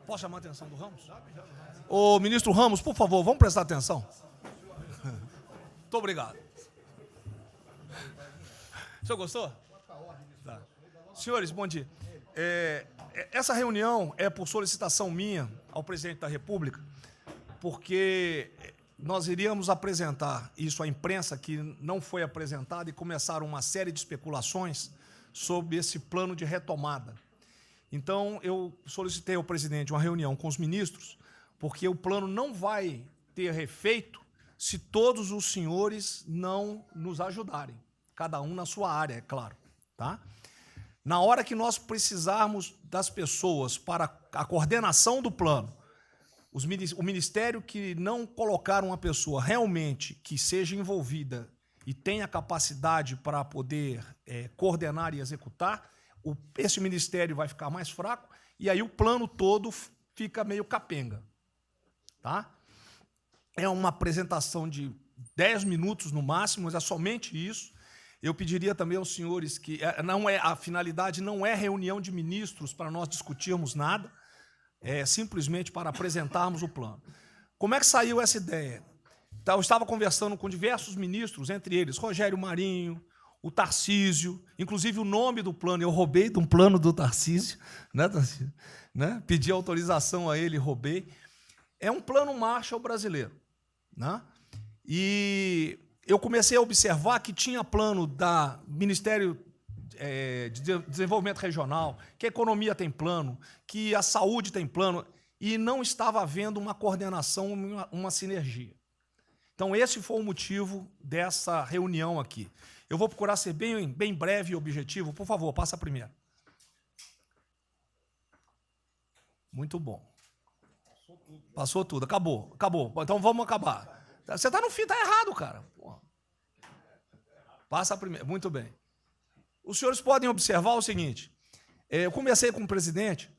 Posso chamar a atenção do Ramos? Ô, ministro Ramos, por favor, vamos prestar atenção. Muito obrigado. O senhor gostou? Tá. Senhores, bom dia. Essa reunião é por solicitação minha ao presidente da República, porque nós iríamos apresentar isso à imprensa, que não foi apresentada, e começaram uma série de especulações sobre esse plano de retomada. Então, eu solicitei ao presidente uma reunião com os ministros, porque o plano não vai ter efeito se todos os senhores não nos ajudarem, cada um na sua área, é claro. Tá? Na hora que nós precisarmos das pessoas para a coordenação do plano, o Ministério que não colocar uma pessoa realmente que seja envolvida e tenha capacidade para poder coordenar e executar, esse Ministério vai ficar mais fraco e aí o plano todo fica meio capenga. Tá? É uma apresentação de 10 minutos no máximo, mas é somente isso. Eu pediria também aos senhores que a finalidade não é reunião de ministros para nós discutirmos nada, é simplesmente para apresentarmos o plano. Como é que saiu essa ideia? Eu estava conversando com diversos ministros, entre eles Rogério Marinho, o Tarcísio, inclusive o nome do plano, eu roubei de um plano do Tarcísio, né, Tarcísio? Né? Pedi autorização a ele, roubei. É um plano Marshall brasileiro. Né? E eu comecei a observar que tinha plano da Ministério de Desenvolvimento Regional, que a economia tem plano, que a saúde tem plano, e não estava havendo uma coordenação, uma sinergia. Então, esse foi o motivo dessa reunião aqui. Eu vou procurar ser bem breve e objetivo. Por favor, passa a primeira. Muito bom. Passou tudo, acabou. Então, vamos acabar. Você está no fim, está errado, cara. Porra. Passa a primeira. Muito bem. Os senhores podem observar o seguinte, eu conversei com o presidente,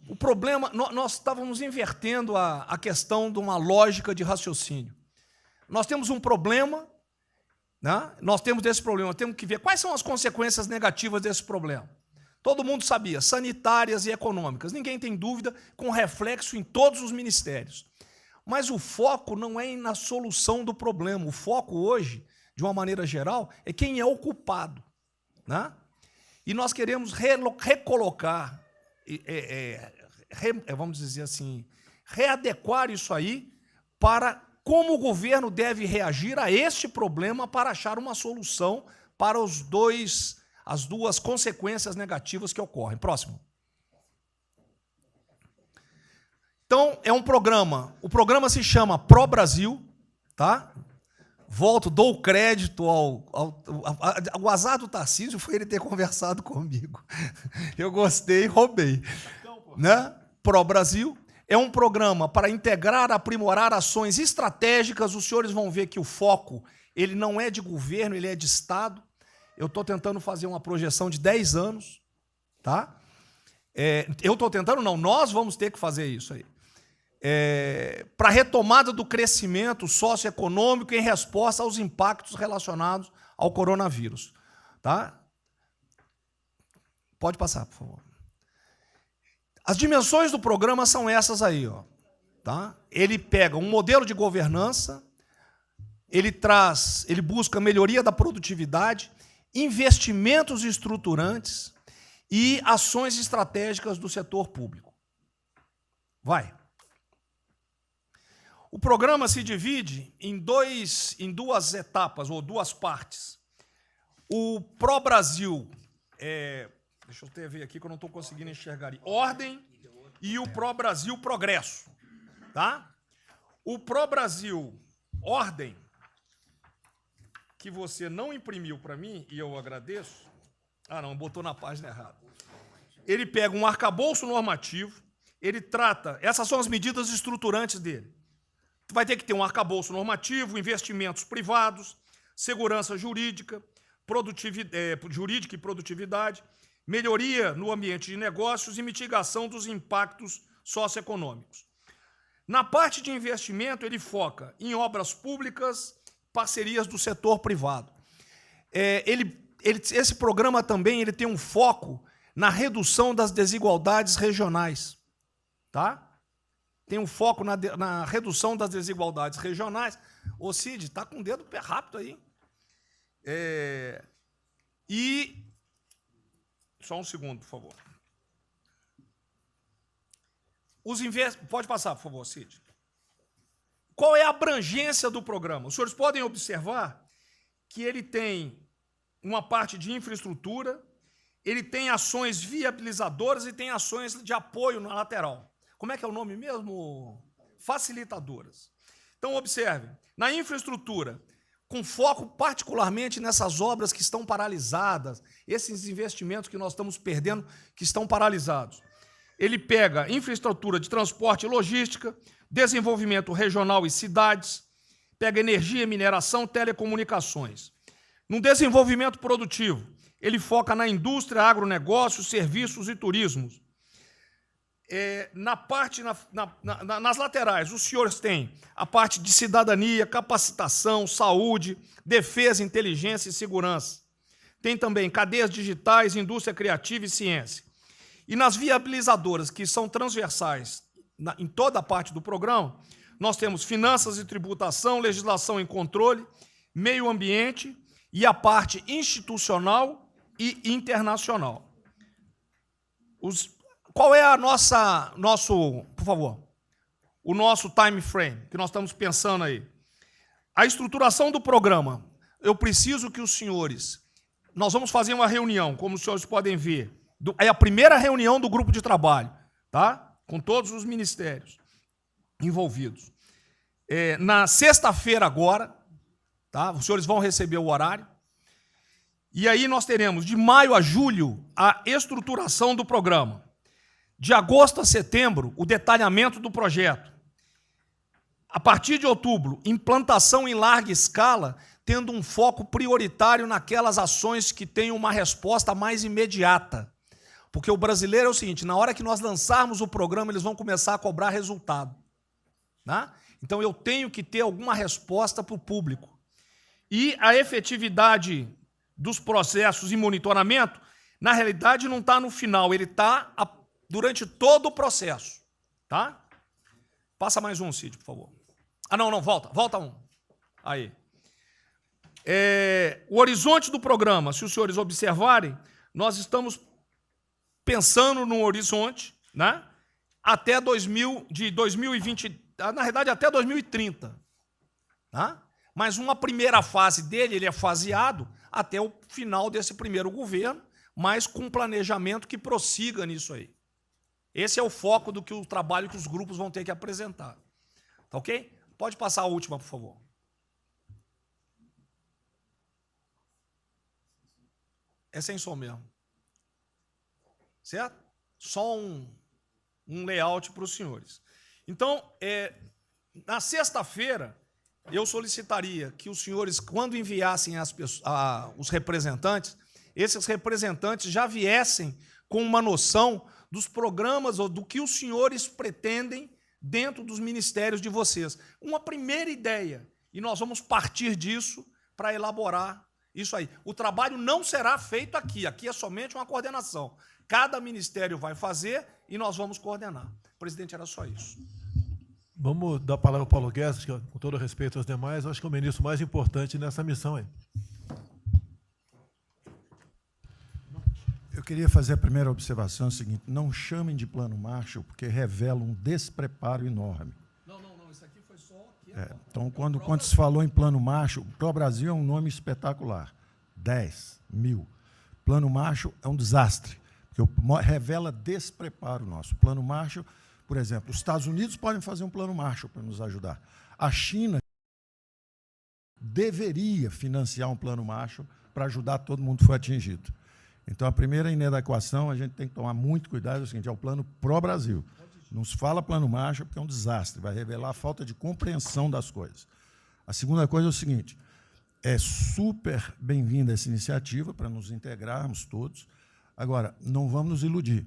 o problema, nós estávamos invertendo a questão de uma lógica de raciocínio. Nós temos um problema, né? Nós temos que ver quais são as consequências negativas desse problema. Todo mundo sabia, sanitárias e econômicas, ninguém tem dúvida, com reflexo em todos os ministérios. Mas o foco não é na solução do problema, o foco hoje, de uma maneira geral, é quem é o culpado. Né? E nós queremos recolocar, vamos dizer assim, readequar isso aí para como o governo deve reagir a este problema para achar uma solução para as duas consequências negativas que ocorrem. Próximo. Então, é um programa, o programa se chama Pro Brasil, tá? Dou crédito ao azar do Tarcísio foi ele ter conversado comigo. Eu gostei e roubei. Né? Pro Brasil é um programa para integrar, aprimorar ações estratégicas. Os senhores vão ver que o foco ele não é de governo, ele é de Estado. Eu estou tentando fazer uma projeção de 10 anos. Tá? Eu estou tentando, não, nós vamos ter que fazer isso aí. Para a retomada do crescimento socioeconômico em resposta aos impactos relacionados ao coronavírus. Tá? Pode passar, por favor. As dimensões do programa são essas aí. Ó, tá? Ele pega um modelo de governança, ele busca melhoria da produtividade, investimentos estruturantes e ações estratégicas do setor público. Vai. O programa se divide em duas etapas, ou duas partes. O Pro Brasil, deixa eu ver aqui que eu não estou conseguindo enxergar. Ordem e o Pro Brasil Progresso. Tá? O Pro Brasil Ordem, que você não imprimiu para mim, e eu agradeço. Ah, não, botou na página errada. Ele pega um arcabouço normativo, ele trata, essas são as medidas estruturantes dele. Vai ter que ter um arcabouço normativo, investimentos privados, segurança jurídica, jurídica e produtividade, melhoria no ambiente de negócios e mitigação dos impactos socioeconômicos. Na parte de investimento, ele foca em obras públicas, parcerias do setor privado. Esse programa também ele tem um foco na redução das desigualdades regionais. tá? Tem um foco na redução das desigualdades regionais. Ô, Cid, está com o dedo pé rápido aí. E... Só um segundo, por favor. Pode passar, por favor, Cid. Qual é a abrangência do programa? Os senhores podem observar que ele tem uma parte de infraestrutura, ele tem ações viabilizadoras e tem ações de apoio na lateral. Como é que é o nome mesmo? Facilitadoras. Então, observe, na infraestrutura, com foco particularmente nessas obras que estão paralisadas, esses investimentos que nós estamos perdendo, que estão paralisados. Ele pega infraestrutura de transporte e logística, desenvolvimento regional e cidades, pega energia, mineração, telecomunicações. No desenvolvimento produtivo, ele foca na indústria, agronegócio, serviços e turismo. Nas laterais, os senhores têm a parte de cidadania, capacitação, saúde, defesa, inteligência e segurança. Tem também cadeias digitais, indústria criativa e ciência. E nas viabilizadoras, que são transversais em toda a parte do programa, nós temos finanças e tributação, legislação e controle, meio ambiente e a parte institucional e internacional. Qual é por favor, o nosso time frame que nós estamos pensando aí? A estruturação do programa, eu preciso que os senhores... Nós vamos fazer uma reunião, como os senhores podem ver. É a primeira reunião do grupo de trabalho, tá? Com todos os ministérios envolvidos. Na sexta-feira agora, tá? Os senhores vão receber o horário. E aí nós teremos, de maio a julho, a estruturação do programa. De agosto a setembro, o detalhamento do projeto. A partir de outubro, implantação em larga escala, tendo um foco prioritário naquelas ações que tenham uma resposta mais imediata. Porque o brasileiro é o seguinte, na hora que nós lançarmos o programa, eles vão começar a cobrar resultado. Né? Então, eu tenho que ter alguma resposta para o público. E a efetividade dos processos e monitoramento, na realidade, não está no final, ele está durante todo o processo. Tá? Passa mais um, Cid, por favor. Não, volta um. Aí. O horizonte do programa, se os senhores observarem, nós estamos pensando num horizonte, né, até 2020, na verdade, até 2030. Tá? Mas uma primeira fase dele, ele é faseado até o final desse primeiro governo, mas com um planejamento que prossiga nisso aí. Esse é o foco do que o trabalho que os grupos vão ter que apresentar. Tá ok? Pode passar a última, por favor. É sem som mesmo. Certo? Só um layout para os senhores. Então, na sexta-feira, eu solicitaria que os senhores, quando enviassem os representantes, esses representantes já viessem com uma noção dos programas ou do que os senhores pretendem dentro dos ministérios de vocês. Uma primeira ideia, e nós vamos partir disso para elaborar isso aí. O trabalho não será feito aqui é somente uma coordenação. Cada ministério vai fazer e nós vamos coordenar. Presidente, era só isso. Vamos dar a palavra ao Paulo Guedes, que, com todo respeito aos demais, eu acho que é o ministro mais importante nessa missão aí. Eu queria fazer a primeira observação, é o seguinte, não chamem de plano Marshall, porque revela um despreparo enorme. Não, isso aqui foi só... Então, quando se falou em plano Marshall, Pro Brasil é um nome espetacular, 10 mil. Plano Marshall é um desastre, porque revela despreparo nosso. O plano Marshall, por exemplo, os Estados Unidos podem fazer um plano Marshall para nos ajudar. A China deveria financiar um plano Marshall para ajudar todo mundo que foi atingido. Então, a primeira inadequação, a gente tem que tomar muito cuidado, é o seguinte, é o plano pró-Brasil. Não se fala plano Marshall porque é um desastre, vai revelar a falta de compreensão das coisas. A segunda coisa é o seguinte, é super bem-vinda essa iniciativa para nos integrarmos todos. Agora, não vamos nos iludir.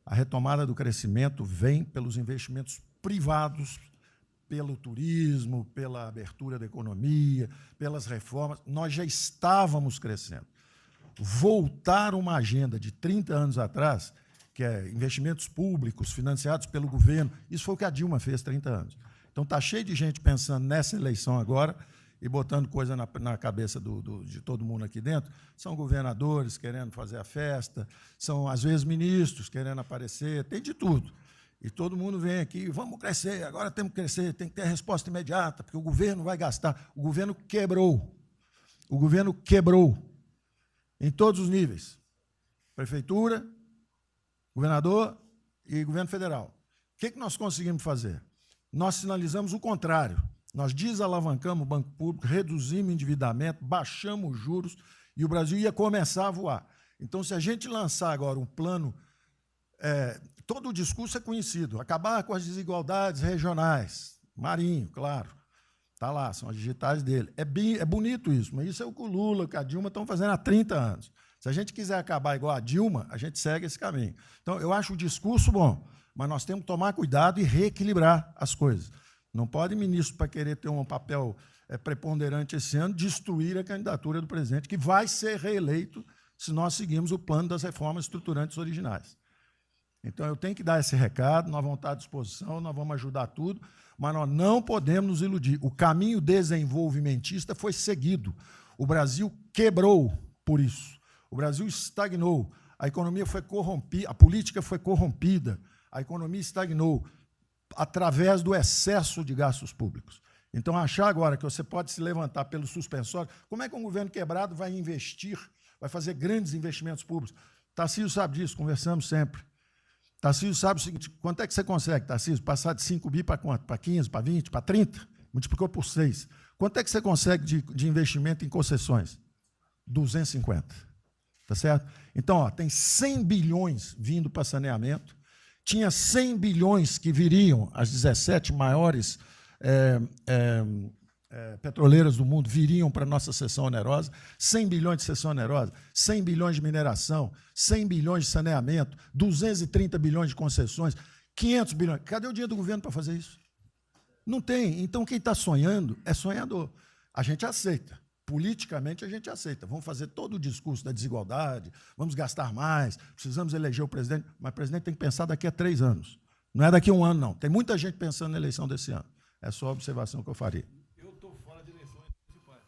A retomada do crescimento vem pelos investimentos privados, pelo turismo, pela abertura da economia, pelas reformas. Nós já estávamos crescendo. Voltar uma agenda de 30 anos atrás, que é investimentos públicos financiados pelo governo. Isso foi o que a Dilma fez 30 anos. Então, está cheio de gente pensando nessa eleição agora e botando coisa na cabeça de todo mundo aqui dentro. São governadores querendo fazer a festa, são, às vezes, ministros querendo aparecer, tem de tudo. E todo mundo vem aqui, vamos crescer, agora temos que crescer, tem que ter resposta imediata, porque o governo vai gastar. O governo quebrou. O governo quebrou em todos os níveis. Prefeitura, governador e governo federal. O que nós conseguimos fazer? Nós sinalizamos o contrário. Nós desalavancamos o banco público, reduzimos o endividamento, baixamos os juros e o Brasil ia começar a voar. Então, se a gente lançar agora um plano, todo o discurso é conhecido, acabar com as desigualdades regionais, Marinho, claro, está lá, são as digitais dele. É bonito isso, mas isso é o que o Lula, que a Dilma estão fazendo há 30 anos. Se a gente quiser acabar igual a Dilma, a gente segue esse caminho. Então, eu acho o discurso bom, mas nós temos que tomar cuidado e reequilibrar as coisas. Não pode ministro, para querer ter um papel preponderante esse ano, destruir a candidatura do presidente, que vai ser reeleito se nós seguirmos o plano das reformas estruturantes originais. Então, eu tenho que dar esse recado, nós vamos estar à disposição, nós vamos ajudar tudo, mas nós não podemos nos iludir. O caminho desenvolvimentista foi seguido. O Brasil quebrou por isso. O Brasil estagnou. A economia foi corrompida, a política foi corrompida, a economia estagnou através do excesso de gastos públicos. Então, achar agora que você pode se levantar pelo suspensório, como é que um governo quebrado vai investir, vai fazer grandes investimentos públicos? Tarcísio sabe disso, conversamos sempre. Tarcísio sabe o seguinte, quanto é que você consegue, Tarcísio, passar de 5 bi para quanto? Para 15, para 20, para 30? Multiplicou por 6. Quanto é que você consegue de investimento em concessões? 250. Tá certo? Então, ó, tem 100 bilhões vindo para saneamento, tinha 100 bilhões que viriam, as 17 maiores petroleiras do mundo viriam para a nossa cessão onerosa, 100 bilhões de cessão onerosa, 100 bilhões de mineração, 100 bilhões de saneamento, 230 bilhões de concessões, 500 bilhões. Cadê o dinheiro do governo para fazer isso? Não tem. Então, quem está sonhando é sonhador. A gente aceita. Politicamente, a gente aceita. Vamos fazer todo o discurso da desigualdade, vamos gastar mais, precisamos eleger o presidente, mas o presidente tem que pensar daqui a 3 anos. Não é daqui a 1 ano, não. Tem muita gente pensando na eleição desse ano. É só a observação que eu faria. Eu estou fora de eleições municipais.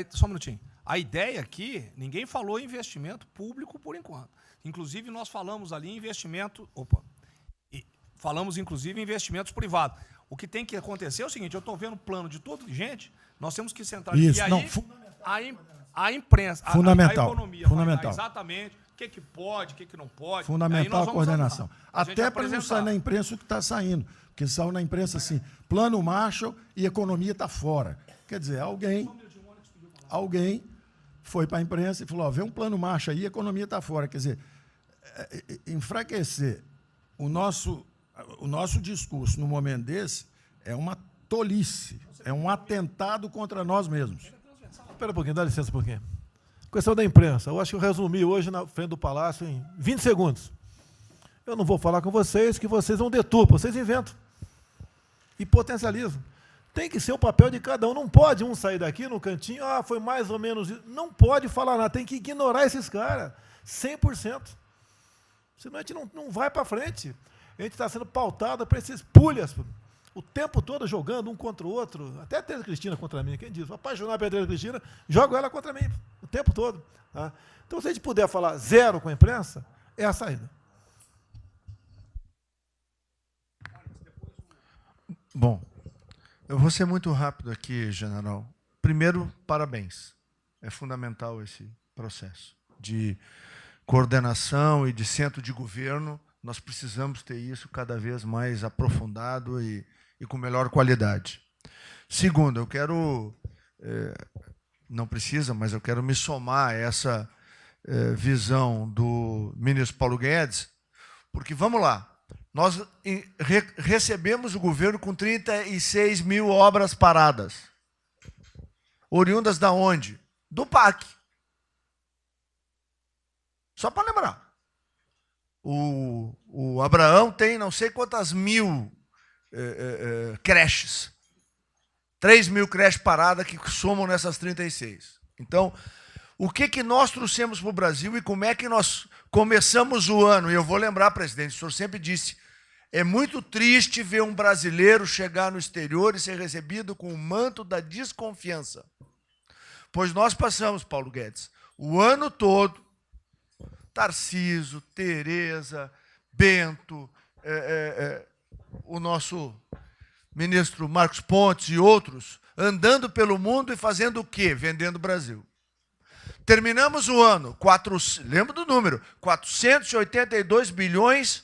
Só um minutinho. A ideia aqui, ninguém falou em investimento público por enquanto. Inclusive, nós falamos ali em investimento... falamos, inclusive, em investimentos privados. O que tem que acontecer é o seguinte, eu estou vendo o plano de toda gente, nós temos que sentar... Isso, e aí, não, a imprensa, fundamental, a economia fundamental. vai dar exatamente o que pode, o que não pode. Fundamental a coordenação. Até Até para não sair na imprensa o que está saindo. Porque saiu na imprensa assim, plano Marshall e economia está fora. Quer dizer, alguém foi para a imprensa e falou, ó, vê um plano Marshall aí, a economia está fora. Quer dizer, enfraquecer o nosso discurso no momento desse é uma tolice, é um atentado contra nós mesmos. Espera um pouquinho, dá licença um pouquinho. Questão da imprensa. Eu acho que eu resumi hoje na frente do Palácio em 20 segundos. Eu não vou falar com vocês, que vocês não deturpam, vocês inventam. E potencializam. Tem que ser o papel de cada um. Não pode um sair daqui no cantinho, foi mais ou menos isso. Não pode falar nada, tem que ignorar esses caras. 100%. Senão a gente não vai para frente. A gente está sendo pautado para esses pulhas, o tempo todo jogando um contra o outro, até a Tereza Cristina contra mim, quem diz? Vou apaixonar pela Tereza Cristina, jogo ela contra mim, o tempo todo. Tá? Então, se a gente puder falar zero com a imprensa, é a saída. Bom, eu vou ser muito rápido aqui, general. Primeiro, parabéns. É fundamental esse processo de coordenação e de centro de governo. Nós precisamos ter isso cada vez mais aprofundado e com melhor qualidade. Segundo, eu quero, não precisa, mas eu quero me somar a essa visão do ministro Paulo Guedes, porque, vamos lá, nós recebemos o governo com 36 mil obras paradas. Oriundas da onde? Do PAC. Só para lembrar. O Abraão tem não sei quantas mil creches. 3 mil creches paradas que somam nessas 36. Então, o que nós trouxemos para o Brasil e como é que nós começamos o ano. E eu vou lembrar, presidente, o senhor sempre disse, é muito triste ver um brasileiro chegar no exterior e ser recebido com o manto da desconfiança. Pois nós passamos, Paulo Guedes, o ano todo, Tarcísio, Tereza, Bento, o nosso ministro Marcos Pontes e outros, andando pelo mundo e fazendo o quê? Vendendo o Brasil. Terminamos o ano, lembra do número, 482 bilhões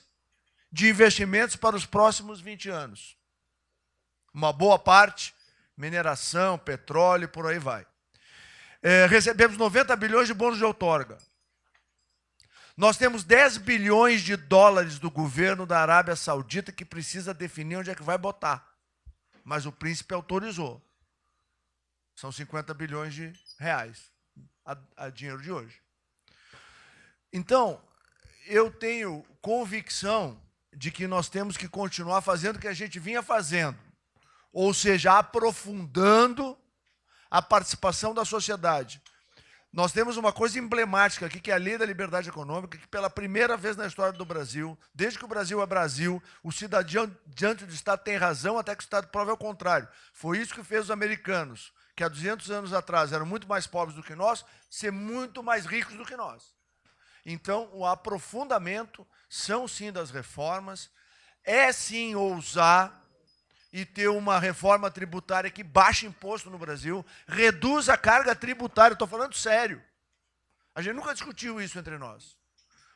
de investimentos para os próximos 20 anos. Uma boa parte, mineração, petróleo, por aí vai. Recebemos 90 bilhões de bônus de outorga. Nós temos 10 bilhões de dólares do governo da Arábia Saudita que precisa definir onde é que vai botar. Mas o príncipe autorizou. São 50 bilhões de reais, a dinheiro de hoje. Então, eu tenho convicção de que nós temos que continuar fazendo o que a gente vinha fazendo. Ou seja, aprofundando a participação da sociedade. Nós temos uma coisa emblemática aqui, que é a Lei da Liberdade Econômica, que pela primeira vez na história do Brasil, desde que o Brasil é Brasil, o cidadão diante do Estado tem razão até que o Estado prove ao contrário. Foi isso que fez os americanos, que há 200 anos atrás eram muito mais pobres do que nós, ser muito mais ricos do que nós. Então, o aprofundamento são sim das reformas, é sim ousar e ter uma reforma tributária que baixe imposto no Brasil, reduz a carga tributária, estou falando sério. A gente nunca discutiu isso entre nós,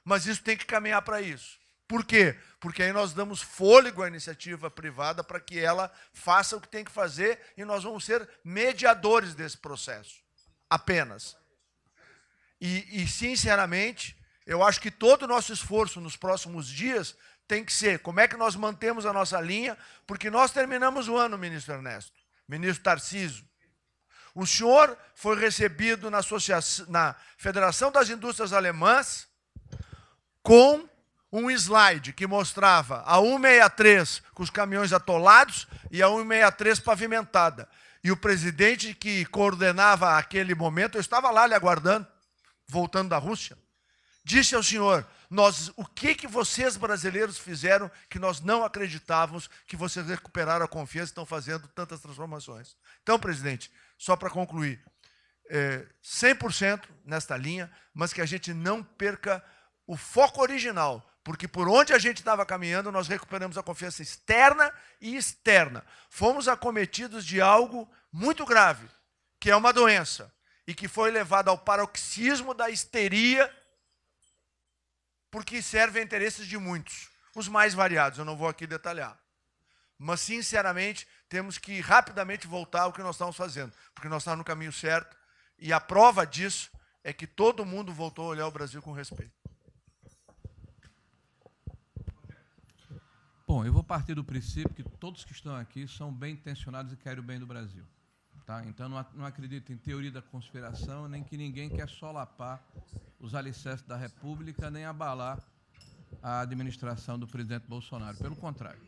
mas isso tem que caminhar para isso. Por quê? Porque aí nós damos fôlego à iniciativa privada para que ela faça o que tem que fazer e nós vamos ser mediadores desse processo, apenas. E sinceramente, eu acho que todo o nosso esforço nos próximos dias tem que ser como é que nós mantemos a nossa linha, porque nós terminamos o ano, ministro Ernesto, ministro Tarcísio. O senhor foi recebido na Federação das Indústrias Alemãs com um slide que mostrava a 163 com os caminhões atolados e a 163 pavimentada. E o presidente que coordenava aquele momento, eu estava lá lhe aguardando, voltando da Rússia, disse ao senhor, o que vocês brasileiros fizeram que nós não acreditávamos que vocês recuperaram a confiança e estão fazendo tantas transformações. Então, presidente, só para concluir, 100% nesta linha, mas que a gente não perca o foco original, porque por onde a gente estava caminhando, nós recuperamos a confiança externa e externa. Fomos acometidos de algo muito grave, que é uma doença, e que foi levado ao paroxismo da histeria, porque serve a interesses de muitos, os mais variados, eu não vou aqui detalhar. Mas, sinceramente, temos que rapidamente voltar ao que nós estamos fazendo, porque nós estamos no caminho certo, e a prova disso é que todo mundo voltou a olhar o Brasil com respeito. Bom, eu vou partir do princípio que todos que estão aqui são bem intencionados e querem o bem do Brasil. Tá? Então, não acredito em teoria da conspiração, nem que ninguém quer solapar os alicerces da República, nem abalar a administração do presidente Bolsonaro. Pelo contrário.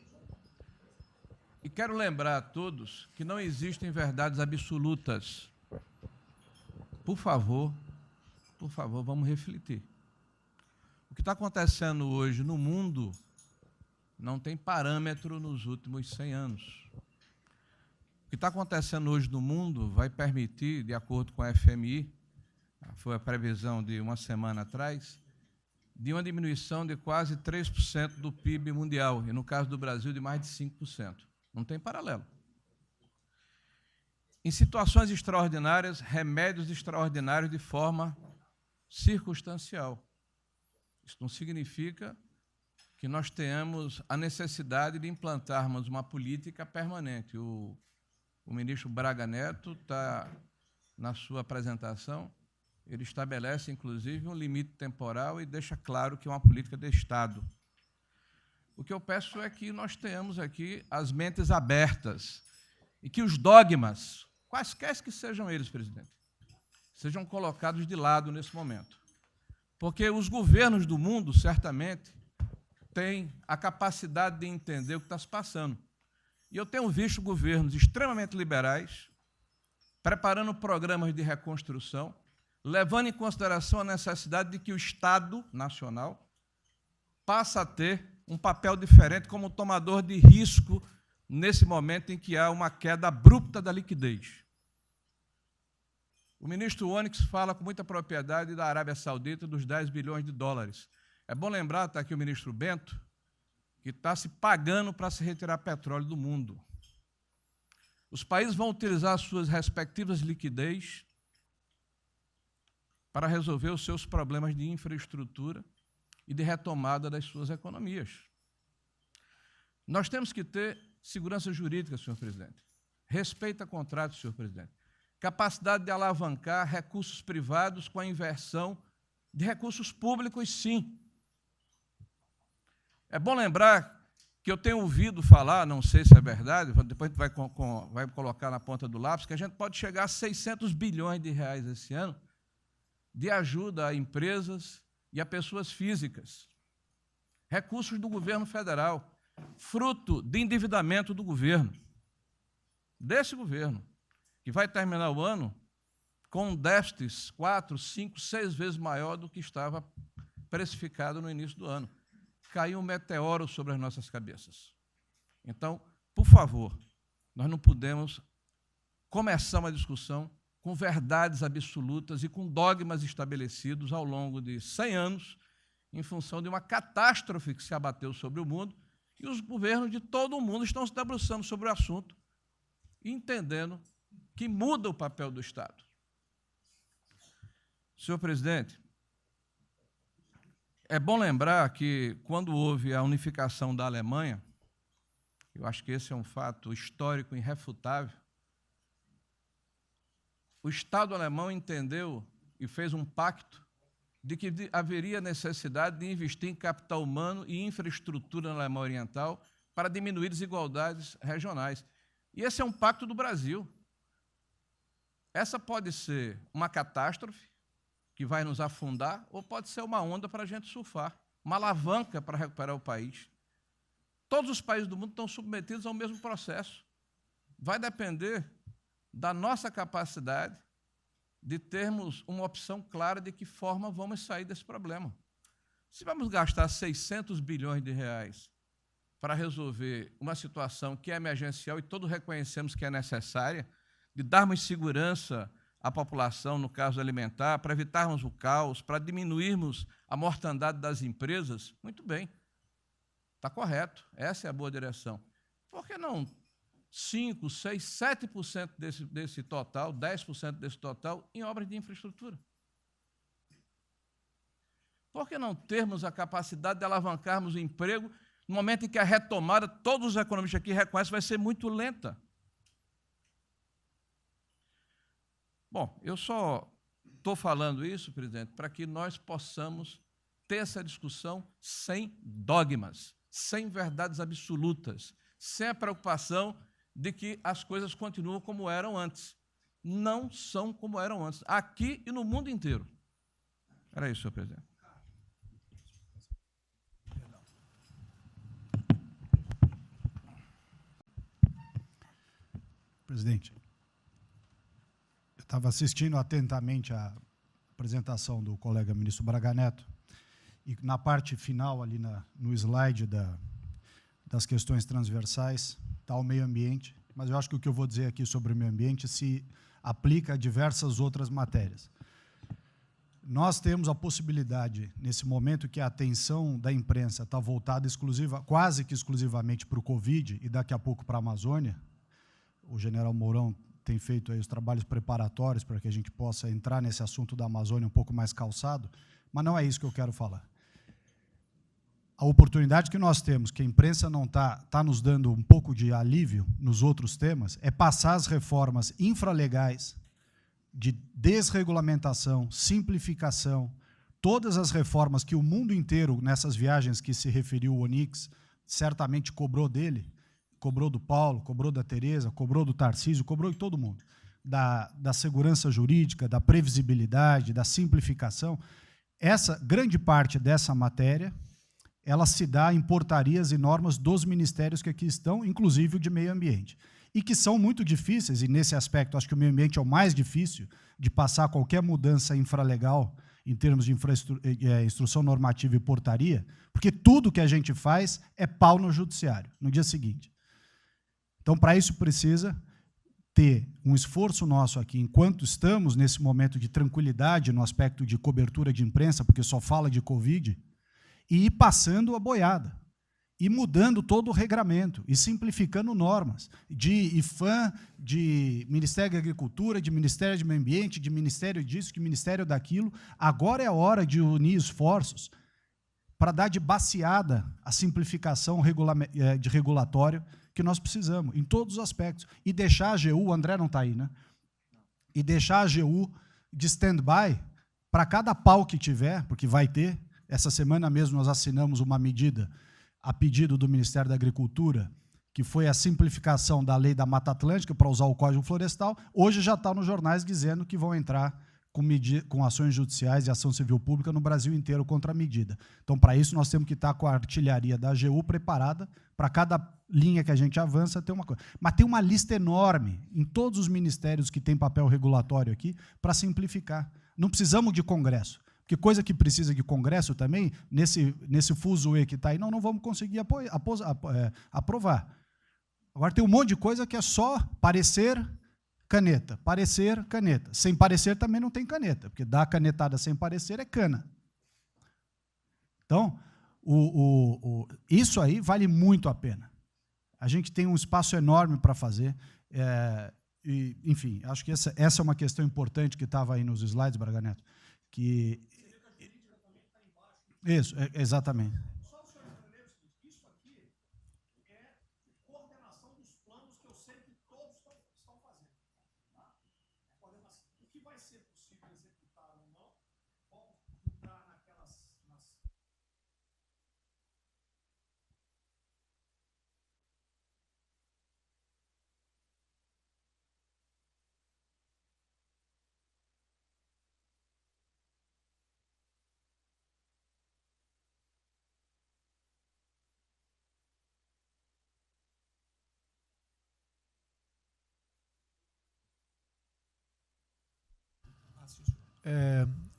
E quero lembrar a todos que não existem verdades absolutas. Por favor, vamos refletir. O que está acontecendo hoje no mundo não tem parâmetro nos últimos 100 anos. O que está acontecendo hoje no mundo vai permitir, de acordo com a FMI, foi a previsão de uma semana atrás, de uma diminuição de quase 3% do PIB mundial, e no caso do Brasil, de mais de 5%. Não tem paralelo. Em situações extraordinárias, remédios extraordinários de forma circunstancial. Isso não significa que nós tenhamos a necessidade de implantarmos uma política permanente. O ministro Braga Neto está, na sua apresentação, ele estabelece, inclusive, um limite temporal e deixa claro que é uma política de Estado. O que eu peço é que nós tenhamos aqui as mentes abertas e que os dogmas, quaisquer que sejam eles, presidente, sejam colocados de lado nesse momento. Porque os governos do mundo, certamente, têm a capacidade de entender o que está se passando. E eu tenho visto governos extremamente liberais preparando programas de reconstrução, levando em consideração a necessidade de que o Estado Nacional passe a ter um papel diferente como tomador de risco nesse momento em que há uma queda abrupta da liquidez. O ministro Onyx fala com muita propriedade da Arábia Saudita, dos 10 bilhões de dólares. É bom lembrar, está aqui o ministro Bento, que está se pagando para se retirar petróleo do mundo. Os países vão utilizar suas respectivas liquidez para resolver os seus problemas de infraestrutura e de retomada das suas economias. Nós temos que ter segurança jurídica, senhor presidente. Respeito a contratos, senhor presidente. Capacidade de alavancar recursos privados com a inversão de recursos públicos, sim. É bom lembrar que eu tenho ouvido falar, não sei se é verdade, depois a gente vai colocar na ponta do lápis, que a gente pode chegar a 600 bilhões de reais esse ano de ajuda a empresas e a pessoas físicas. Recursos do governo federal, fruto de endividamento do governo, desse governo, que vai terminar o ano com um déficit 4, 5, 6 vezes maior do que estava precificado no início do ano. Caiu um meteoro sobre as nossas cabeças. Então, por favor, nós não podemos começar uma discussão com verdades absolutas e com dogmas estabelecidos ao longo de 100 anos, em função de uma catástrofe que se abateu sobre o mundo, e os governos de todo o mundo estão se debruçando sobre o assunto, entendendo que muda o papel do Estado. Senhor presidente, é bom lembrar que, quando houve a unificação da Alemanha, eu acho que esse é um fato histórico irrefutável, o Estado alemão entendeu e fez um pacto de que haveria necessidade de investir em capital humano e infraestrutura na Alemanha Oriental para diminuir desigualdades regionais. E esse é um pacto do Brasil. Essa pode ser uma catástrofe que vai nos afundar, ou pode ser uma onda para a gente surfar, uma alavanca para recuperar o país. Todos os países do mundo estão submetidos ao mesmo processo. Vai depender da nossa capacidade de termos uma opção clara de que forma vamos sair desse problema. Se vamos gastar 600 bilhões de reais para resolver uma situação que é emergencial e todos reconhecemos que é necessária, de darmos segurança à população, no caso alimentar, para evitarmos o caos, para diminuirmos a mortandade das empresas, muito bem, está correto, essa é a boa direção. Por que não 5%, 6%, 7% desse total, 10% desse total, em obras de infraestrutura? Por que não termos a capacidade de alavancarmos o emprego no momento em que a retomada, todos os economistas aqui reconhecem, vai ser muito lenta? Bom, eu só estou falando isso, presidente, para que nós possamos ter essa discussão sem dogmas, sem verdades absolutas, sem a preocupação de que as coisas continuam como eram antes. Não são como eram antes, aqui e no mundo inteiro. Era isso, senhor presidente. Presidente, eu estava assistindo atentamente a apresentação do colega ministro Braga Neto, e na parte final, ali no slide das questões transversais, está o meio ambiente, mas eu acho que o que eu vou dizer aqui sobre o meio ambiente se aplica a diversas outras matérias. Nós temos a possibilidade, nesse momento que a atenção da imprensa está voltada quase que exclusivamente para o Covid e daqui a pouco para a Amazônia, o general Mourão tem feito aí os trabalhos preparatórios para que a gente possa entrar nesse assunto da Amazônia um pouco mais calçado, mas não é isso que eu quero falar. A oportunidade que nós temos, que a imprensa não está nos dando um pouco de alívio nos outros temas, é passar as reformas infralegais de desregulamentação, simplificação, todas as reformas que o mundo inteiro, nessas viagens que se referiu o Onyx, certamente cobrou dele, cobrou do Paulo, cobrou da Tereza, cobrou do Tarcísio, cobrou de todo mundo, da segurança jurídica, da previsibilidade, da simplificação. Essa grande parte dessa matéria, ela se dá em portarias e normas dos ministérios que aqui estão, inclusive o de meio ambiente. e que são muito difíceis, e nesse aspecto acho que o meio ambiente é o mais difícil de passar qualquer mudança infralegal em termos de instrução normativa e portaria, porque tudo que a gente faz é pau no judiciário, no dia seguinte. Então, para isso precisa ter um esforço nosso aqui, enquanto estamos nesse momento de tranquilidade no aspecto de cobertura de imprensa, porque só fala de Covid, e ir passando a boiada, e mudando todo o regramento, e simplificando normas, de IFAM, de Ministério da Agricultura, de Ministério do Meio Ambiente, de Ministério disso, de Ministério daquilo. Agora é a hora de unir esforços para dar de baseada a simplificação de regulatório que nós precisamos, em todos os aspectos. E deixar a AGU, o André não está aí, né? E deixar a AGU de stand-by para cada pau que tiver, porque vai ter. Essa semana mesmo nós assinamos uma medida a pedido do Ministério da Agricultura, que foi a simplificação da lei da Mata Atlântica para usar o Código Florestal. Hoje já está nos jornais dizendo que vão entrar com ações judiciais e ação civil pública no Brasil inteiro contra a medida. Então, para isso, nós temos que estar com a artilharia da AGU preparada para cada linha que a gente avança ter uma coisa. Mas tem uma lista enorme em todos os ministérios que têm papel regulatório aqui para simplificar. Não precisamos de Congresso, porque coisa que precisa de Congresso também, nesse fuzuê que está aí, não vamos conseguir aprovar. Agora tem um monte de coisa que é só parecer, caneta. Parecer, caneta. Sem parecer também não tem caneta, porque dar canetada sem parecer é cana. Então, isso aí vale muito a pena. A gente tem um espaço enorme para fazer. E, enfim, acho que essa é uma questão importante que estava aí nos slides, Braga Neto. Que... Isso, exatamente. Só o senhor entender o seguinte, isso aqui é coordenação dos planos que eu sei que todos estão fazendo. Tá? O que vai ser possível executar ou não, vamos entrar naquelas...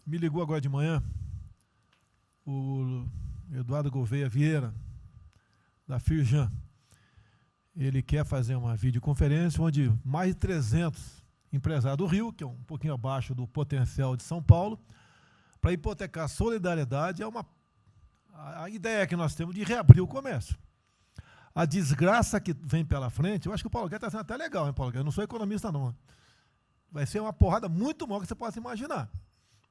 Me ligou agora de manhã o Eduardo Gouveia Vieira, da Firjan. Ele quer fazer uma videoconferência onde mais de 300 empresários do Rio, que é um pouquinho abaixo do potencial de São Paulo, para hipotecar solidariedade. A ideia que nós temos de reabrir o comércio. A desgraça que vem pela frente, eu acho que o Paulo Guedes está sendo até legal, hein, Paulo Guedes? Eu não sou economista, não. Vai ser uma porrada muito maior que você possa imaginar.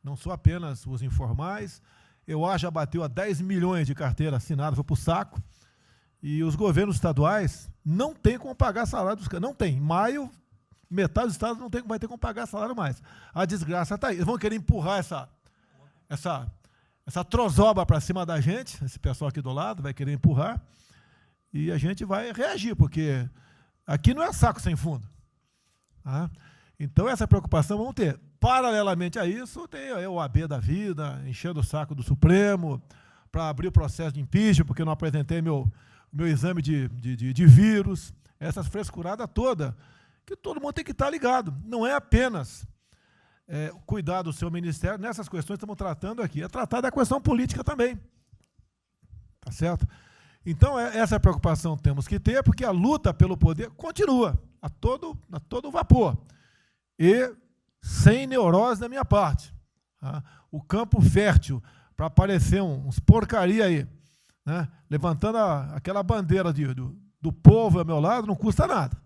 Não sou apenas os informais. Eu acho que já bateu a 10 milhões de carteira assinada, foi para o saco. E os governos estaduais não têm como pagar salário dos caras. Não tem. Em maio, metade dos estados vai ter como pagar salário mais. A desgraça está aí. Eles vão querer empurrar essa trozoba para cima da gente, esse pessoal aqui do lado vai querer empurrar, e a gente vai reagir, porque aqui não é saco sem fundo. Tá? Então, essa preocupação vamos ter. Paralelamente a isso, tem a OAB da vida, enchendo o saco do Supremo, para abrir o processo de impeachment, porque eu não apresentei meu exame de vírus, essas frescuradas todas, que todo mundo tem que estar ligado. Não é apenas cuidar do seu ministério, nessas questões que estamos tratando aqui, é tratar da questão política também. Tá certo? Então, essa preocupação temos que ter, porque a luta pelo poder continua, a todo vapor. E sem neurose da minha parte. Tá? O campo fértil para aparecer uns porcaria aí, né? Levantando aquela bandeira do povo ao meu lado, não custa nada.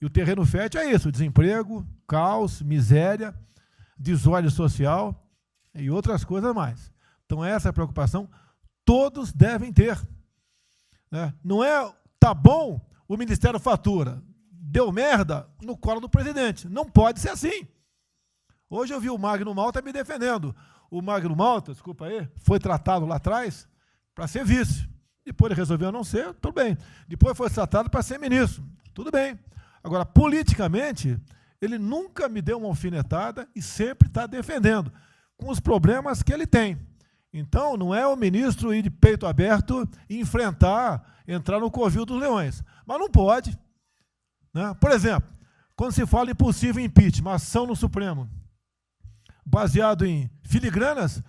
E o terreno fértil é isso, desemprego, caos, miséria, desordem social e outras coisas mais. Então, essa preocupação todos devem ter. Né? Não é, tá bom, o Ministério fatura, deu merda no colo do presidente. Não pode ser assim. Hoje eu vi o Magno Malta me defendendo. O Magno Malta, desculpa aí, foi tratado lá atrás para ser vice. Depois ele resolveu não ser, tudo bem. Depois foi tratado para ser ministro, tudo bem. Agora, politicamente, ele nunca me deu uma alfinetada e sempre está defendendo, com os problemas que ele tem. Então, não é o ministro ir de peito aberto e entrar no covil dos leões. Mas não pode. né? Por exemplo, quando se fala em possível impeachment, ação no Supremo, baseado em filigranas,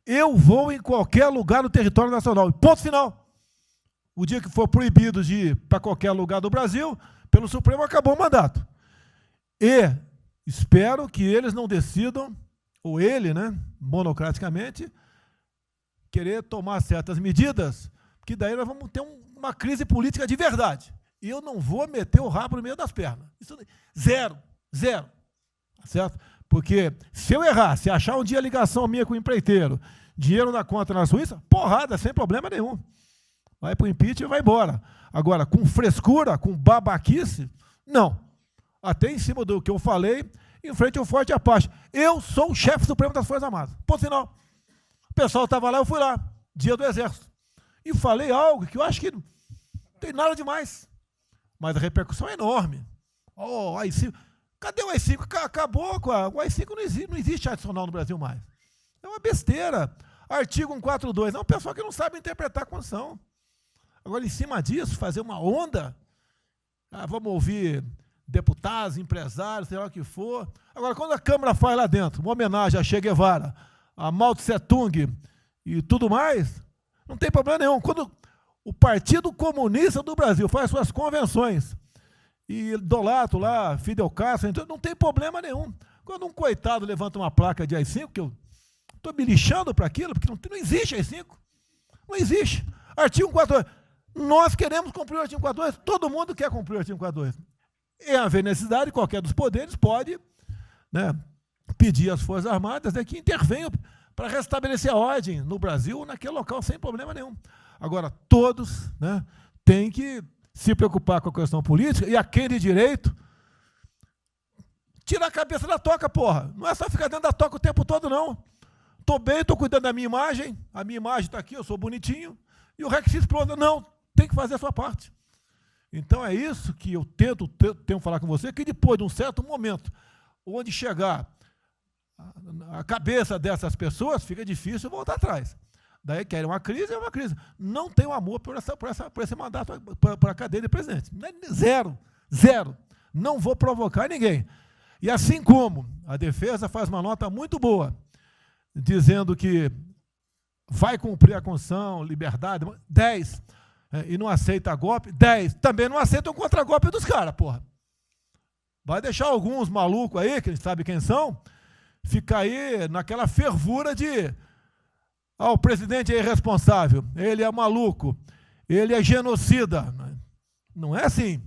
eu vou em qualquer lugar do território nacional. Ponto final. O dia que for proibido de ir para qualquer lugar do Brasil, pelo Supremo, acabou o mandato. E espero que eles não decidam, ou ele, né, monocraticamente, querer tomar certas medidas, que daí nós vamos ter uma crise política de verdade. E eu não vou meter o rabo no meio das pernas. Isso, zero. Tá certo? Porque se eu errar, se achar um dia ligação minha com o empreiteiro, dinheiro na conta na Suíça, porrada, sem problema nenhum. Vai para o impeachment e vai embora. Agora, com frescura, com babaquice, não. Até em cima do que eu falei, em frente ao Forte Apache. Eu sou o chefe supremo das Forças Armadas. Ponto final. O pessoal estava lá, eu fui lá, dia do Exército. E falei algo que eu acho que não tem nada demais. Mas a repercussão é enorme. Oh, AI-5. Cadê o AI-5? Acabou com o AI-5, não existe adicional no Brasil mais. É uma besteira. Artigo 142. É um pessoal que não sabe interpretar a Constituição. Agora, em cima disso, fazer uma onda, vamos ouvir deputados, empresários, sei lá o que for. Agora, quando a Câmara faz lá dentro uma homenagem a Che Guevara, a Mao Tse Tung e tudo mais, não tem problema nenhum. Quando o Partido Comunista do Brasil faz suas convenções e idolato lá, Fidel Castro, então não tem problema nenhum. Quando um coitado levanta uma placa de AI-5, que eu estou me lixando para aquilo, porque não existe AI-5. Não existe. Artigo 142. Nós queremos cumprir o artigo 142, todo mundo quer cumprir o artigo 142. Em haver necessidade, qualquer dos poderes pode, né, pedir às Forças Armadas, né, que intervenham para restabelecer a ordem no Brasil, naquele local, sem problema nenhum. Agora, todos, né, têm que se preocupar com a questão política, e a quem de direito, tira a cabeça da toca, porra. Não é só ficar dentro da toca o tempo todo, não. Estou bem, estou cuidando da minha imagem, a minha imagem está aqui, eu sou bonitinho, e o resto se explode. Não, tem que fazer a sua parte. Então é isso que eu tento falar com você, que depois de um certo momento, onde chegar a cabeça dessas pessoas, fica difícil voltar atrás. Daí querem uma crise, é uma crise. Não tenho amor por esse mandato, por a cadeia de presidente. Zero. Não vou provocar ninguém. E assim como a defesa faz uma nota muito boa, dizendo que vai cumprir a Constituição, liberdade, 10, e não aceita golpe, 10, também não aceita o contragolpe dos caras, porra. Vai deixar alguns malucos aí, que a gente sabe quem são, ficar aí naquela fervura de o presidente é irresponsável, ele é maluco, ele é genocida. Não é assim.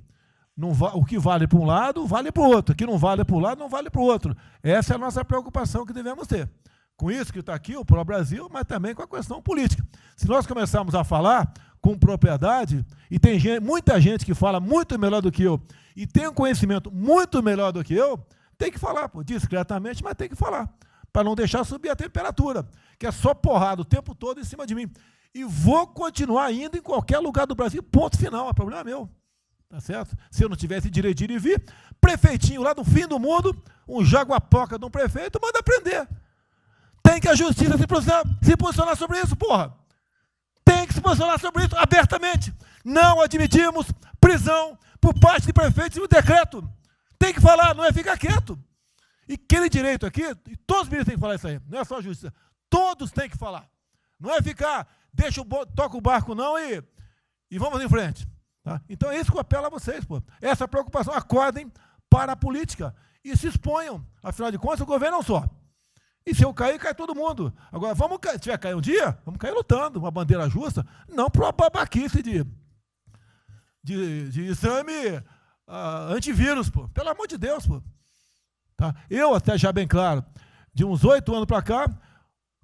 O que vale para um lado, vale para o outro. O que não vale para um lado, não vale para o outro. Essa é a nossa preocupação que devemos ter. Com isso que está aqui, o pró-Brasil, mas também com a questão política. Se nós começarmos a falar com propriedade, e tem muita gente que fala muito melhor do que eu, e tem um conhecimento muito melhor do que eu, tem que falar, pô, discretamente, mas tem que falar, para não deixar subir a temperatura, que é só porrada o tempo todo em cima de mim. E vou continuar indo em qualquer lugar do Brasil, ponto final, o problema é meu. Tá certo? Se eu não tivesse direito de ir e vir, prefeitinho lá do fim do mundo, um jaguapoca de um prefeito, manda prender. Tem que a justiça se posicionar sobre isso, porra. Tem que se posicionar sobre isso abertamente. Não admitimos prisão por parte de prefeitos e o decreto. Tem que falar, não é ficar quieto. E aquele direito aqui, e todos os ministros têm que falar isso aí, não é só a justiça. Todos têm que falar. Não é ficar, toca o barco não e vamos em frente. Tá? Então é isso que eu apelo a vocês, pô. Essa preocupação, acordem para a política e se exponham. Afinal de contas, o governo não só. E se eu cair, cai todo mundo. Agora, se tiver cair um dia, vamos cair lutando, uma bandeira justa, não para uma babaquice de exame antivírus, pô. Pelo amor de Deus, pô. Tá? Eu, até já bem claro, de uns 8 anos para cá,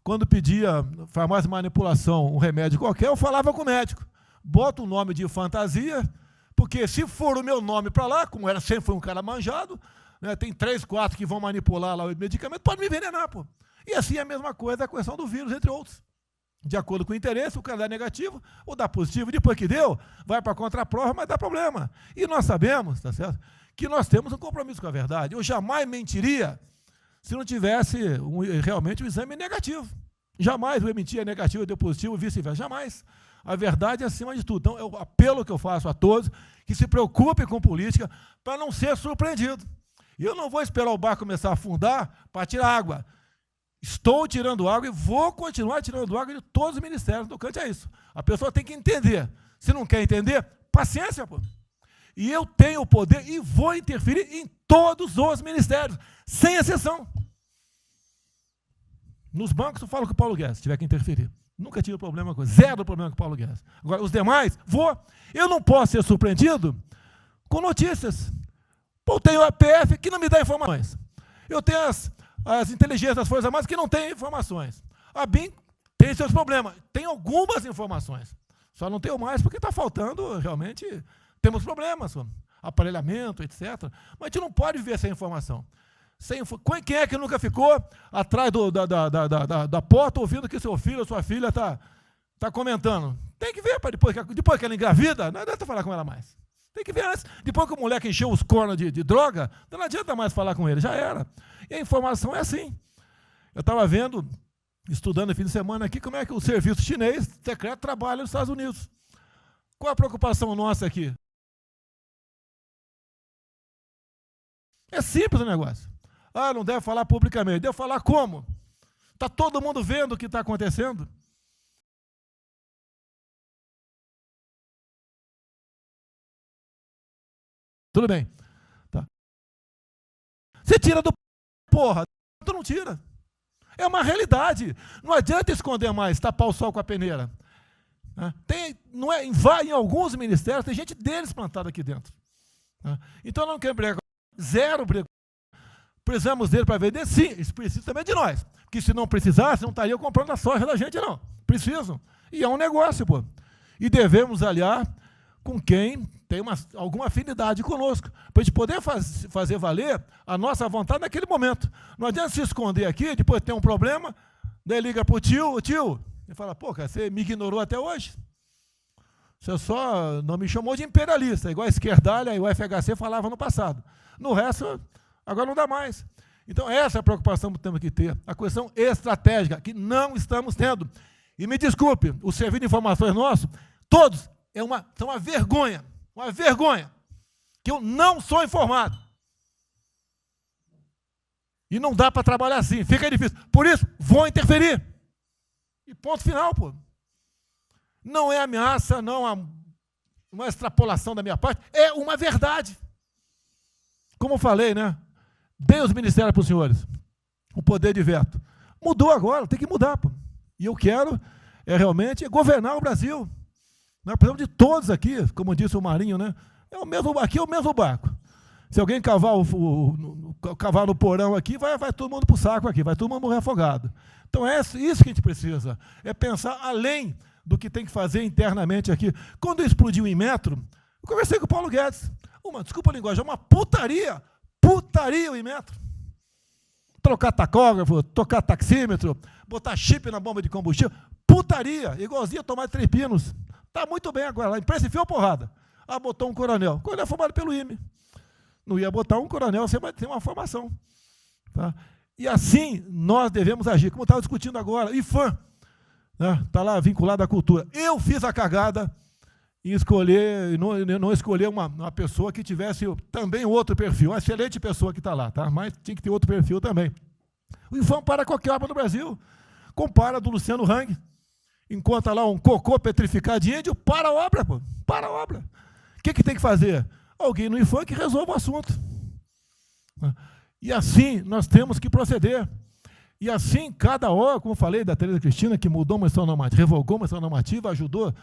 quando pedia farmácia de manipulação, um remédio qualquer, eu falava com o médico. Bota um nome de fantasia, porque se for o meu nome para lá, como sempre foi um cara manjado, né, tem 3, 4 que vão manipular lá o medicamento, pode me envenenar, pô. E assim é a mesma coisa a questão do vírus, entre outros. De acordo com o interesse, o cara dá negativo ou dá positivo. Depois que deu, vai para a contraprova, mas dá problema. E nós sabemos, tá certo, que nós temos um compromisso com a verdade. Eu jamais mentiria se não tivesse realmente um exame negativo. Jamais o emitir é negativo e deu positivo e vice-versa. Jamais. A verdade é acima de tudo. Então, é o apelo que eu faço a todos que se preocupem com política para não ser surpreendido. E eu não vou esperar o barco começar a afundar para tirar água. Estou tirando água e vou continuar tirando água de todos os ministérios. No cante é isso. A pessoa tem que entender. Se não quer entender, paciência, pô. E eu tenho o poder e vou interferir em todos os ministérios, sem exceção. Nos bancos eu falo com o Paulo Guedes, se tiver que interferir. Nunca tive problema com zero problema com o Paulo Guedes. Agora, os demais, vou. Eu não posso ser surpreendido com notícias. Eu tenho a PF que não me dá informações. Eu tenho as inteligências das Forças Armadas que não têm informações. A BIM tem seus problemas. Tem algumas informações. Só não tenho mais porque está faltando, realmente, temos problemas, aparelhamento, etc. Mas a gente não pode viver sem informação. Quem é que nunca ficou atrás da porta ouvindo que seu filho ou sua filha está comentando? Tem que ver, depois que ela engravida, não adianta falar com ela mais. Tem que ver antes. Depois que o moleque encheu os cornos de droga, não adianta mais falar com ele, já era. E a informação é assim. Eu estava vendo, estudando no fim de semana aqui, como é que o serviço chinês secreto trabalha nos Estados Unidos. Qual a preocupação nossa aqui? É simples o negócio. Ah, não deve falar publicamente. Deve falar como? Está todo mundo vendo o que está acontecendo? Tudo bem. Tá. Você tira do porra, tu não tira. É uma realidade. Não adianta esconder mais, tapar o sol com a peneira. Em alguns ministérios, tem gente deles plantada aqui dentro. Então não quer brigar. Zero briga. Precisamos dele para vender? Sim, eles precisam também de nós. Porque se não precisasse, não estariam comprando a soja da gente, não. Precisam. E é um negócio, pô. E devemos aliar com quem tem alguma afinidade conosco, para a gente poder fazer valer a nossa vontade naquele momento. Não adianta se esconder aqui, depois tem um problema, daí liga para o tio, e fala, pô, cara, você me ignorou até hoje? Você só não me chamou de imperialista, igual a esquerdalha e o FHC falava no passado. No resto, agora não dá mais. Então, essa é a preocupação que temos que ter, a questão estratégica, que não estamos tendo. E me desculpe, o serviço de informações nosso, todos, são uma vergonha, que eu não sou informado. E não dá para trabalhar assim, fica difícil. Por isso, vou interferir. E ponto final, pô. Não é ameaça, não é uma extrapolação da minha parte, é uma verdade. Como eu falei, né? Dei os ministérios para os senhores, o poder de veto. Mudou agora, tem que mudar, pô. E eu quero realmente governar o Brasil. Nós precisamos de todos aqui, como disse o Marinho, né? Aqui é o mesmo barco. Se alguém cavar no porão aqui, vai todo mundo para o saco aqui, vai todo mundo morrer afogado. Então é isso que a gente precisa, é pensar além do que tem que fazer internamente aqui. Quando explodiu o Inmetro, eu conversei com o Paulo Guedes. Desculpa a linguagem, é uma putaria o Inmetro. Trocar tacógrafo, tocar taxímetro, botar chip na bomba de combustível, putaria, igualzinho a tomar 3 pinos. Está muito bem agora, a imprensa enfiou porrada. Botou um coronel. Coronel formado pelo IME. Não ia botar um coronel sem uma formação. Tá? E assim nós devemos agir, como estava discutindo agora. IFAM, está lá vinculado à cultura. Eu fiz a cagada em escolher, não escolher uma pessoa que tivesse também outro perfil. Uma excelente pessoa que está lá, tá? Mas tinha que ter outro perfil também. O IFAM para qualquer obra no Brasil. Compara do Luciano Hang. Encontra lá um cocô petrificado de índio, para a obra, pô. Para a obra. O que tem que fazer? Alguém no IFAM que resolva o assunto. E assim nós temos que proceder. E assim, cada hora, como eu falei da Tereza Cristina, que mudou uma instrução normativa, revogou uma instrução normativa, ajudou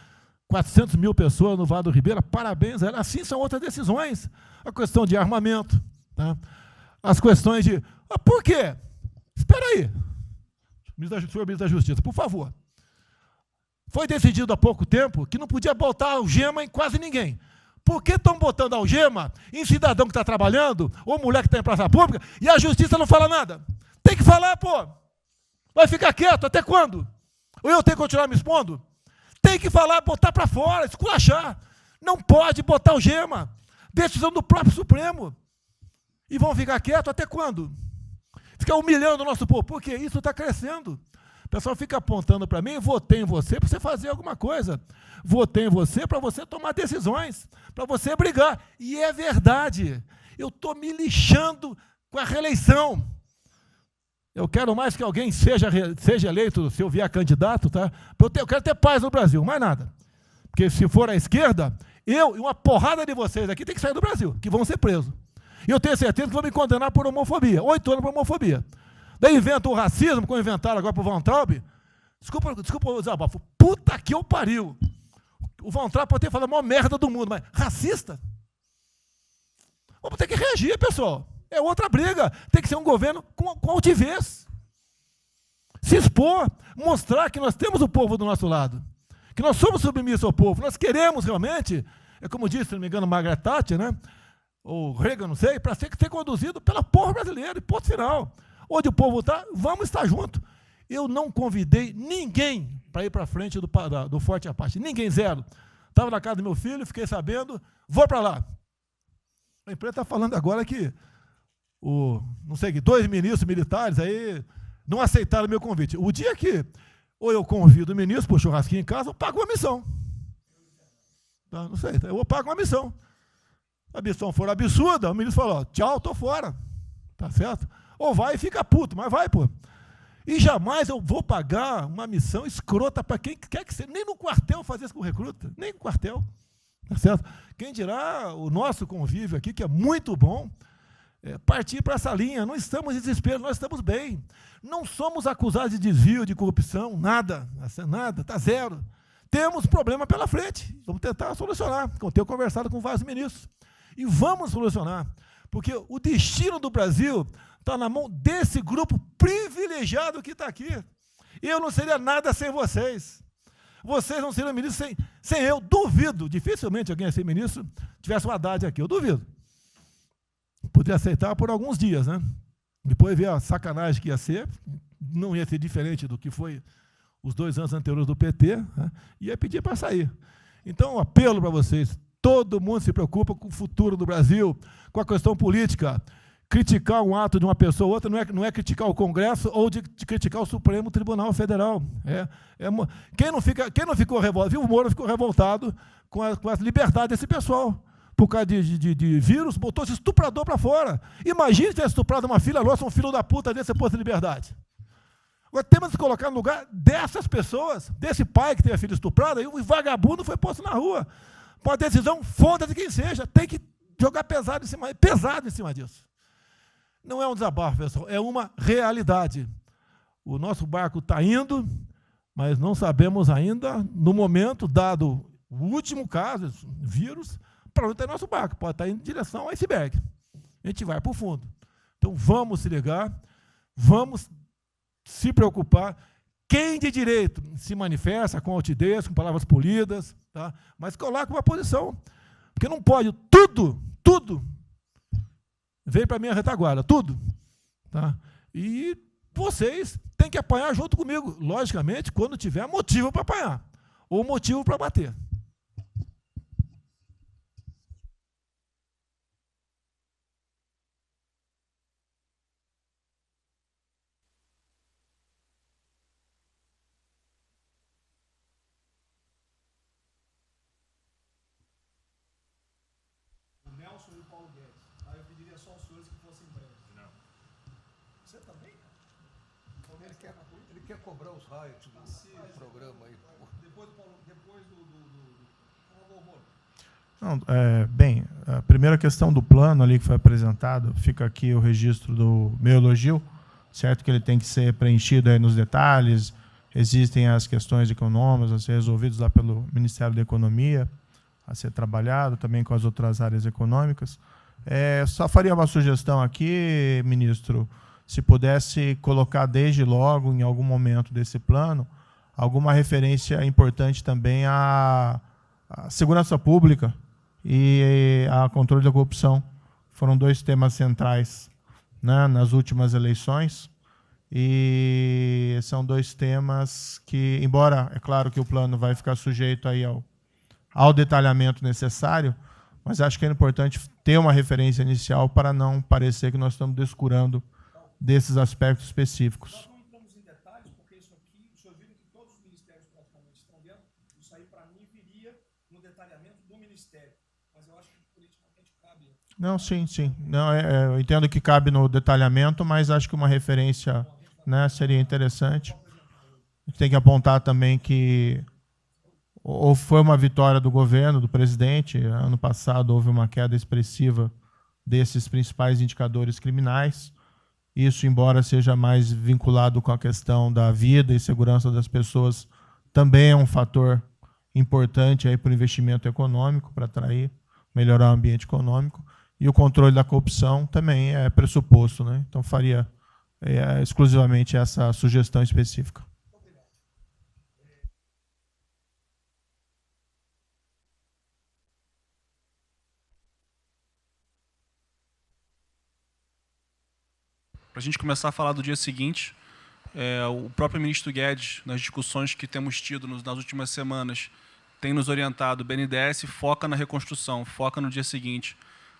400 mil pessoas no Vale do Ribeira, parabéns a ela. Assim são outras decisões. A questão de armamento, tá? As questões de... por quê? Espera aí. Senhor ministro da Justiça, por favor. Foi decidido há pouco tempo que não podia botar algema em quase ninguém. Por que estão botando algema em cidadão que está trabalhando, ou mulher que está em praça pública, e a justiça não fala nada? Tem que falar, pô. Vai ficar quieto até quando? Ou eu tenho que continuar me expondo? Tem que falar, botar para fora, esculachar. Não pode botar algema. Decisão do próprio Supremo. E vão ficar quietos até quando? Ficar humilhando o nosso povo. Por quê? Isso está crescendo. pessoal fica apontando para mim, votei em você para você fazer alguma coisa. Votei em você para você tomar decisões, para você brigar. E é verdade. Eu estou me lixando com a reeleição. Eu quero mais que alguém seja eleito, se eu vier candidato, tá? Eu quero ter paz no Brasil, mais nada. Porque se for à esquerda, eu e uma porrada de vocês aqui tem que sair do Brasil, que vão ser presos. E eu tenho certeza que vão me condenar por homofobia. 8 anos por homofobia. Daí inventam o racismo, como inventaram agora para o Von Traub. Desculpa o desabafo. Puta que eu pariu. O Von Traub pode ter falado a maior merda do mundo, mas racista? Vamos ter que reagir, pessoal. É outra briga. Tem que ser um governo com altivez. Se expor, mostrar que nós temos o povo do nosso lado. Que nós somos submissos ao povo. Nós queremos realmente, é como disse, se não me engano, Margaret Thatcher, né? Ou Reagan, não sei, para ser conduzido pela povo brasileiro, e ponto final. Onde o povo está, vamos estar junto. Eu não convidei ninguém para ir para frente do Forte Apache. Ninguém, zero. Estava na casa do meu filho, fiquei sabendo, vou para lá. A imprensa está falando agora que não sei, 2 ministros militares aí não aceitaram o meu convite. O dia que ou eu convido o ministro para o churrasquinho em casa, eu pago uma missão. Tá? Não sei, eu pago uma missão. A missão for absurda, o ministro falou, tchau, estou fora. Tá certo? Ou vai e fica puto, mas vai, pô. E jamais eu vou pagar uma missão escrota para quem quer que seja. Nem no quartel fazer isso com recruta, nem no quartel. Tá certo? Quem dirá o nosso convívio aqui, que é muito bom, partir para essa linha. Não estamos em desespero, nós estamos bem. Não somos acusados de desvio, de corrupção, nada, está zero. Temos problema pela frente, vamos tentar solucionar. Eu tenho conversado com vários ministros. E vamos solucionar, porque o destino do Brasil está na mão desse grupo privilegiado que está aqui. Eu não seria nada sem vocês. Vocês não seriam ministros sem eu. Duvido, dificilmente alguém ia ser ministro tivesse uma Haddad aqui, eu duvido. Poderia aceitar por alguns dias, né? Depois ver a sacanagem que ia ser, não ia ser diferente do que foi os 2 anos anteriores do PT, né? Ia pedir para sair. Então, um apelo para vocês, todo mundo se preocupa com o futuro do Brasil, com a questão política. Criticar um ato de uma pessoa ou outra não é criticar o Congresso ou de criticar o Supremo Tribunal Federal. Quem não ficou revoltado, viu? O Moro ficou revoltado com a liberdade desse pessoal. Por causa de vírus, botou esse estuprador para fora. Imagine se tivesse estuprado uma filha nossa, um filho da puta desse posto de liberdade. Agora temos que colocar no lugar dessas pessoas, desse pai que teve a filha estuprada, e o vagabundo foi posto na rua. Uma decisão, foda-se quem seja, tem que jogar pesado em cima disso. Não é um desabafo, pessoal, é uma realidade. O nosso barco está indo, mas não sabemos ainda, no momento, dado o último caso, vírus, para onde está nosso barco. Pode estar indo em direção ao iceberg. A gente vai para o fundo. Então, vamos se ligar, vamos se preocupar. Quem de direito se manifesta com altidez, com palavras polidas, tá? Mas coloca uma posição. Porque não pode tudo, vem para a minha retaguarda, tudo. Tá? E vocês têm que apanhar junto comigo, logicamente, quando tiver motivo para apanhar, ou motivo para bater. Nelson e o Paulo Guedes. Aí eu pediria só aos senhores que fossem breves. Não. Você também? Ele quer cobrar os royalties do programa aí. Depois do Paulo, depois do Moro. Não, bem, a primeira questão do plano ali que foi apresentado, fica aqui o registro do meu elogio, certo que ele tem que ser preenchido aí nos detalhes, existem as questões econômicas a ser resolvidas lá pelo Ministério da Economia, a ser trabalhado também com as outras áreas econômicas. Só faria uma sugestão aqui, ministro, se pudesse colocar desde logo, em algum momento desse plano, alguma referência importante também à segurança pública e a controle da corrupção. Foram 2 temas centrais, né, nas últimas eleições, e são 2 temas que, embora, é claro que o plano vai ficar sujeito aí ao detalhamento necessário, mas acho que é importante ter uma referência inicial para não parecer que nós estamos descurando desses aspectos específicos. Nós não entramos em detalhes, porque isso aqui dentro, isso aí, para mim, viria no detalhamento do Ministério. Mas eu acho que politicamente cabe. Não, sim, sim. Não, eu entendo que cabe no detalhamento, mas acho que uma referência, né, seria interessante. A gente tem que apontar também que ou foi uma vitória do governo, do presidente. Ano passado houve uma queda expressiva desses principais indicadores criminais. Isso, embora seja mais vinculado com a questão da vida e segurança das pessoas, também é um fator importante para o investimento econômico, para atrair, melhorar o ambiente econômico. E o controle da corrupção também é pressuposto, né? Então, faria exclusivamente essa sugestão específica. Para a gente começar a falar do dia seguinte, o próprio ministro Guedes, nas discussões que temos tido nas últimas semanas, tem nos orientado: o BNDES foca na reconstrução, foca no dia seguinte,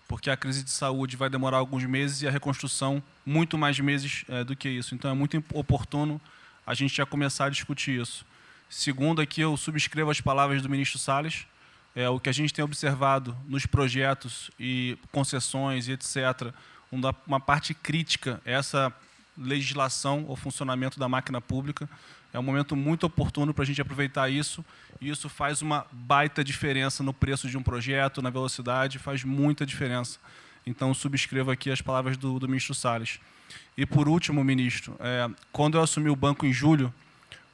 porque a crise de saúde vai demorar alguns meses e a reconstrução muito mais meses do que isso. Então, é muito oportuno a gente já começar a discutir isso. Segundo, aqui eu subscrevo as palavras do ministro Salles. O que a gente tem observado nos projetos e concessões e etc., uma parte crítica a essa legislação ou funcionamento da máquina pública. É um momento muito oportuno para a gente aproveitar isso, e isso faz uma baita diferença no preço de um projeto, na velocidade, faz muita diferença. Então, subscrevo aqui as palavras do ministro Salles. E, por último, ministro, quando eu assumi o banco em julho,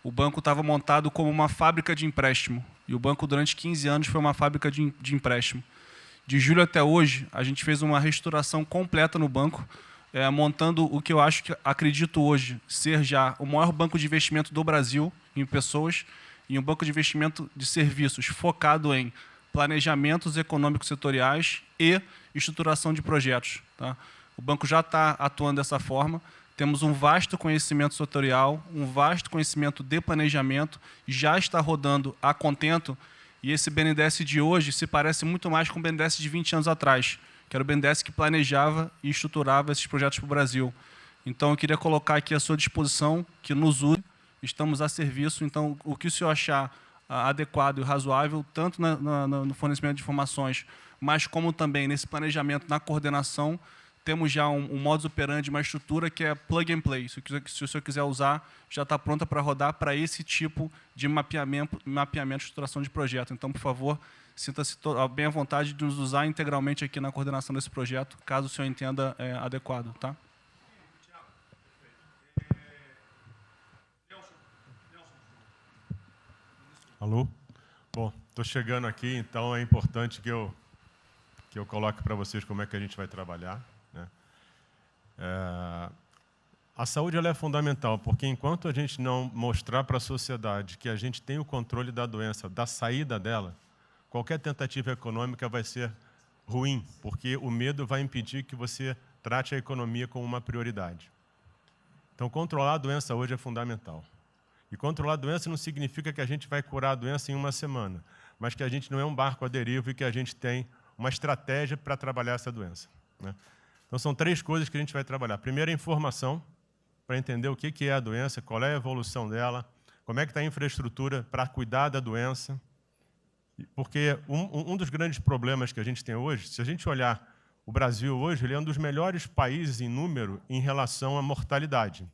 o banco estava montado como uma fábrica de empréstimo, e o banco, durante 15 anos, foi uma fábrica de empréstimo. De julho até hoje, a gente fez uma reestruturação completa no banco, montando o que eu acredito hoje ser já o maior banco de investimento do Brasil em pessoas, e um banco de investimento de serviços focado em planejamentos econômicos setoriais e estruturação de projetos. Tá? O banco já está atuando dessa forma. Temos um vasto conhecimento setorial, um vasto conhecimento de planejamento, já está rodando a contento. E esse BNDES de hoje se parece muito mais com o BNDES de 20 anos atrás, que era o BNDES que planejava e estruturava esses projetos para o Brasil. Então, eu queria colocar aqui à sua disposição, que nos use, estamos a serviço. Então, o que o senhor achar adequado e razoável, tanto no fornecimento de informações, mas como também nesse planejamento, na coordenação, temos já um modus operandi, uma estrutura que é plug and play. Se o senhor quiser usar, já está pronta para rodar para esse tipo de mapeamento e estruturação de projeto. Então, por favor, sinta-se bem à vontade de nos usar integralmente aqui na coordenação desse projeto, caso o senhor entenda adequado. Tá? Alô? Bom, estou chegando aqui, então é importante que eu coloque para vocês como é que a gente vai trabalhar. Né? A saúde ela é fundamental, porque enquanto a gente não mostrar para a sociedade que a gente tem o controle da doença, da saída dela, qualquer tentativa econômica vai ser ruim, porque o medo vai impedir que você trate a economia como uma prioridade. Então, controlar a doença hoje é fundamental. E controlar a doença não significa que a gente vai curar a doença em uma semana, mas que a gente não é um barco à deriva e que a gente tem uma estratégia para trabalhar essa doença. Né? Então, são 3 coisas que a gente vai trabalhar. Primeiro, a informação, para entender o que é a doença, qual é a evolução dela, como é que está a infraestrutura para cuidar da doença. Porque um dos grandes problemas que a gente tem hoje, se a gente olhar o Brasil hoje, ele é um dos melhores países em número em relação à mortalidade.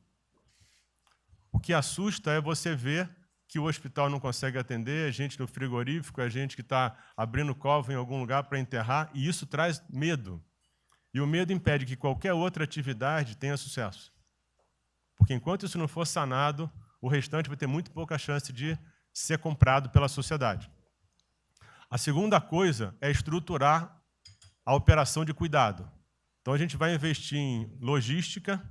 O que assusta é você ver que o hospital não consegue atender, a gente no frigorífico, a gente que está abrindo cova em algum lugar para enterrar, e isso traz medo. E o medo impede que qualquer outra atividade tenha sucesso. Porque enquanto isso não for sanado, o restante vai ter muito pouca chance de ser comprado pela sociedade. A segunda coisa é estruturar a operação de cuidado. Então, a gente vai investir em logística,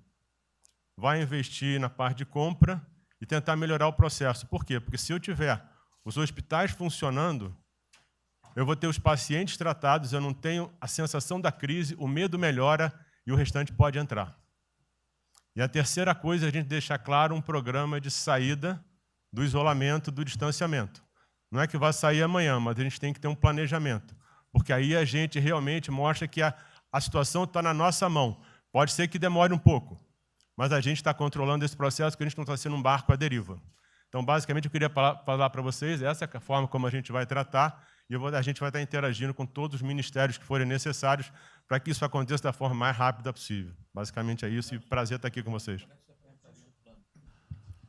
vai investir na parte de compra e tentar melhorar o processo. Por quê? Porque se eu tiver os hospitais funcionando, eu vou ter os pacientes tratados, eu não tenho a sensação da crise, o medo melhora e o restante pode entrar. E a terceira coisa é a gente deixar claro um programa de saída do isolamento, do distanciamento. Não é que vai sair amanhã, mas a gente tem que ter um planejamento, porque aí a gente realmente mostra que a situação está na nossa mão. Pode ser que demore um pouco, mas a gente está controlando esse processo, porque a gente não está sendo um barco à deriva. Então, basicamente, eu queria falar para vocês, essa é a forma como a gente vai tratar, e a gente vai estar interagindo com todos os ministérios que forem necessários para que isso aconteça da forma mais rápida possível. Basicamente é isso, e prazer estar aqui com vocês.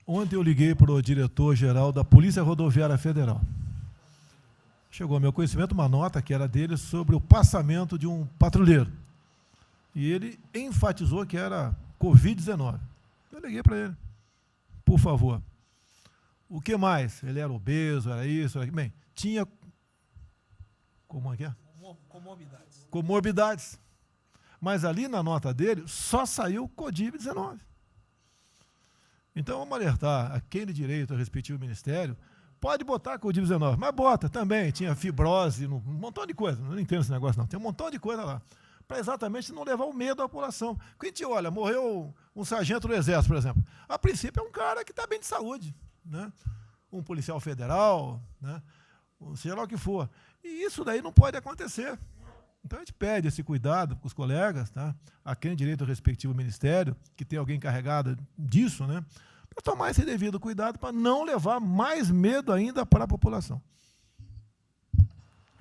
Ontem eu liguei para o diretor-geral da Polícia Rodoviária Federal. Chegou ao meu conhecimento uma nota que era dele sobre o passamento de um patrulheiro. E ele enfatizou que era Covid-19. Eu liguei para ele. Por favor. O que mais? Ele era obeso, era isso, era aquilo. Bem, tinha... Como é que é? Comorbidades. Comorbidades. Mas ali na nota dele só saiu Covid-19. Então vamos alertar a quem de direito ao respectivo ministério, pode botar Covid-19, mas bota também, tinha fibrose, um montão de coisa, não entendo esse negócio não, tem um montão de coisa lá, para exatamente não levar o medo à população. Porque a gente olha, morreu um sargento do Exército, por exemplo, a princípio é um cara que está bem de saúde, né? Um policial federal, né? Seja lá o que for. E isso daí não pode acontecer. Então a gente pede esse cuidado com os colegas, tá? A quem de direito ao respectivo ministério, que tem alguém encarregado disso, né? Para tomar esse devido cuidado, para não levar mais medo ainda para a população.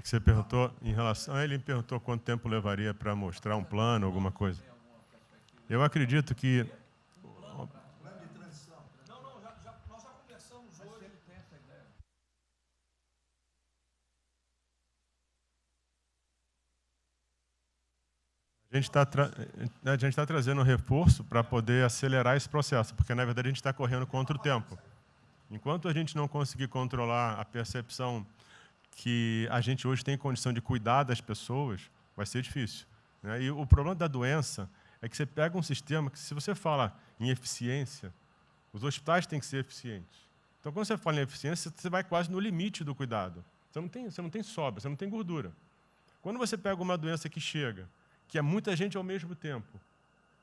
Você perguntou em relação... Ele me perguntou quanto tempo levaria para mostrar um plano, alguma coisa. Eu acredito que... Nós já conversamos hoje. A gente está trazendo um reforço para poder acelerar esse processo, porque, na verdade, a gente está correndo contra o tempo. Enquanto a gente não conseguir controlar a percepção que a gente hoje tem condição de cuidar das pessoas, vai ser difícil, né? E o problema da doença é que você pega um sistema que, se você fala em eficiência, os hospitais têm que ser eficientes. Então, quando você fala em eficiência, você vai quase no limite do cuidado. Você não tem sobra, você não tem gordura. Quando você pega uma doença que chega, que é muita gente ao mesmo tempo,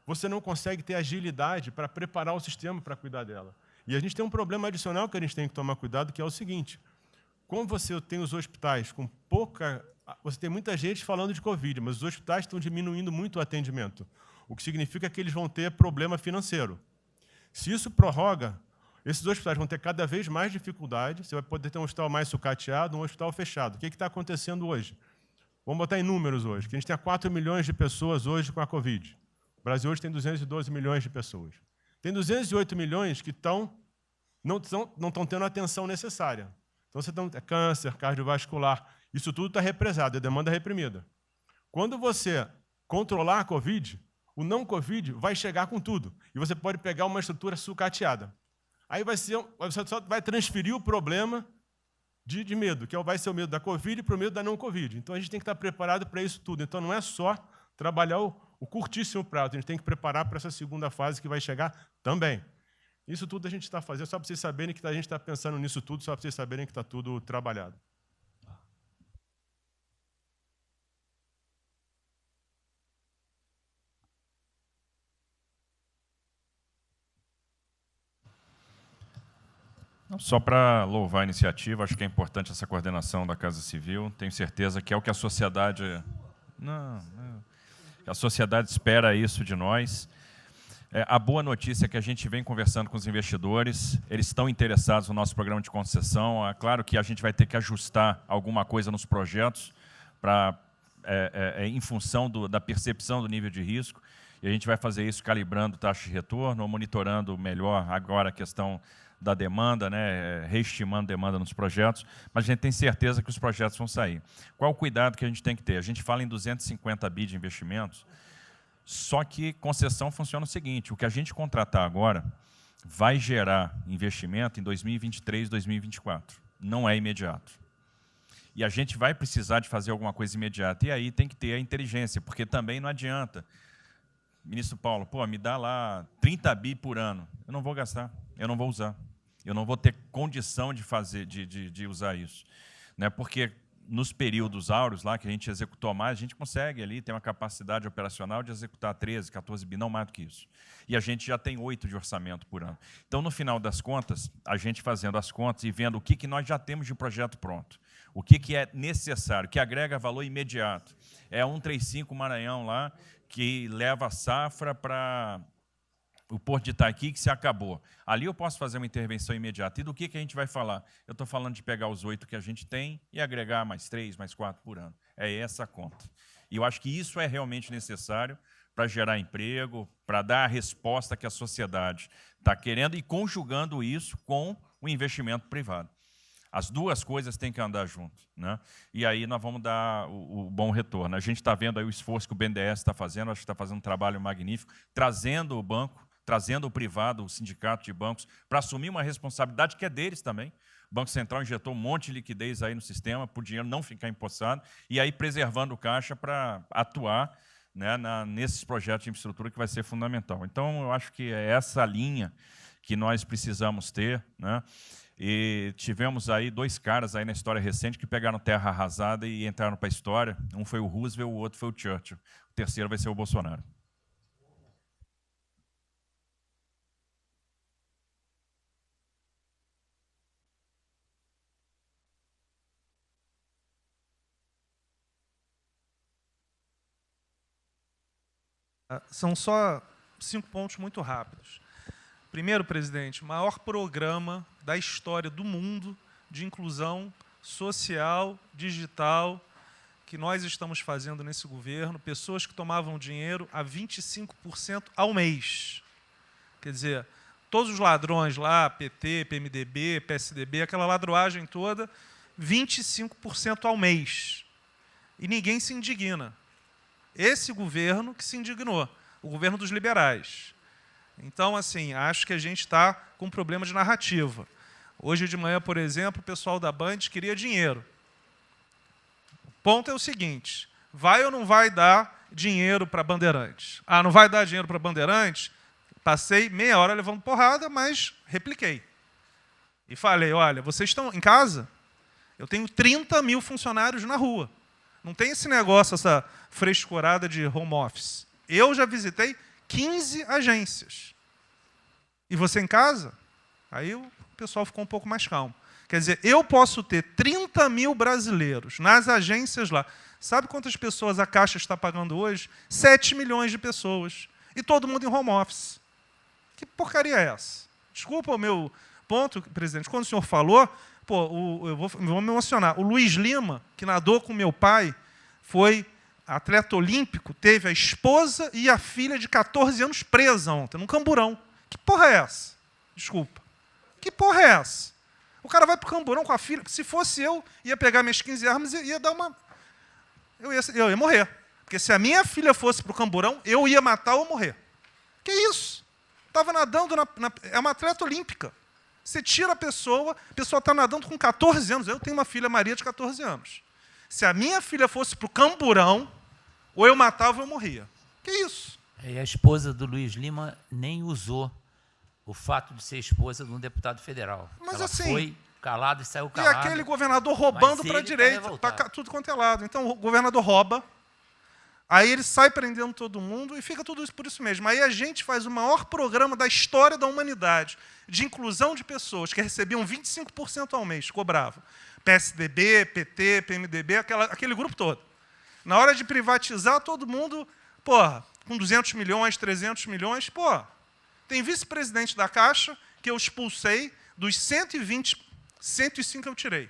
você não consegue ter agilidade para preparar o sistema para cuidar dela. E a gente tem um problema adicional que a gente tem que tomar cuidado, que é o seguinte: como você tem os hospitais com pouca... Você tem muita gente falando de Covid, mas os hospitais estão diminuindo muito o atendimento, o que significa que eles vão ter problema financeiro. Se isso prorroga, esses hospitais vão ter cada vez mais dificuldade, você vai poder ter um hospital mais sucateado, um hospital fechado. O que está acontecendo hoje? Vamos botar em números hoje, que a gente tem 4 milhões de pessoas hoje com a Covid. O Brasil hoje tem 212 milhões de pessoas. Tem 208 milhões que não estão tendo a atenção necessária. Então, você tem câncer, cardiovascular, isso tudo está represado, é demanda reprimida. Quando você controlar a Covid, o não Covid vai chegar com tudo. E você pode pegar uma estrutura sucateada. Aí você só vai transferir o problema de medo, que vai ser o medo da Covid para o medo da não Covid. Então, a gente tem que estar preparado para isso tudo. Então, não é só trabalhar o curtíssimo prazo, a gente tem que preparar para essa segunda fase que vai chegar também. Isso tudo a gente está fazendo, só para vocês saberem que a gente está pensando nisso tudo, só para vocês saberem que está tudo trabalhado. Só para louvar a iniciativa, acho que é importante essa coordenação da Casa Civil. Tenho certeza que é o que a sociedade... A sociedade espera isso de nós. A boa notícia é que a gente vem conversando com os investidores, eles estão interessados no nosso programa de concessão. É claro que a gente vai ter que ajustar alguma coisa nos projetos em função da percepção do nível de risco, e a gente vai fazer isso calibrando taxa de retorno, monitorando melhor agora a questão da demanda, né, reestimando demanda nos projetos, mas a gente tem certeza que os projetos vão sair. Qual o cuidado que a gente tem que ter? A gente fala em 250 bi de investimentos, só que concessão funciona o seguinte: o que a gente contratar agora vai gerar investimento em 2023, 2024. Não é imediato. E a gente vai precisar de fazer alguma coisa imediata. E aí tem que ter a inteligência, porque também não adianta. Ministro Paulo, me dá lá 30 bi por ano. Eu não vou gastar, eu não vou usar. Eu não vou ter condição de fazer, de usar isso, né? Porque nos períodos áureos lá que a gente executou mais, a gente consegue ali ter uma capacidade operacional de executar 13, 14 bi, não mais do que isso. E a gente já tem 8 de orçamento por ano. Então, no final das contas, a gente fazendo as contas e vendo o que nós já temos de projeto pronto, o que é necessário, que agrega valor imediato. É 135 Maranhão lá, que leva a safra para o Porto de Itaqui, que se acabou. Ali eu posso fazer uma intervenção imediata. E do que a gente vai falar? Eu estou falando de pegar os 8 que a gente tem e agregar mais 3, mais 4 por ano. É essa a conta. E eu acho que isso é realmente necessário para gerar emprego, para dar a resposta que a sociedade está querendo e conjugando isso com o investimento privado. As duas coisas têm que andar junto, né? E aí nós vamos dar o bom retorno. A gente está vendo aí o esforço que o BNDES está fazendo, acho que está fazendo um trabalho magnífico, trazendo o banco, trazendo o privado, o sindicato de bancos, para assumir uma responsabilidade que é deles também. O Banco Central injetou um monte de liquidez aí no sistema, para o dinheiro não ficar empossado, e aí preservando o caixa para atuar, né, nesses projetos de infraestrutura que vai ser fundamental. Então, eu acho que é essa linha que nós precisamos ter, né? E tivemos aí 2 caras aí na história recente que pegaram terra arrasada e entraram para a história. Um foi o Roosevelt, o outro foi o Churchill. O terceiro vai ser o Bolsonaro. São só 5 pontos muito rápidos. Primeiro, presidente, o maior programa da história do mundo de inclusão social, digital, que nós estamos fazendo nesse governo, pessoas que tomavam dinheiro a 25% ao mês. Quer dizer, todos os ladrões lá, PT, PMDB, PSDB, aquela ladroagem toda, 25% ao mês. E ninguém se indigna. Esse governo que se indignou, o governo dos liberais. Então, assim, acho que a gente está com um problema de narrativa. Hoje de manhã, por exemplo, o pessoal da Band queria dinheiro. O ponto é o seguinte, vai ou não vai dar dinheiro para Bandeirantes? Ah, não vai dar dinheiro para Bandeirantes? Passei meia hora levando porrada, mas repliquei. E falei, olha, vocês estão em casa? Eu tenho 30 mil funcionários na rua. Não tem esse negócio, essa frescurada de home office. Eu já visitei 15 agências. E você em casa? Aí o pessoal ficou um pouco mais calmo. Quer dizer, eu posso ter 30 mil brasileiros nas agências lá. Sabe quantas pessoas a Caixa está pagando hoje? 7 milhões de pessoas. E todo mundo em home office. Que porcaria é essa? Desculpa o meu ponto, presidente. Quando o senhor falou, pô, eu vou me emocionar. O Luiz Lima, que nadou com meu pai, foi atleta olímpico, teve a esposa e a filha de 14 anos presa ontem, num camburão. Que porra é essa? Desculpa. Que porra é essa? O cara vai pro camburão com a filha. Se fosse eu, ia pegar minhas 15 armas e ia dar uma... Eu ia morrer. Porque se a minha filha fosse pro camburão, eu ia matar ou morrer. Que isso? Estava nadando, é uma atleta olímpica. Você tira a pessoa está nadando com 14 anos. Eu tenho uma filha, Maria, de 14 anos. Se a minha filha fosse para o camburão, ou eu matava ou eu morria. Que isso? E a esposa do Luiz Lima nem usou o fato de ser esposa de um deputado federal. Mas ela assim, foi calada e saiu calada. E aquele governador roubando para a direita, para tudo quanto é lado. Então, o governador rouba, aí ele sai prendendo todo mundo e fica tudo isso por isso mesmo. Aí a gente faz o maior programa da história da humanidade de inclusão de pessoas que recebiam 25% ao mês, cobravam. PSDB, PT, PMDB, aquele grupo todo. Na hora de privatizar, todo mundo, porra, com 200 milhões, 300 milhões, porra. Tem vice-presidente da Caixa que eu expulsei, dos 120, 105 eu tirei.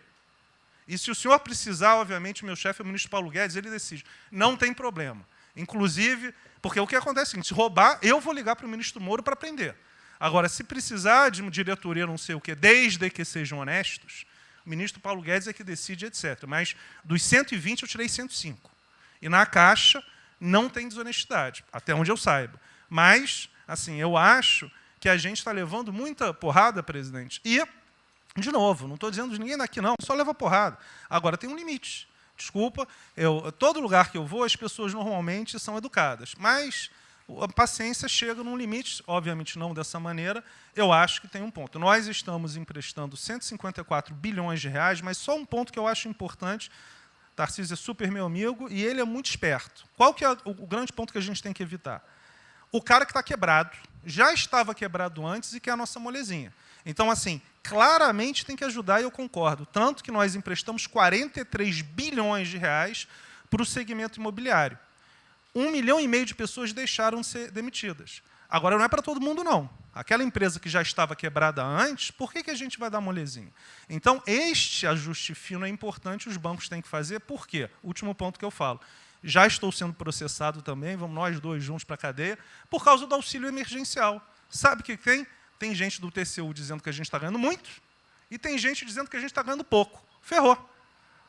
E se o senhor precisar, obviamente, o meu chefe é o ministro Paulo Guedes, ele decide. Não tem problema. Inclusive, porque o que acontece é o seguinte, se roubar, eu vou ligar para o ministro Moro para prender. Agora, se precisar de uma diretoria, não sei o quê, desde que sejam honestos, o ministro Paulo Guedes é que decide, etc. Mas dos 120, eu tirei 105. E na Caixa não tem desonestidade, até onde eu saiba. Mas, assim, eu acho que a gente está levando muita porrada, presidente. E, de novo, não estou dizendo de ninguém daqui, não, só leva porrada. Agora, tem um limite. Desculpa, todo lugar que eu vou, as pessoas normalmente são educadas. Mas a paciência chega num limite, obviamente não dessa maneira, eu acho que tem um ponto. Nós estamos emprestando 154 bilhões de reais, mas só um ponto que eu acho importante, Tarcísio é super meu amigo e ele é muito esperto. Qual que é o grande ponto que a gente tem que evitar? O cara que está quebrado, já estava quebrado antes e quer a nossa molezinha. Então, assim, claramente tem que ajudar e eu concordo. Tanto que nós emprestamos 43 bilhões de reais para o segmento imobiliário. 1,5 milhão de pessoas deixaram de ser demitidas. Agora, não é para todo mundo, não. Aquela empresa que já estava quebrada antes, por que a gente vai dar molezinha? Então, este ajuste fino é importante, os bancos têm que fazer. Por quê? Último ponto que eu falo. Já estou sendo processado também, vamos nós dois juntos para a cadeia, por causa do auxílio emergencial. Sabe o que tem? Tem gente do TCU dizendo que a gente está ganhando muito e tem gente dizendo que a gente está ganhando pouco. Ferrou.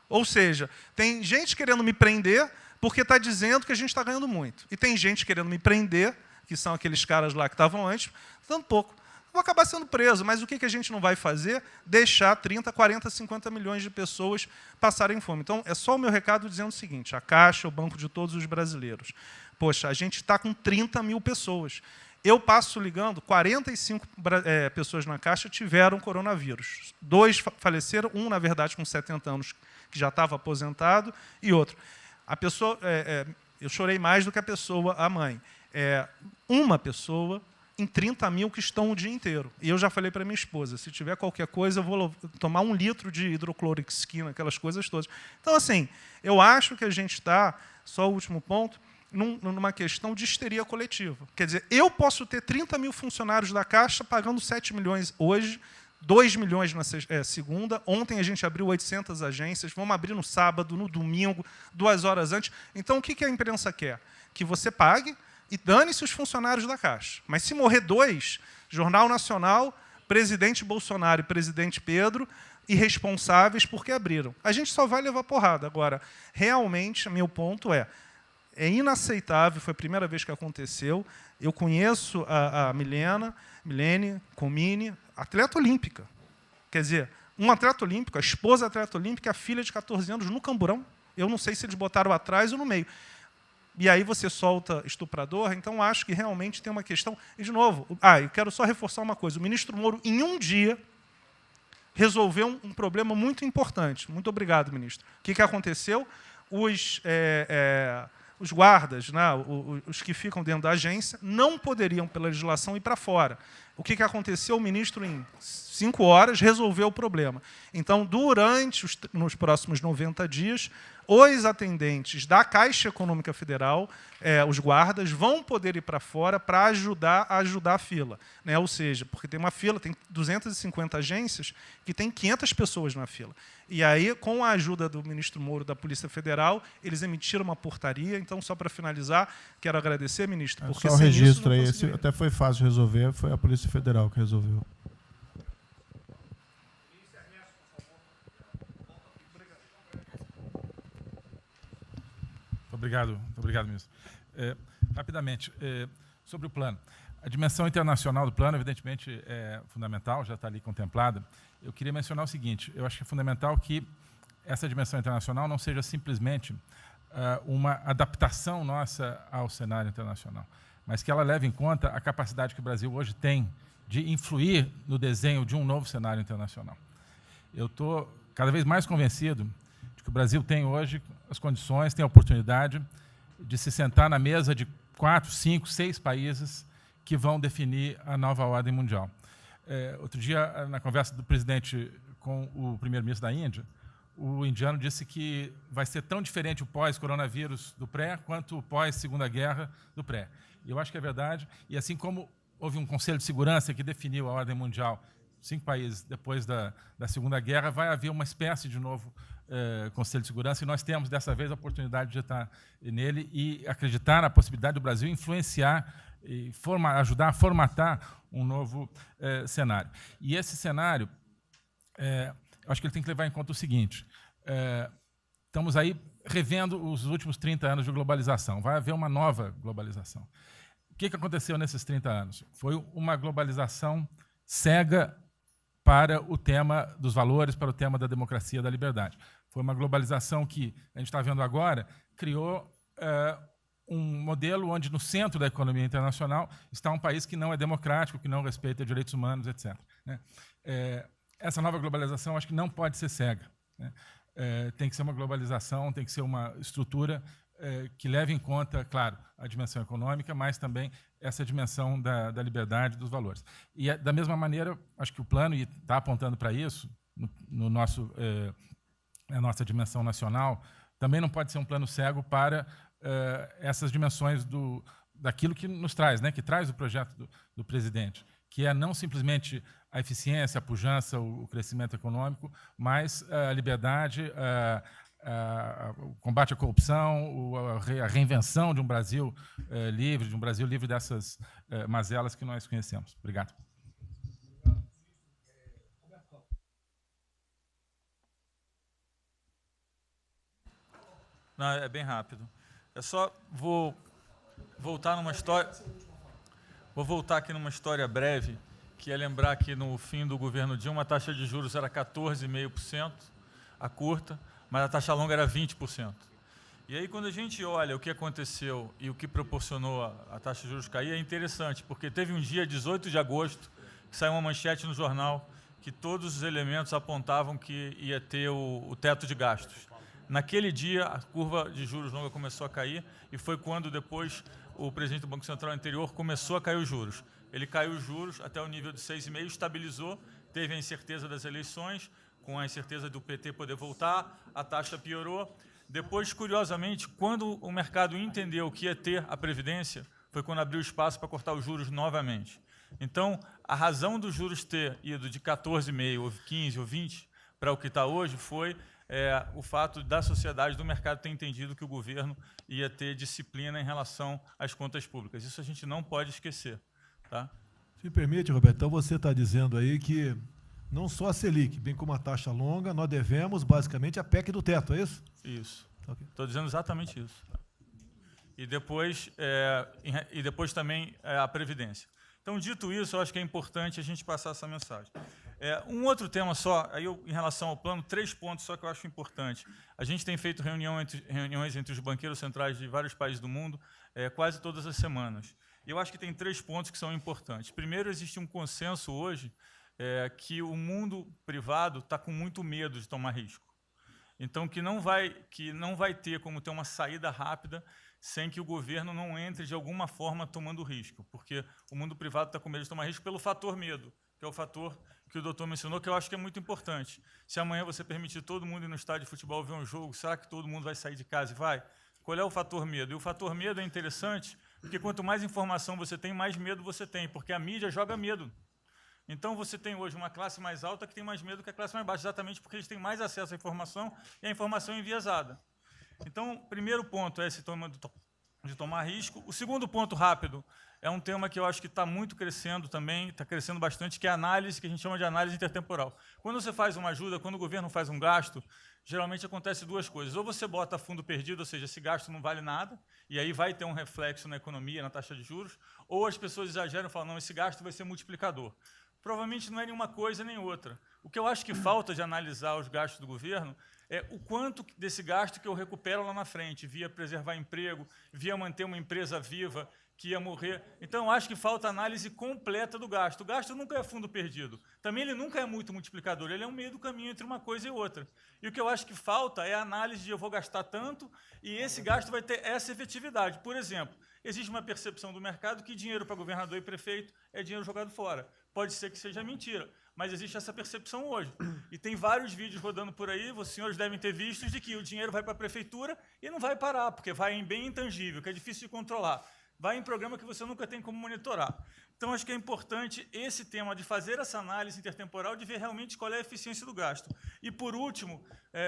Ou seja, tem gente querendo me prender porque está dizendo que a gente está ganhando muito. E tem gente querendo me prender, que são aqueles caras lá que estavam antes, dando pouco. Vou acabar sendo preso, mas o que a gente não vai fazer? Deixar 30, 40, 50 milhões de pessoas passarem fome. Então, é só o meu recado dizendo o seguinte, a Caixa é o banco de todos os brasileiros. Poxa, a gente está com 30 mil pessoas. Eu passo ligando, 45 pessoas na Caixa tiveram coronavírus. 2 faleceram, um, na verdade, com 70 anos, que já estava aposentado, e outro. A pessoa, eu chorei mais do que a pessoa, a mãe. Uma pessoa em 30 mil que estão o dia inteiro. E eu já falei para minha esposa, se tiver qualquer coisa, eu vou tomar 1 litro de hidrocloroquina, aquelas coisas todas. Então, assim, eu acho que a gente está, só o último ponto, numa questão de histeria coletiva. Quer dizer, eu posso ter 30 mil funcionários da Caixa pagando 7 milhões hoje, 2 milhões na segunda, ontem a gente abriu 800 agências, vamos abrir no sábado, no domingo, 2 horas antes. Então, o que a imprensa quer? Que você pague, e dane-se os funcionários da Caixa. Mas se morrer 2, Jornal Nacional, presidente Bolsonaro e presidente Pedro, irresponsáveis porque abriram. A gente só vai levar porrada. Agora, realmente, meu ponto é inaceitável, foi a primeira vez que aconteceu. Eu conheço a Milene Comini, atleta olímpica. Quer dizer, um atleta olímpico, a esposa atleta olímpica, a filha de 14 anos no camburão. Eu não sei se eles botaram atrás ou no meio. E aí você solta estuprador, então acho que realmente tem uma questão. E, de novo, eu quero só reforçar uma coisa. O ministro Moro, em um dia, resolveu um problema muito importante. Muito obrigado, ministro. O que aconteceu? Os guardas, né, os que ficam dentro da agência, não poderiam, pela legislação, ir para fora. O que aconteceu? O ministro, em 5 horas, resolveu o problema. Então, nos próximos 90 dias, os atendentes da Caixa Econômica Federal, os guardas, vão poder ir para fora para ajudar a fila. Né? Ou seja, porque tem uma fila, tem 250 agências que tem 500 pessoas na fila. E aí, com a ajuda do ministro Moro, da Polícia Federal, eles emitiram uma portaria. Então, só para finalizar, quero agradecer, ministro, porque só o registro aí, esse até foi fácil de resolver, foi a Polícia Federal que resolveu. Muito obrigado, ministro. Rapidamente, sobre o plano. A dimensão internacional do plano, evidentemente, é fundamental, já está ali contemplada. Eu queria mencionar o seguinte, eu acho que é fundamental que essa dimensão internacional não seja simplesmente uma adaptação nossa ao cenário internacional, mas que ela leve em conta a capacidade que o Brasil hoje tem de influir no desenho de um novo cenário internacional. Eu estou cada vez mais convencido de que o Brasil tem hoje as condições, tem a oportunidade de se sentar na mesa de 4, 5, 6 países que vão definir a nova ordem mundial. Outro dia, na conversa do presidente com o primeiro-ministro da Índia, o indiano disse que vai ser tão diferente o pós-coronavírus do pré quanto o pós-Segunda Guerra do pré. E eu acho que é verdade. E assim como houve um Conselho de Segurança que definiu a ordem mundial, 5 países depois da Segunda Guerra, vai haver uma espécie de novo Conselho de Segurança, e nós temos, dessa vez, a oportunidade de estar nele e acreditar na possibilidade do Brasil influenciar e ajudar a formatar um novo cenário. E esse cenário, eu acho que ele tem que levar em conta o seguinte, estamos aí revendo os últimos 30 anos de globalização, vai haver uma nova globalização. O que aconteceu nesses 30 anos? Foi uma globalização cega para o tema dos valores, para o tema da democracia e da liberdade. Foi uma globalização que, a gente está vendo agora, criou um modelo onde, no centro da economia internacional, está um país que não é democrático, que não respeita direitos humanos, etc. Né? Essa nova globalização, acho que não pode ser cega. Né? Tem que ser uma globalização, tem que ser uma estrutura que leve em conta, claro, a dimensão econômica, mas também essa dimensão da liberdade, dos valores. E, da mesma maneira, acho que o plano está apontando para isso, na nossa dimensão nacional, também não pode ser um plano cego para essas dimensões do daquilo que nos traz, né, que traz o projeto do presidente, que é não simplesmente a eficiência, a pujança, o crescimento econômico, mas a liberdade, o combate à corrupção, a reinvenção de um Brasil livre, de um Brasil livre dessas mazelas que nós conhecemos. Obrigado. Não, é bem rápido. Eu só vou voltar numa história. Vou voltar aqui numa história breve, que é lembrar que no fim do governo Dilma a taxa de juros era 14,5%, a curta, mas a taxa longa era 20%. E aí, quando a gente olha o que aconteceu e o que proporcionou a taxa de juros cair, é interessante, porque teve um dia, 18 de agosto, que saiu uma manchete no jornal que todos os elementos apontavam que ia ter o teto de gastos. Naquele dia, a curva de juros longa começou a cair e foi quando depois o presidente do Banco Central anterior começou a cair os juros. Ele caiu os juros até o nível de 6,5%, estabilizou, teve a incerteza das eleições, com a incerteza do PT poder voltar, a taxa piorou. Depois, curiosamente, quando o mercado entendeu que ia ter a Previdência, foi quando abriu espaço para cortar os juros novamente. Então, a razão dos juros ter ido de 14,5%, ou 15%, ou 20% para o que está hoje foi o fato da sociedade, do mercado ter entendido que o governo ia ter disciplina em relação às contas públicas. Isso a gente não pode esquecer. Tá? Se me permite, Roberto, então você está dizendo aí que não só a Selic, bem como a taxa longa, nós devemos basicamente a PEC do teto, é isso? Isso. Okay. Estou dizendo exatamente isso. E depois também a Previdência. Então, dito isso, eu acho que é importante a gente passar essa mensagem. Um outro tema só, aí em relação ao plano, 3 pontos só que eu acho importante. A gente tem feito reuniões entre os banqueiros centrais de vários países do mundo quase todas as semanas. E eu acho que tem 3 pontos que são importantes. Primeiro, existe um consenso hoje que o mundo privado está com muito medo de tomar risco. Então, que não vai ter como ter uma saída rápida sem que o governo não entre de alguma forma tomando risco, porque o mundo privado está com medo de tomar risco pelo fator medo, que é o fator que o doutor mencionou, que eu acho que é muito importante. Se amanhã você permitir todo mundo ir no estádio de futebol ver um jogo, será que todo mundo vai sair de casa e vai? Qual é o fator medo? E o fator medo é interessante, porque quanto mais informação você tem, mais medo você tem, porque a mídia joga medo. Então, você tem hoje uma classe mais alta que tem mais medo que a classe mais baixa, exatamente porque eles têm mais acesso à informação e a informação é enviesada. Então, primeiro ponto é esse tema de tomar risco. O segundo ponto rápido é um tema que eu acho que está muito crescendo também, está crescendo bastante, que é a análise, que a gente chama de análise intertemporal. Quando você faz uma ajuda, quando o governo faz um gasto, geralmente acontece 2 coisas. Ou você bota fundo perdido, ou seja, esse gasto não vale nada, e aí vai ter um reflexo na economia, na taxa de juros, ou as pessoas exageram e falam, não, esse gasto vai ser multiplicador. Provavelmente não é nenhuma coisa nem outra. O que eu acho que falta de analisar os gastos do governo é o quanto desse gasto que eu recupero lá na frente, via preservar emprego, via manter uma empresa viva que ia morrer. Então, eu acho que falta análise completa do gasto. O gasto nunca é fundo perdido. Também ele nunca é muito multiplicador, ele é um meio do caminho entre uma coisa e outra. E o que eu acho que falta é a análise de eu vou gastar tanto e esse gasto vai ter essa efetividade. Por exemplo, existe uma percepção do mercado que dinheiro para governador e prefeito é dinheiro jogado fora. Pode ser que seja mentira, mas existe essa percepção hoje. E tem vários vídeos rodando por aí, os senhores devem ter visto, de que o dinheiro vai para a prefeitura e não vai parar, porque vai em bem intangível, que é difícil de controlar. Vai em programa que você nunca tem como monitorar. Então, acho que é importante esse tema de fazer essa análise intertemporal, de ver realmente qual é a eficiência do gasto. E, por último,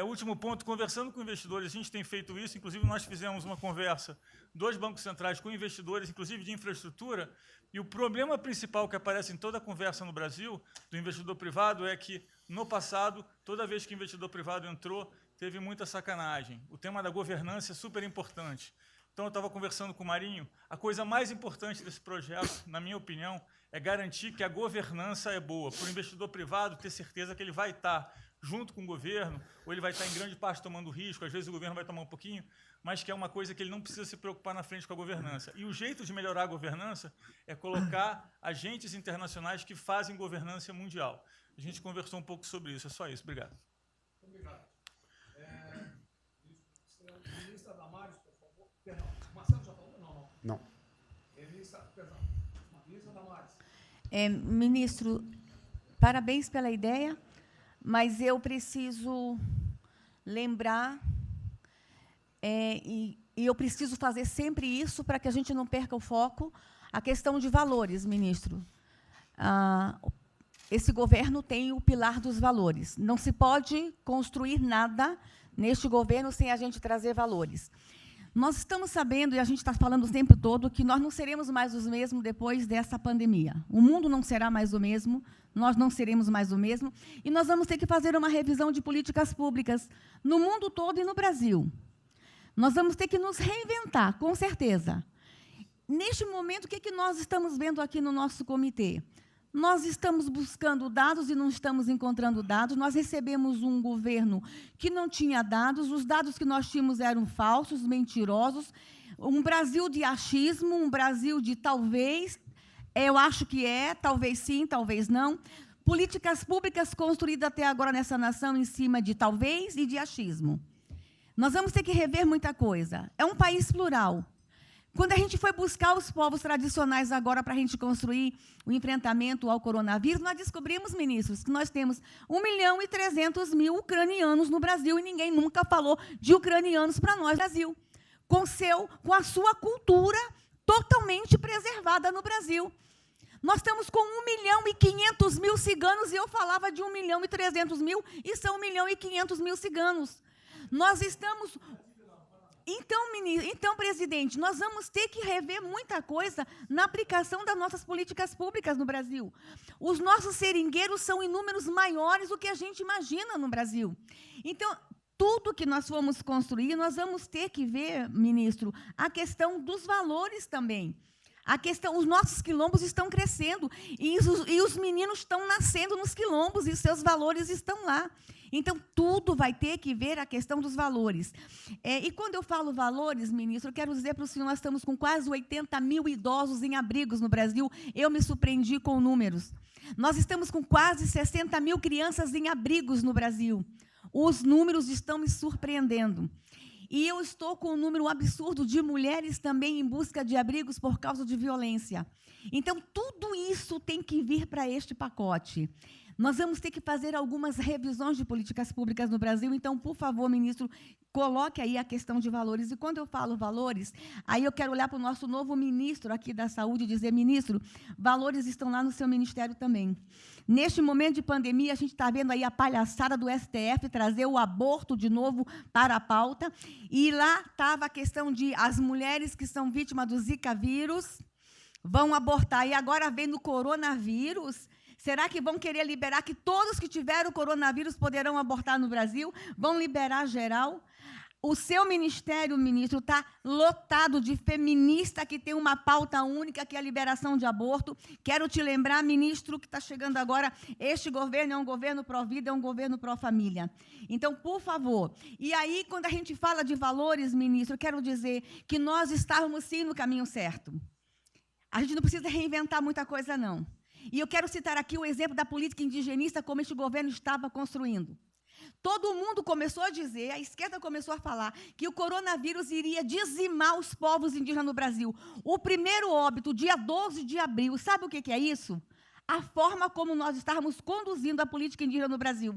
último ponto, conversando com investidores, a gente tem feito isso, inclusive nós fizemos uma conversa, 2 bancos centrais com investidores, inclusive de infraestrutura, e o problema principal que aparece em toda a conversa no Brasil, do investidor privado, é que, no passado, toda vez que o investidor privado entrou, teve muita sacanagem. O tema da governança é super importante. Então, eu estava conversando com o Marinho, a coisa mais importante desse projeto, na minha opinião, é garantir que a governança é boa, para o investidor privado ter certeza que ele vai estar junto com o governo, ou ele vai estar em grande parte tomando risco, às vezes o governo vai tomar um pouquinho, mas que é uma coisa que ele não precisa se preocupar na frente com a governança. E o jeito de melhorar a governança é colocar agentes internacionais que fazem governança mundial. A gente conversou um pouco sobre isso, é só isso. Obrigado. Obrigado. Ministra Damares, por favor. Perdão, Marcelo já falou? Não. Ministra Damares. Ministro, parabéns pela ideia, mas eu preciso lembrar e eu preciso fazer sempre isso para que a gente não perca o foco, a questão de valores, ministro. Esse governo tem o pilar dos valores. Não se pode construir nada neste governo sem a gente trazer valores. Nós estamos sabendo, e a gente está falando o tempo todo, que nós não seremos mais os mesmos depois dessa pandemia. O mundo não será mais o mesmo, nós não seremos mais o mesmo, e nós vamos ter que fazer uma revisão de políticas públicas no mundo todo e no Brasil. Nós vamos ter que nos reinventar, com certeza. Neste momento, o que nós estamos vendo aqui no nosso comitê? Nós estamos buscando dados e não estamos encontrando dados. Nós recebemos um governo que não tinha dados, os dados que nós tínhamos eram falsos, mentirosos, um Brasil de achismo, um Brasil de talvez, eu acho que talvez sim, talvez não. Políticas públicas construídas até agora nessa nação em cima de talvez e de achismo. Nós vamos ter que rever muita coisa. É um país plural. Quando a gente foi buscar os povos tradicionais agora para a gente construir o enfrentamento ao coronavírus, nós descobrimos, ministros, que nós temos 1.300.000 ucranianos no Brasil e ninguém nunca falou de ucranianos para nós no Brasil, com a sua cultura totalmente preservada no Brasil. Nós estamos com 1.500.000 ciganos e eu falava de 1.300.000 e são 1.500.000 ciganos. Nós estamos... Então, presidente, nós vamos ter que rever muita coisa na aplicação das nossas políticas públicas no Brasil. Os nossos seringueiros são em números maiores do que a gente imagina no Brasil. Então, tudo que nós formos construir, nós vamos ter que ver, ministro, a questão dos valores também. Os nossos quilombos estão crescendo e os meninos estão nascendo nos quilombos e seus valores estão lá. Então, tudo vai ter que ver a questão dos valores. E quando eu falo valores, ministro, eu quero dizer para o senhor, nós estamos com quase 80.000 idosos em abrigos no Brasil. Eu me surpreendi com números. Nós estamos com quase 60.000 crianças em abrigos no Brasil. Os números estão me surpreendendo. E eu estou com um número absurdo de mulheres também em busca de abrigos por causa de violência. Então, tudo isso tem que vir para este pacote. Nós vamos ter que fazer algumas revisões de políticas públicas no Brasil. Então, por favor, ministro, coloque aí a questão de valores. E quando eu falo valores, aí eu quero olhar para o nosso novo ministro aqui da Saúde e dizer, ministro, valores estão lá no seu ministério também. Neste momento de pandemia, a gente está vendo aí a palhaçada do STF trazer o aborto de novo para a pauta. E lá estava a questão de as mulheres que são vítimas do Zika vírus vão abortar. E agora vem no coronavírus. Será que vão querer liberar que todos que tiveram coronavírus poderão abortar no Brasil? Vão liberar geral? O seu ministério, ministro, está lotado de feminista que tem uma pauta única, que é a liberação de aborto. Quero te lembrar, ministro, que está chegando agora, este governo é um governo pró-vida, é um governo pró-família. Então, por favor. E aí, quando a gente fala de valores, ministro, quero dizer que nós estávamos, sim, no caminho certo. A gente não precisa reinventar muita coisa, não. E eu quero citar aqui o exemplo da política indigenista, como este governo estava construindo. Todo mundo começou a dizer, a esquerda começou a falar, que o coronavírus iria dizimar os povos indígenas no Brasil. O primeiro óbito, dia 12 de abril, sabe o que é isso? A forma como nós estávamos conduzindo a política indígena no Brasil.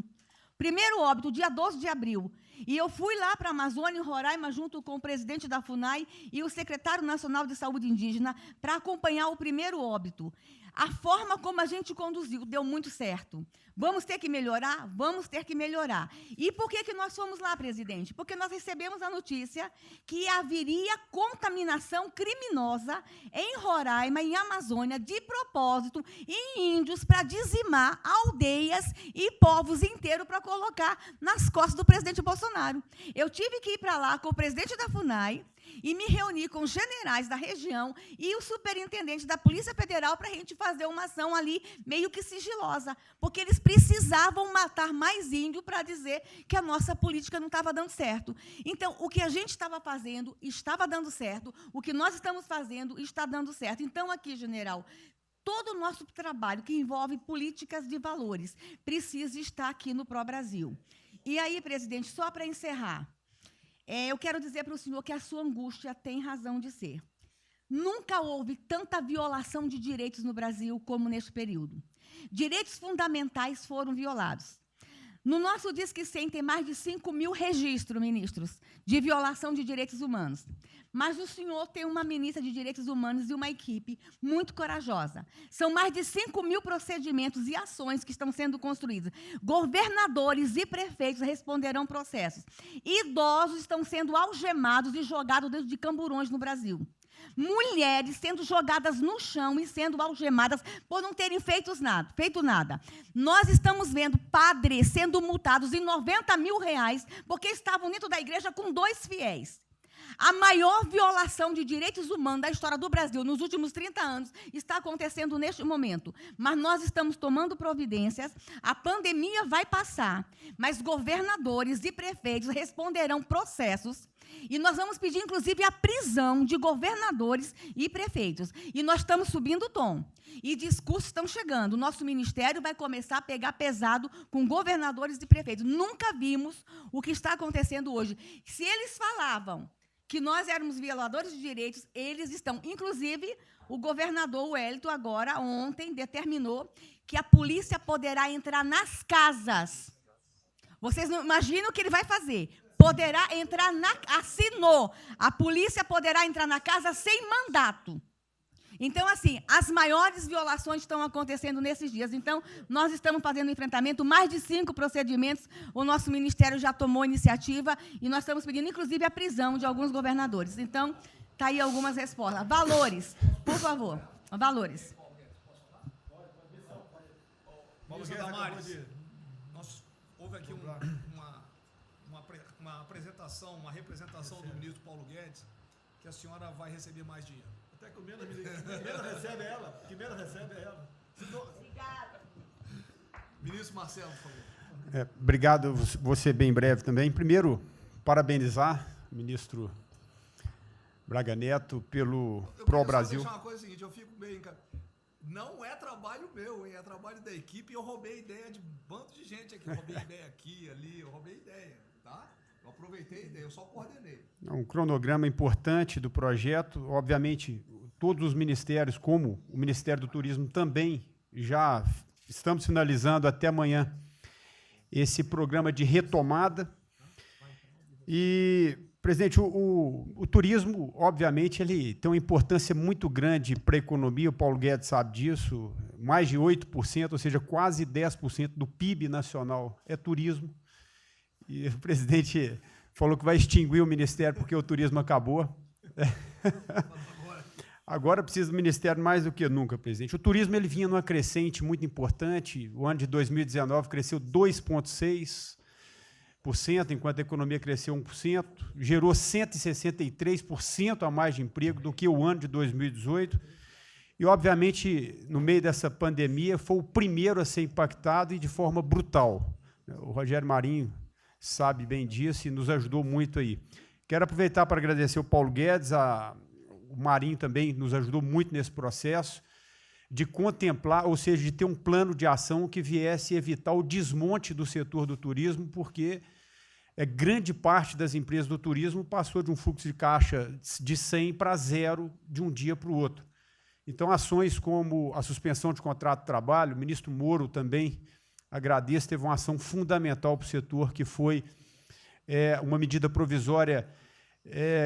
Primeiro óbito, dia 12 de abril. E eu fui lá para a Amazônia, em Roraima, junto com o presidente da FUNAI e o secretário nacional de saúde indígena, para acompanhar o primeiro óbito. A forma como a gente conduziu deu muito certo. Vamos ter que melhorar? Vamos ter que melhorar. E por que nós fomos lá, presidente? Porque nós recebemos a notícia que haveria contaminação criminosa em Roraima, em Amazônia, de propósito, em índios, para dizimar aldeias e povos inteiros para colocar nas costas do presidente Bolsonaro. Eu tive que ir para lá com o presidente da FUNAI e me reuni com os generais da região e o superintendente da Polícia Federal para a gente fazer uma ação ali meio que sigilosa, porque eles precisavam matar mais índio para dizer que a nossa política não estava dando certo. Então, o que a gente estava fazendo estava dando certo, o que nós estamos fazendo está dando certo. Então, aqui, general, todo o nosso trabalho que envolve políticas de valores precisa estar aqui no Pró-Brasil. E aí, presidente, só para encerrar, eu quero dizer para o senhor que a sua angústia tem razão de ser. Nunca houve tanta violação de direitos no Brasil como neste período. Direitos fundamentais foram violados. No nosso Disque 100 tem mais de 5 mil registros, ministros, de violação de direitos humanos. Mas o senhor tem uma ministra de Direitos Humanos e uma equipe muito corajosa. São mais de 5 mil procedimentos e ações que estão sendo construídos. Governadores e prefeitos responderão processos. Idosos estão sendo algemados e jogados dentro de camburões no Brasil. Mulheres sendo jogadas no chão e sendo algemadas por não terem feito nada. Nós estamos vendo padres sendo multados em R$90 mil porque estavam dentro da igreja com 2 fiéis. A maior violação de direitos humanos da história do Brasil nos últimos 30 anos está acontecendo neste momento. Mas nós estamos tomando providências, a pandemia vai passar, mas governadores e prefeitos responderão processos e nós vamos pedir, inclusive, a prisão de governadores e prefeitos. E nós estamos subindo o tom. E discursos estão chegando. O nosso ministério vai começar a pegar pesado com governadores e prefeitos. Nunca vimos o que está acontecendo hoje. Se eles falavam que nós éramos violadores de direitos, eles estão. Inclusive, o governador Wellington, agora, ontem, determinou que a polícia poderá entrar nas casas. Vocês não imaginam o que ele vai fazer. Poderá entrar assinou. A polícia poderá entrar na casa sem mandato. Então, assim, as maiores violações estão acontecendo nesses dias. Então, nós estamos fazendo enfrentamento, mais de 5 procedimentos, o nosso ministério já tomou iniciativa e nós estamos pedindo, inclusive, a prisão de alguns governadores. Então, está aí algumas respostas. Valores, por favor. Valores. Ministro Damares, houve aqui uma apresentação, uma representação do ministro Paulo Guedes, que a senhora vai receber mais dinheiro. Até que o menos recebe é ela. Que menos recebe é ela. Obrigada. Ministro Marcelo, por favor. Obrigado, vou ser bem breve também. Primeiro, parabenizar o ministro Braga Neto pelo Pro Brasil. Eu queria só deixar uma coisa seguinte, eu fico meio... Não é trabalho meu, hein? É trabalho da equipe e eu roubei ideia de um bando de gente aqui. Eu roubei ideia aqui, ali, eu roubei ideia, tá? Eu aproveitei a ideia, eu só coordenei. Um cronograma importante do projeto. Obviamente, todos os ministérios, como o Ministério do Turismo, também já estamos finalizando até amanhã esse programa de retomada. E, presidente, o turismo, obviamente, ele tem uma importância muito grande para a economia, o Paulo Guedes sabe disso, mais de 8%, ou seja, quase 10% do PIB nacional é turismo. E o presidente falou que vai extinguir o ministério porque o turismo acabou. Agora precisa do ministério mais do que nunca, presidente. O turismo ele vinha numa crescente muito importante. O ano de 2019 cresceu 2,6%, enquanto a economia cresceu 1%. Gerou 163% a mais de emprego do que o ano de 2018. E, obviamente, no meio dessa pandemia, foi o primeiro a ser impactado e de forma brutal. O Rogério Marinho sabe bem disso e nos ajudou muito aí. Quero aproveitar para agradecer o Paulo Guedes, o Marinho também nos ajudou muito nesse processo, de contemplar, ou seja, de ter um plano de ação que viesse evitar o desmonte do setor do turismo, porque grande parte das empresas do turismo passou de um fluxo de caixa de 100 para 0 de um dia para o outro. Então, ações como a suspensão de contrato de trabalho, o ministro Moro também, agradeço, teve uma ação fundamental para o setor, que foi uma medida provisória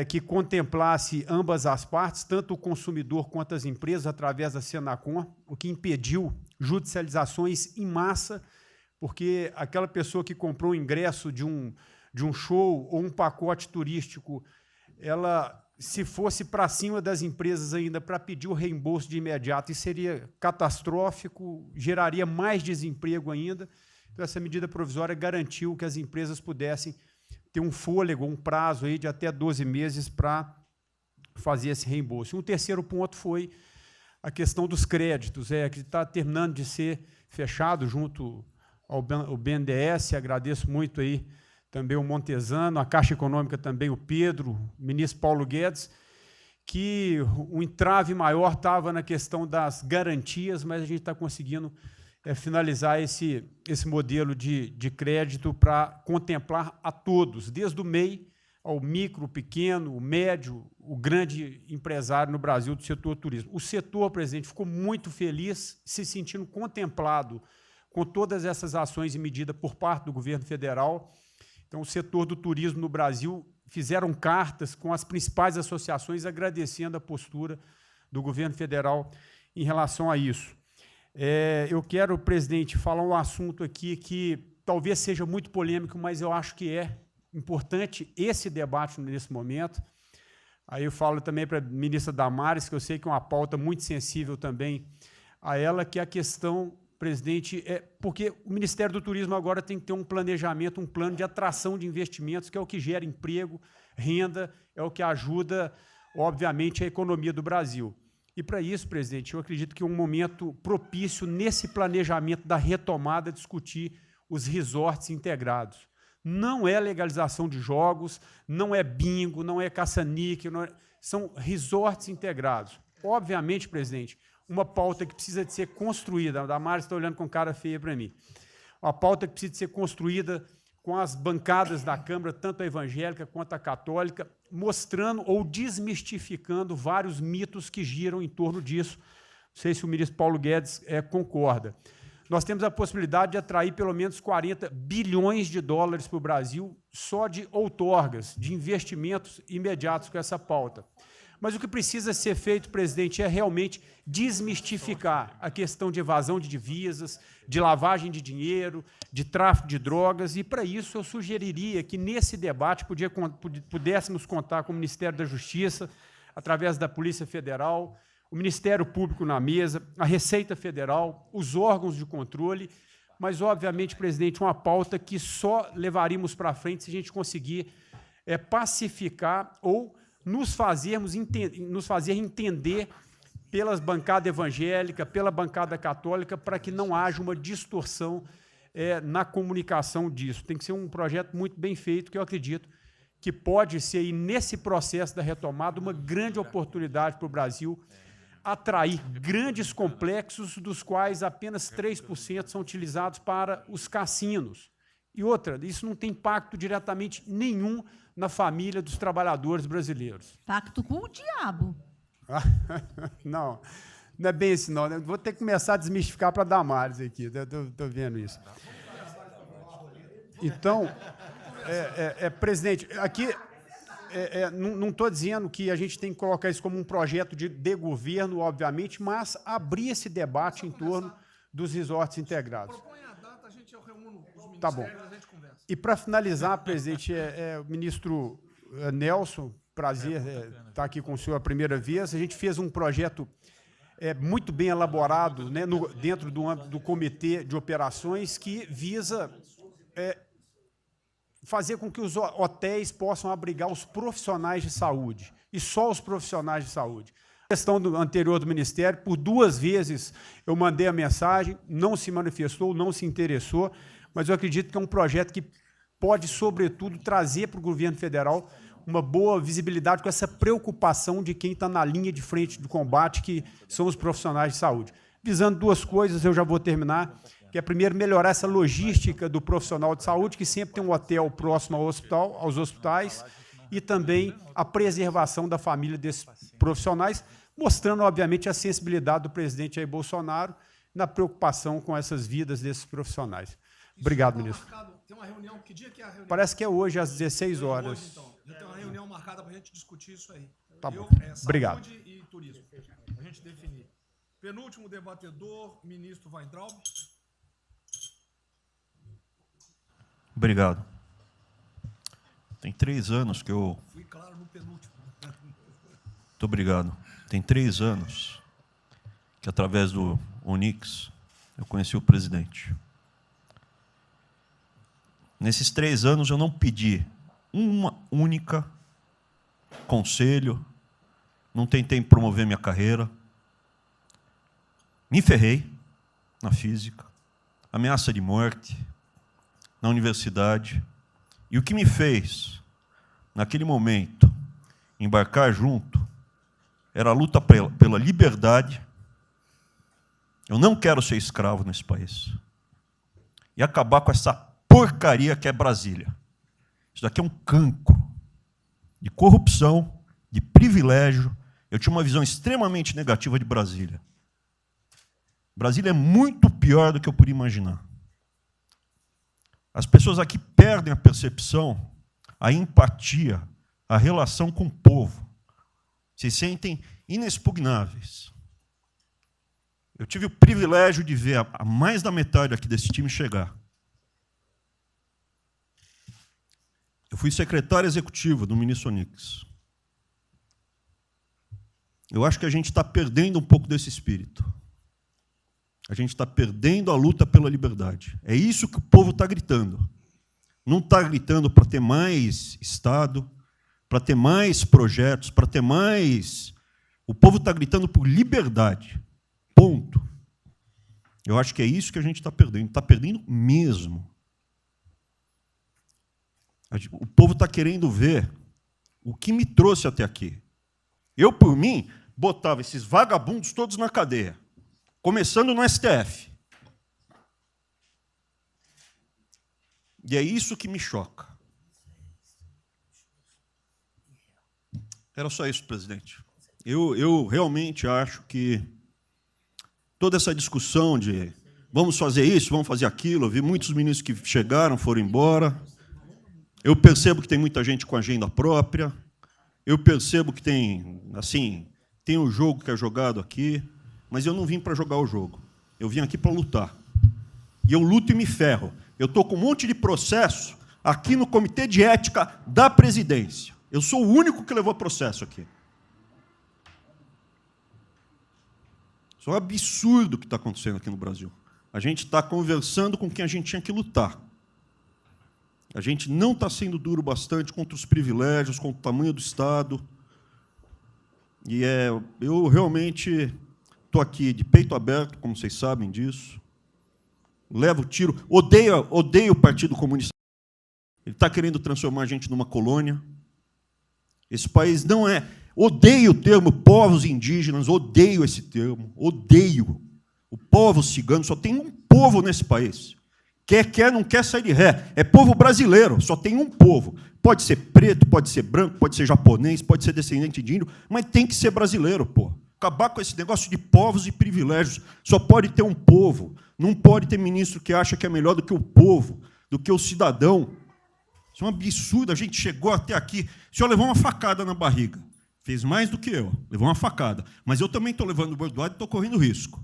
que contemplasse ambas as partes, tanto o consumidor quanto as empresas, através da Senacom, o que impediu judicializações em massa, porque aquela pessoa que comprou o ingresso de um show ou um pacote turístico, ela, se fosse para cima das empresas ainda para pedir o reembolso de imediato, isso seria catastrófico, geraria mais desemprego ainda. Então, essa medida provisória garantiu que as empresas pudessem ter um fôlego, um prazo aí de até 12 meses para fazer esse reembolso. Um terceiro ponto foi a questão dos créditos, que está terminando de ser fechado junto ao BNDES. Agradeço muito aí também o Montesano, a Caixa Econômica também, o Pedro, o ministro Paulo Guedes, que o entrave maior estava na questão das garantias, mas a gente está conseguindo finalizar esse modelo de crédito para contemplar a todos, desde o MEI ao micro, pequeno, o médio, o grande empresário no Brasil do setor turismo. O setor, presidente, ficou muito feliz, se sentindo contemplado com todas essas ações e medidas por parte do governo federal. Então, o setor do turismo no Brasil fizeram cartas com as principais associações agradecendo a postura do governo federal em relação a isso. Eu quero, presidente, falar um assunto aqui que talvez seja muito polêmico, mas eu acho que é importante esse debate nesse momento. Aí eu falo também para a ministra Damares, que eu sei que é uma pauta muito sensível também a ela, que é a questão, presidente, porque o Ministério do Turismo agora tem que ter um planejamento, um plano de atração de investimentos, que é o que gera emprego, renda, é o que ajuda, obviamente, a economia do Brasil. E, para isso, presidente, eu acredito que é um momento propício, nesse planejamento da retomada, discutir os resorts integrados. Não é legalização de jogos, não é bingo, não é caça-níquel, são resorts integrados. Obviamente, presidente, uma pauta que precisa de ser construída, a Damares está olhando com cara feia para mim, uma pauta que precisa de ser construída com as bancadas da Câmara, tanto a evangélica quanto a católica, mostrando ou desmistificando vários mitos que giram em torno disso. Não sei se o ministro Paulo Guedes concorda. Nós temos a possibilidade de atrair pelo menos 40 bilhões de dólares para o Brasil só de outorgas, de investimentos imediatos com essa pauta. Mas o que precisa ser feito, presidente, é realmente desmistificar a questão de evasão de divisas, de lavagem de dinheiro, de tráfico de drogas, e, para isso, eu sugeriria que, nesse debate, pudéssemos contar com o Ministério da Justiça, através da Polícia Federal, o Ministério Público na mesa, a Receita Federal, os órgãos de controle, mas, obviamente, presidente, uma pauta que só levaríamos para frente se a gente conseguir pacificar ou nos fazer entender pelas bancadas evangélicas, pela bancada católica, para que não haja uma distorção na comunicação disso. Tem que ser um projeto muito bem feito, que eu acredito que pode ser, aí, nesse processo da retomada, uma grande oportunidade para o Brasil atrair grandes complexos, dos quais apenas 3% são utilizados para os cassinos. E outra, isso não tem impacto diretamente nenhum na família dos trabalhadores brasileiros. Pacto com o diabo. Não, não é bem assim, não. Vou ter que começar a desmistificar para Damares aqui, estou vendo isso. Então, presidente, aqui não estou dizendo que a gente tem que colocar isso como um projeto de governo, obviamente, mas abrir esse debate em torno dos resorts integrados. Propõe a data, a gente reúne os ministérios, tá bom. a gente conversa. E, para finalizar, presidente, o ministro Nelson, prazer estar aqui com o senhor a primeira vez. A gente fez um projeto muito bem elaborado, né, dentro do âmbito do Comitê de Operações, que visa fazer com que os hotéis possam abrigar os profissionais de saúde, e só os profissionais de saúde. A questão anterior do Ministério, por 2 vezes eu mandei a mensagem, não se manifestou, não se interessou, mas eu acredito que é um projeto que pode, sobretudo, trazer para o governo federal uma boa visibilidade com essa preocupação de quem está na linha de frente do combate, que são os profissionais de saúde. Visando 2 coisas, eu já vou terminar, que é, primeiro, melhorar essa logística do profissional de saúde, que sempre tem um hotel próximo ao hospital, aos hospitais, e também a preservação da família desses profissionais, mostrando, obviamente, a sensibilidade do presidente Jair Bolsonaro na preocupação com essas vidas desses profissionais. Obrigado, ministro. Tem uma reunião, que dia que é a reunião? Parece que é hoje, às 16 horas. Hoje, então. Já tem uma reunião marcada para a gente discutir isso aí. Tá bom. Obrigado. Saúde e turismo, a gente definir. Penúltimo debatedor, ministro Weintraub. Obrigado. Tem 3 anos que eu... Fui claro no penúltimo. Muito obrigado. Tem 3 anos que, através do Onix, eu conheci o presidente. Nesses 3 anos, eu não pedi uma única conselho, não tentei promover minha carreira, me ferrei na física, ameaça de morte na universidade, e o que me fez, naquele momento, embarcar junto, era a luta pela liberdade. Eu não quero ser escravo nesse país. E acabar com essa porcaria que é Brasília. Isso daqui é um cancro de corrupção, de privilégio. Eu tinha uma visão extremamente negativa de Brasília. Brasília é muito pior do que eu podia imaginar. As pessoas aqui perdem a percepção, a empatia, a relação com o povo. Se sentem inexpugnáveis. Eu tive o privilégio de ver a mais da metade aqui desse time chegar. Eu fui secretário executivo do ministro Onix. Eu acho que a gente está perdendo um pouco desse espírito. A gente está perdendo a luta pela liberdade. É isso que o povo está gritando. Não está gritando para ter mais Estado, para ter mais projetos, para ter mais... O povo está gritando por liberdade. Ponto. Eu acho que é isso que a gente está perdendo. Está perdendo mesmo. O povo está querendo ver o que me trouxe até aqui. Eu, por mim, botava esses vagabundos todos na cadeia, começando no STF. E é isso que me choca. Era só isso, presidente. Eu realmente acho que toda essa discussão de vamos fazer isso, vamos fazer aquilo, eu vi muitos ministros que chegaram, foram embora. Eu percebo que tem muita gente com agenda própria. Eu percebo que tem, assim, tem um jogo que é jogado aqui, mas eu não vim para jogar o jogo. Eu vim aqui para lutar. E eu luto e me ferro. Eu estou com um monte de processo aqui no Comitê de Ética da Presidência. Eu sou o único que levou processo aqui. Isso é um absurdo o que está acontecendo aqui no Brasil. A gente está conversando com quem a gente tinha que lutar. A gente não está sendo duro bastante contra os privilégios, contra o tamanho do Estado. E eu realmente estou aqui de peito aberto, como vocês sabem disso. Levo tiro. Odeio o Partido Comunista. Ele está querendo transformar a gente numa colônia. Esse país não é... Odeio o termo povos indígenas, odeio esse termo, odeio. O povo cigano, só tem um povo nesse país. Quer, não quer sair de ré. É povo brasileiro, só tem um povo. Pode ser preto, pode ser branco, pode ser japonês, pode ser descendente de índio, mas tem que ser brasileiro, pô. Acabar com esse negócio de povos e privilégios. Só pode ter um povo. Não pode ter ministro que acha que é melhor do que o povo, do que o cidadão. Isso é um absurdo. A gente chegou até aqui. O senhor levou uma facada na barriga. Fez mais do que eu. Levou uma facada. Mas eu também estou levando bordoada e estou correndo risco.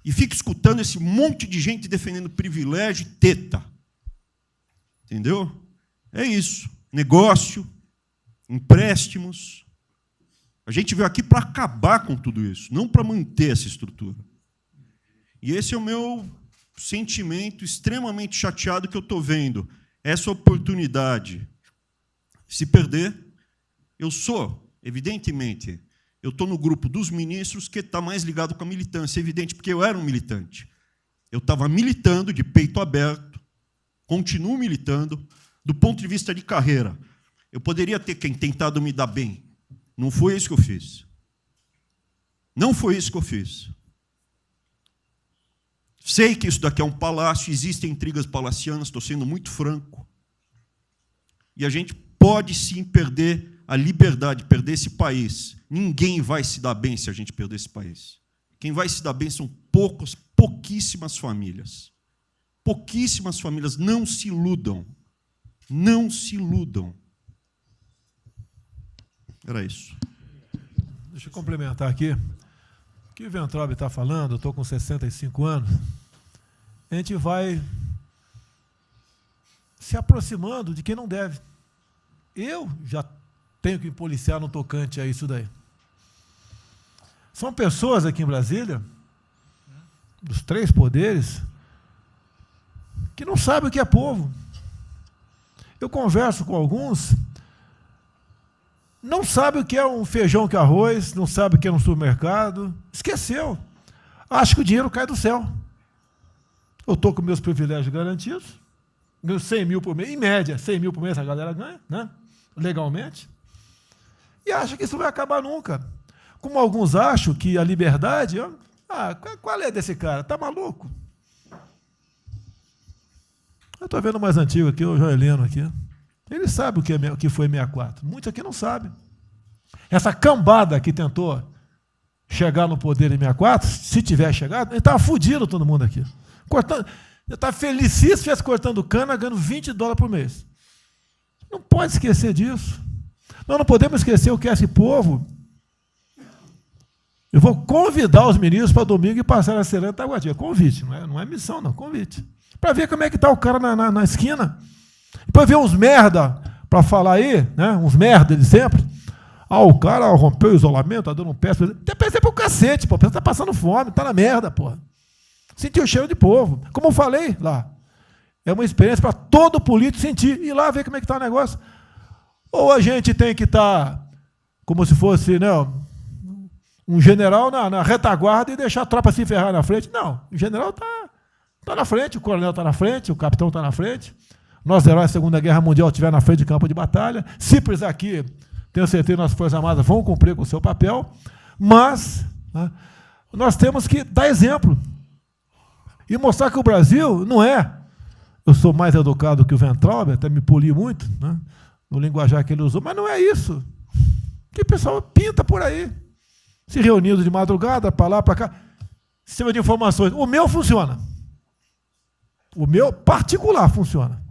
E fico escutando esse monte de gente defendendo privilégio e teta. Entendeu? É isso. Negócio, empréstimos. A gente veio aqui para acabar com tudo isso, não para manter essa estrutura. E esse é o meu sentimento extremamente chateado que eu estou vendo. Essa oportunidade se perder. Eu sou, evidentemente, eu estou no grupo dos ministros que está mais ligado com a militância, evidente, porque eu era um militante. Eu estava militando de peito aberto, continuo militando, do ponto de vista de carreira. Eu poderia ter tentado me dar bem. Não foi isso que eu fiz. Não foi isso que eu fiz. Sei que isso daqui é um palácio, existem intrigas palacianas, estou sendo muito franco. E a gente pode sim perder a liberdade, perder esse país. Ninguém vai se dar bem se a gente perder esse país. Quem vai se dar bem são pouquíssimas famílias. Pouquíssimas famílias. Não se iludam. Não se iludam. Era isso. Deixa eu complementar aqui. O que o Weintraub está falando, eu estou com 65 anos, a gente vai se aproximando de quem não deve. Eu já tenho que me policiar no tocante a isso daí. São pessoas aqui em Brasília, dos 3 poderes, que não sabem o que é povo. Eu converso com alguns, não sabem o que é um feijão com arroz, não sabem o que é um supermercado, esqueceu. Acha que o dinheiro cai do céu. Eu estou com meus privilégios garantidos, meus 100 mil por mês, em média, 100 mil por mês a galera ganha, né? Legalmente, e acha que isso vai acabar nunca. Como alguns acham que a liberdade... qual é desse cara? Está maluco? Eu estou vendo o mais antigo aqui, o Joelino aqui. Ele sabe o que foi 64. Muitos aqui não sabem. Essa cambada que tentou chegar no poder em 64, se tiver chegado, ele estava fudido todo mundo aqui. Cortando, ele estava felicíssimo, cortando cana, ganhando $20 por mês. Não pode esquecer disso. Nós não podemos esquecer o que é esse povo. Eu vou convidar os ministros para domingo e passar na Serena Taguatinga. Convite, não é missão, não, convite. Para ver como é que está o cara na esquina. Depois ver uns merda para falar aí, né? Uns merda de sempre. O cara rompeu o isolamento, está dando um pé. Tem pé para o cacete, pô. Está passando fome, está na merda, porra. Sentir o cheiro de povo. Como eu falei lá, é uma experiência para todo político sentir. Ir lá ver como é que está o negócio. Ou a gente tem que estar como se fosse, né, um general na retaguarda e deixar a tropa se ferrar na frente. Não, o general está na frente, o coronel está na frente, o capitão está na frente. Nossos heróis da Segunda Guerra Mundial estiveram na frente de campo de batalha. Se precisar aqui, tenho certeza que nossas Forças Armadas vão cumprir com o seu papel, mas, né, nós temos que dar exemplo e mostrar que o Brasil não é. Eu sou mais educado que o Weintraub, até me poli muito, né, no linguajar que ele usou, mas não é isso. Que o pessoal pinta por aí, se reunindo de madrugada, para lá, para cá, sistema de informações. O meu funciona. O meu particular funciona.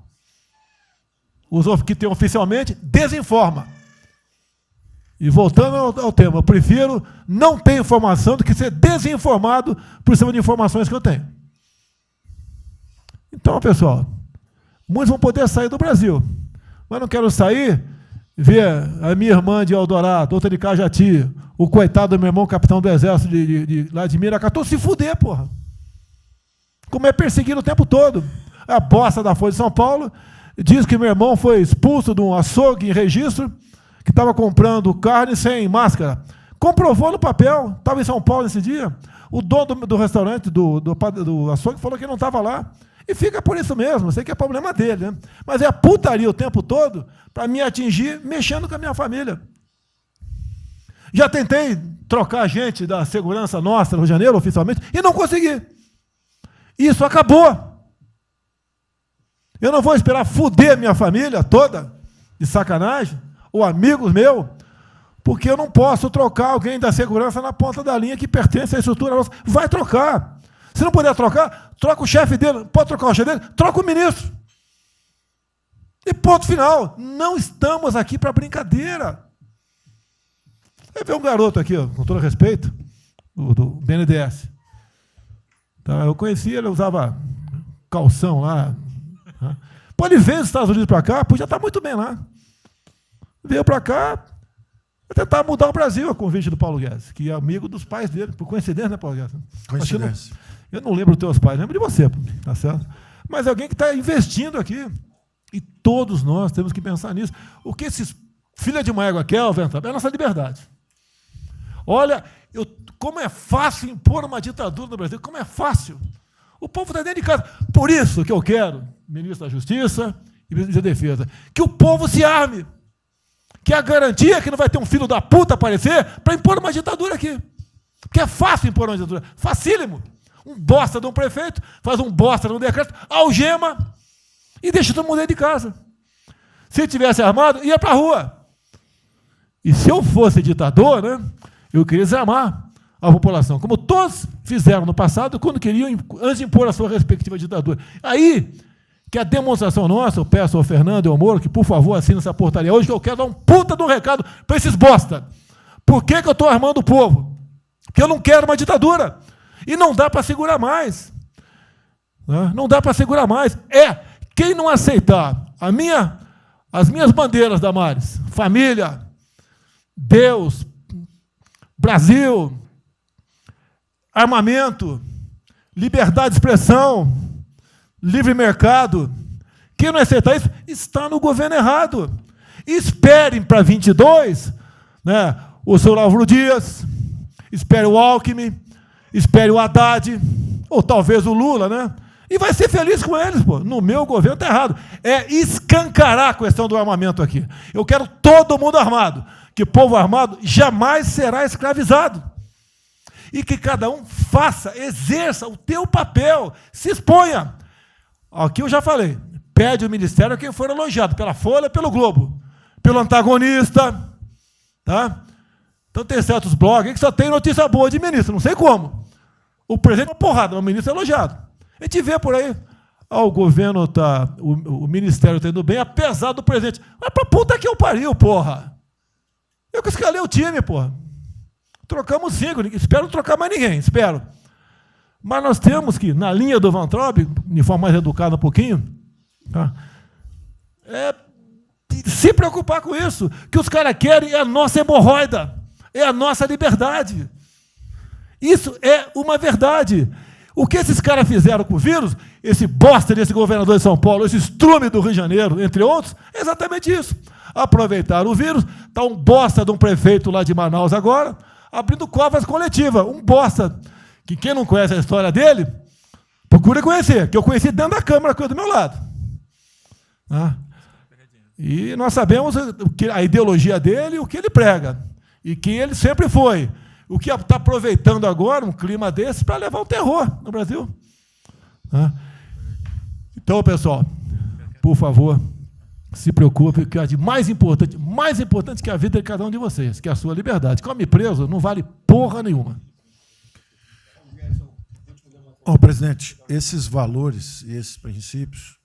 Os que tem oficialmente, desinforma. E voltando ao tema, eu prefiro não ter informação do que ser desinformado por cima de informações que eu tenho. Então, pessoal, muitos vão poder sair do Brasil, mas não quero sair, ver a minha irmã de Eldorado, outra de Cajati, o coitado do meu irmão, capitão do exército lá de Miracatu, se fuder, porra. Como é perseguido o tempo todo. A bosta da Folha de São Paulo diz que meu irmão foi expulso de um açougue em registro, que estava comprando carne sem máscara. Comprovou no papel, estava em São Paulo nesse dia. O dono do restaurante, do açougue, falou que não estava lá. E fica por isso mesmo, eu sei que é problema dele, né? Mas é a putaria o tempo todo para me atingir, mexendo com a minha família. Já tentei trocar gente da segurança nossa no Rio de Janeiro, oficialmente, e não consegui. Isso acabou. Eu não vou esperar fuder minha família toda, de sacanagem, ou amigos meus, porque eu não posso trocar alguém da segurança na ponta da linha que pertence à estrutura nossa. Vai trocar. Se não puder trocar, troca o chefe dele. Pode trocar o chefe dele? Troca o ministro. E ponto final. Não estamos aqui para brincadeira. Vai ver um garoto aqui, ó, com todo respeito, do BNDES. Tá, eu conhecia, ele usava calção lá. Tá? Pode ver os Estados Unidos para cá, podia estar muito bem lá. Veio para cá, vai tentar mudar o Brasil, a convite do Paulo Guedes, que é amigo dos pais dele, por coincidência, né, Paulo Guedes? Coincidência. Eu não lembro dos teus pais, lembro de você, tá certo? Mas alguém que está investindo aqui. E todos nós temos que pensar nisso. O que esses filha de uma égua querem, é a nossa liberdade. Olha, como é fácil impor uma ditadura no Brasil, como é fácil. O povo está dentro de casa. Por isso que eu quero, ministro da Justiça e ministro da Defesa, que o povo se arme. Que é a garantia que não vai ter um filho da puta aparecer para impor uma ditadura aqui. Porque é fácil impor uma ditadura. Facílimo. Um bosta de um prefeito, faz um bosta de um decreto, algema e deixa todo mundo dentro de casa. Se tivesse armado, ia para a rua. E se eu fosse ditador, né, eu queria desarmar a população, como todos fizeram no passado, quando queriam, antes de impor a sua respectiva ditadura. Aí, que a demonstração nossa, eu peço ao Fernando e ao Moro, que por favor assine essa portaria hoje, que eu quero dar um puta de um recado para esses bosta. Por que eu estou armando o povo? Porque eu não quero uma ditadura. E não dá para segurar mais. Não dá para segurar mais. Quem não aceitar as minhas bandeiras, Damares, família, Deus, Brasil, armamento, liberdade de expressão, livre mercado, quem não aceitar isso está no governo errado. Esperem para 22, né, o senhor Álvaro Dias, espere o Alckmin, espere o Haddad, ou talvez o Lula, né? E vai ser feliz com eles, pô. No meu governo está errado. É escancarar a questão do armamento aqui. Eu quero todo mundo armado. Que povo armado jamais será escravizado. E que cada um faça, exerça o teu papel, se exponha. Aqui eu já falei. Pede o ministério a quem for elogiado, pela Folha, pelo Globo, pelo antagonista, tá? Então tem certos blogs que só tem notícia boa de ministro, não sei como. O presidente é uma porrada, mas o ministro é elogiado. A gente vê por aí, o governo está, o ministério está indo bem, apesar do presidente. Mas pra puta que eu pariu, porra. Eu que escalei o time, porra. Trocamos 5, espero não trocar mais ninguém, espero. Mas nós temos que, na linha do Van Traub, de forma mais educada um pouquinho, tá? Se preocupar com isso. O que os caras querem é a nossa hemorroida, é a nossa liberdade. Isso é uma verdade. O que esses caras fizeram com o vírus, esse bosta desse governador de São Paulo, esse estrume do Rio de Janeiro, entre outros, é exatamente isso. Aproveitaram o vírus, está um bosta de um prefeito lá de Manaus agora, abrindo covas coletivas. Um bosta, que quem não conhece a história dele, procura conhecer, que eu conheci dentro da Câmara, que é do meu lado. E nós sabemos a ideologia dele e o que ele prega. E quem ele sempre foi. O que está aproveitando agora um clima desse para levar o terror no Brasil. Então, pessoal, por favor, se preocupe, que é de mais importante que a vida de cada um de vocês, que é a sua liberdade. Come preso não vale porra nenhuma. Bom, presidente, esses valores e esses princípios,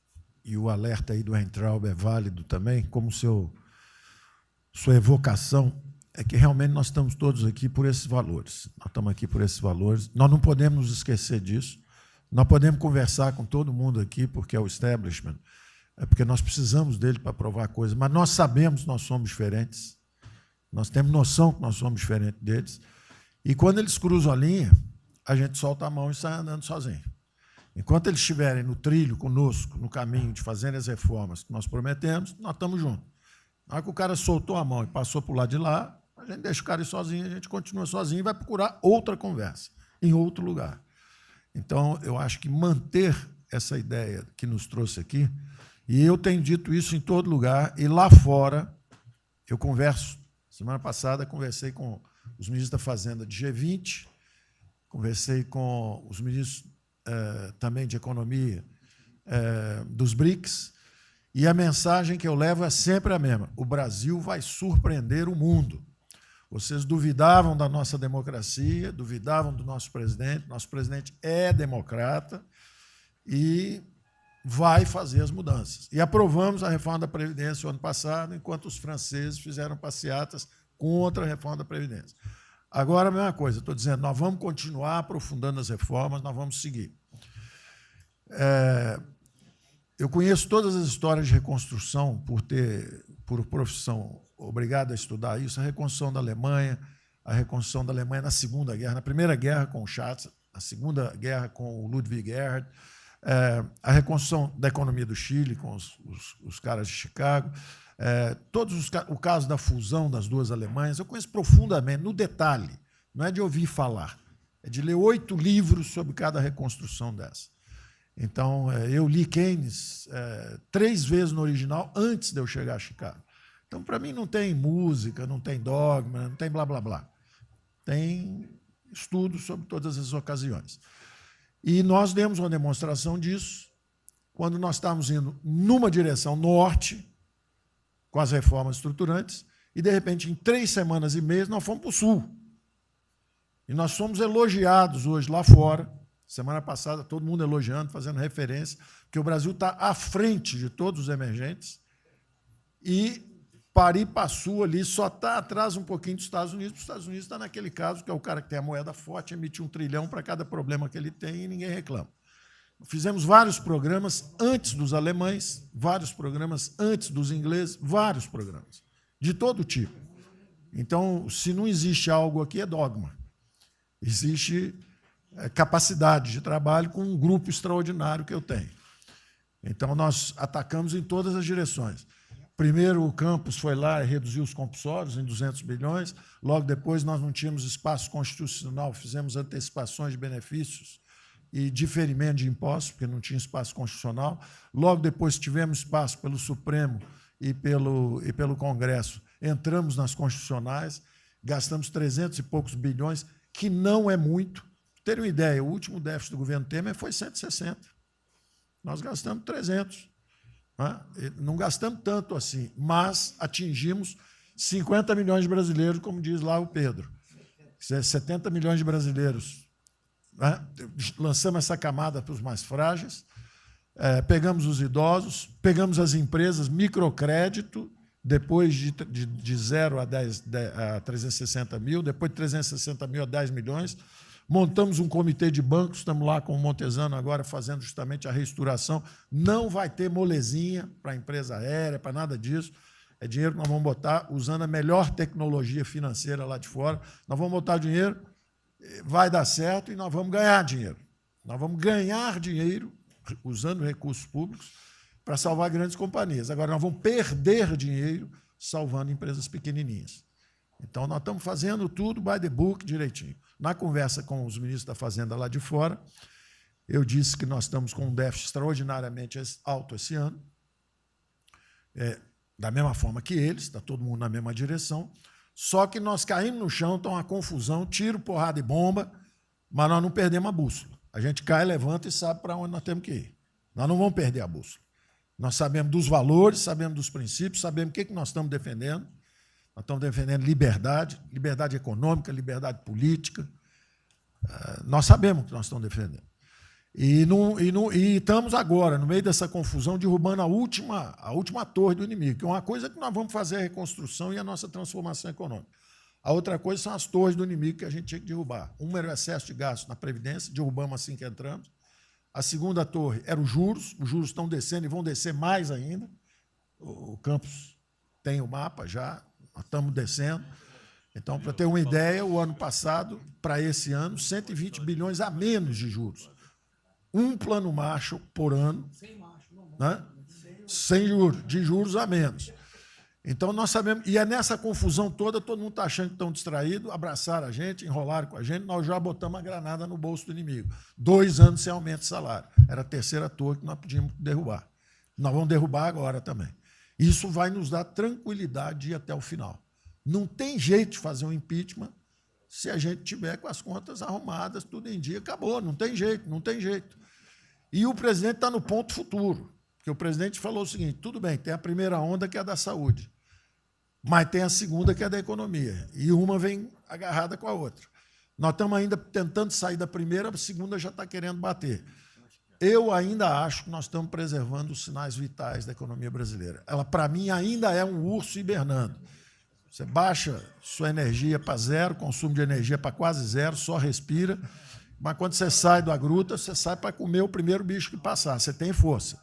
e o alerta aí do Weintraub é válido também, como sua evocação, é que realmente nós estamos todos aqui por esses valores. Nós estamos aqui por esses valores. Nós não podemos nos esquecer disso. Nós podemos conversar com todo mundo aqui, porque é o establishment, porque nós precisamos dele para provar coisas, mas nós sabemos que nós somos diferentes. Nós temos noção que nós somos diferentes deles. E quando eles cruzam a linha, a gente solta a mão e sai andando sozinho. Enquanto eles estiverem no trilho conosco, no caminho de fazer as reformas que nós prometemos, nós estamos juntos. Na hora que o cara soltou a mão e passou para o lado de lá, a gente deixa o cara ir sozinho, a gente continua sozinho e vai procurar outra conversa, em outro lugar. Então, eu acho que manter essa ideia que nos trouxe aqui, e eu tenho dito isso em todo lugar, e lá fora, eu converso. Semana passada, conversei com os ministros da Fazenda de G20, conversei com os ministros também de Economia dos BRICS, e a mensagem que eu levo é sempre a mesma: o Brasil vai surpreender o mundo. Vocês duvidavam da nossa democracia, duvidavam do nosso presidente é democrata e vai fazer as mudanças. E aprovamos a reforma da Previdência o ano passado, enquanto os franceses fizeram passeatas contra a reforma da Previdência. Agora, a mesma coisa, estou dizendo, nós vamos continuar aprofundando as reformas, nós vamos seguir. Eu conheço todas as histórias de reconstrução por profissão, obrigado a estudar isso, a reconstrução da Alemanha na Segunda Guerra, na Primeira Guerra com o Schatz, na Segunda Guerra com o Ludwig Erhard, a reconstrução da economia do Chile com os caras de Chicago, o caso da fusão das duas Alemanhas, eu conheço profundamente, no detalhe, não é de ouvir falar, é de ler 8 livros sobre cada reconstrução dessa. Então, eu li Keynes 3 vezes no original antes de eu chegar a Chicago. Então, para mim, não tem música, não tem dogma, não tem blá, blá, blá. Tem estudos sobre todas as ocasiões. E nós demos uma demonstração disso quando nós estávamos indo numa direção norte, com as reformas estruturantes, e, de repente, em 3 semanas e meia, nós fomos para o sul. E nós somos elogiados hoje lá fora. Semana passada, todo mundo elogiando, fazendo referência, que o Brasil está à frente de todos os emergentes e Paris-Passu ali só está atrás um pouquinho dos Estados Unidos, porque os Estados Unidos está naquele caso que é o cara que tem a moeda forte, emite 1 trilhão para cada problema que ele tem e ninguém reclama. Fizemos vários programas antes dos alemães, vários programas antes dos ingleses, vários programas, de todo tipo. Então, se não existe algo aqui, é dogma. Existe capacidade de trabalho com um grupo extraordinário que eu tenho. Então, nós atacamos em todas as direções. Primeiro, o campus foi lá e reduziu os compulsórios em 200 bilhões. Logo depois, nós não tínhamos espaço constitucional, fizemos antecipações de benefícios e diferimento de impostos, porque não tinha espaço constitucional. Logo depois, tivemos espaço pelo Supremo e pelo Congresso. Entramos nas constitucionais, gastamos 300 e poucos bilhões, que não é muito. Para ter uma ideia, o último déficit do governo Temer foi 160. Nós gastamos 300. Não gastamos tanto assim, mas atingimos 50 milhões de brasileiros, como diz lá o Pedro. 70 milhões de brasileiros. Né? Lançamos essa camada para os mais frágeis, pegamos os idosos, pegamos as empresas, microcrédito, depois de 0 a 360 mil, depois de 360 mil a 10 milhões, montamos um comitê de bancos, estamos lá com o Montesano agora fazendo justamente a reestruturação. Não vai ter molezinha para a empresa aérea, para nada disso. É dinheiro que nós vamos botar usando a melhor tecnologia financeira lá de fora. Nós vamos botar dinheiro, vai dar certo e nós vamos ganhar dinheiro. Nós vamos ganhar dinheiro usando recursos públicos para salvar grandes companhias. Agora, nós vamos perder dinheiro salvando empresas pequenininhas. Então, nós estamos fazendo tudo by the book direitinho. Na conversa com os ministros da Fazenda lá de fora, eu disse que nós estamos com um déficit extraordinariamente alto esse ano, da mesma forma que eles, está todo mundo na mesma direção, só que nós caímos no chão, está uma confusão, tiro, porrada e bomba, mas nós não perdemos a bússola. A gente cai, levanta e sabe para onde nós temos que ir. Nós não vamos perder a bússola. Nós sabemos dos valores, sabemos dos princípios, sabemos o que nós estamos defendendo. Nós estamos defendendo liberdade, liberdade econômica, liberdade política. Nós sabemos o que nós estamos defendendo. E estamos agora, no meio dessa confusão, derrubando a última torre do inimigo, que é uma coisa que nós vamos fazer a reconstrução e a nossa transformação econômica. A outra coisa são as torres do inimigo que a gente tinha que derrubar. Uma era o excesso de gastos na Previdência, derrubamos assim que entramos. A segunda torre era os juros estão descendo e vão descer mais ainda. O Campos tem o mapa já, nós estamos descendo. Então, para ter uma ideia, o ano passado, para esse ano, 120 bilhões a menos de juros. Um plano Marshall por ano, né? Sem juros, de juros a menos. Então, nós sabemos, e é nessa confusão toda, todo mundo está achando que estão distraídos, abraçaram a gente, enrolaram com a gente, nós já botamos a granada no bolso do inimigo. 2 anos sem aumento de salário. Era a terceira torre que nós podíamos derrubar. Nós vamos derrubar agora também. Isso vai nos dar tranquilidade de ir até o final. Não tem jeito de fazer um impeachment se a gente tiver com as contas arrumadas, tudo em dia, acabou, não tem jeito, não tem jeito. E o presidente está no ponto futuro, porque o presidente falou o seguinte, tudo bem, tem a primeira onda que é a da saúde, mas tem a segunda que é da economia, e uma vem agarrada com a outra. Nós estamos ainda tentando sair da primeira, a segunda já está querendo bater. Eu ainda acho que nós estamos preservando os sinais vitais da economia brasileira. Ela, para mim, ainda é um urso hibernando. Você baixa sua energia para zero, consumo de energia para quase zero, só respira, mas quando você sai da gruta, você sai para comer o primeiro bicho que passar, você tem força.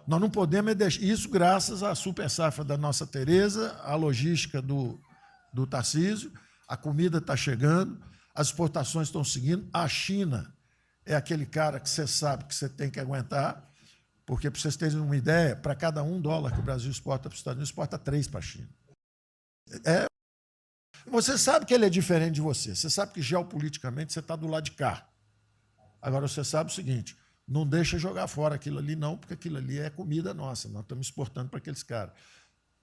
Nós não podemos deixar isso graças à super safra da nossa Tereza, à logística do Tarcísio, a comida está chegando, as exportações estão seguindo, a China é aquele cara que você sabe que você tem que aguentar, porque, para vocês terem uma ideia, para cada $1 que o Brasil exporta para os Estados Unidos, exporta 3 para a China. Você sabe que ele é diferente de você, você sabe que geopoliticamente você está do lado de cá. Agora, você sabe o seguinte, não deixa jogar fora aquilo ali não, porque aquilo ali é comida nossa, nós estamos exportando para aqueles caras.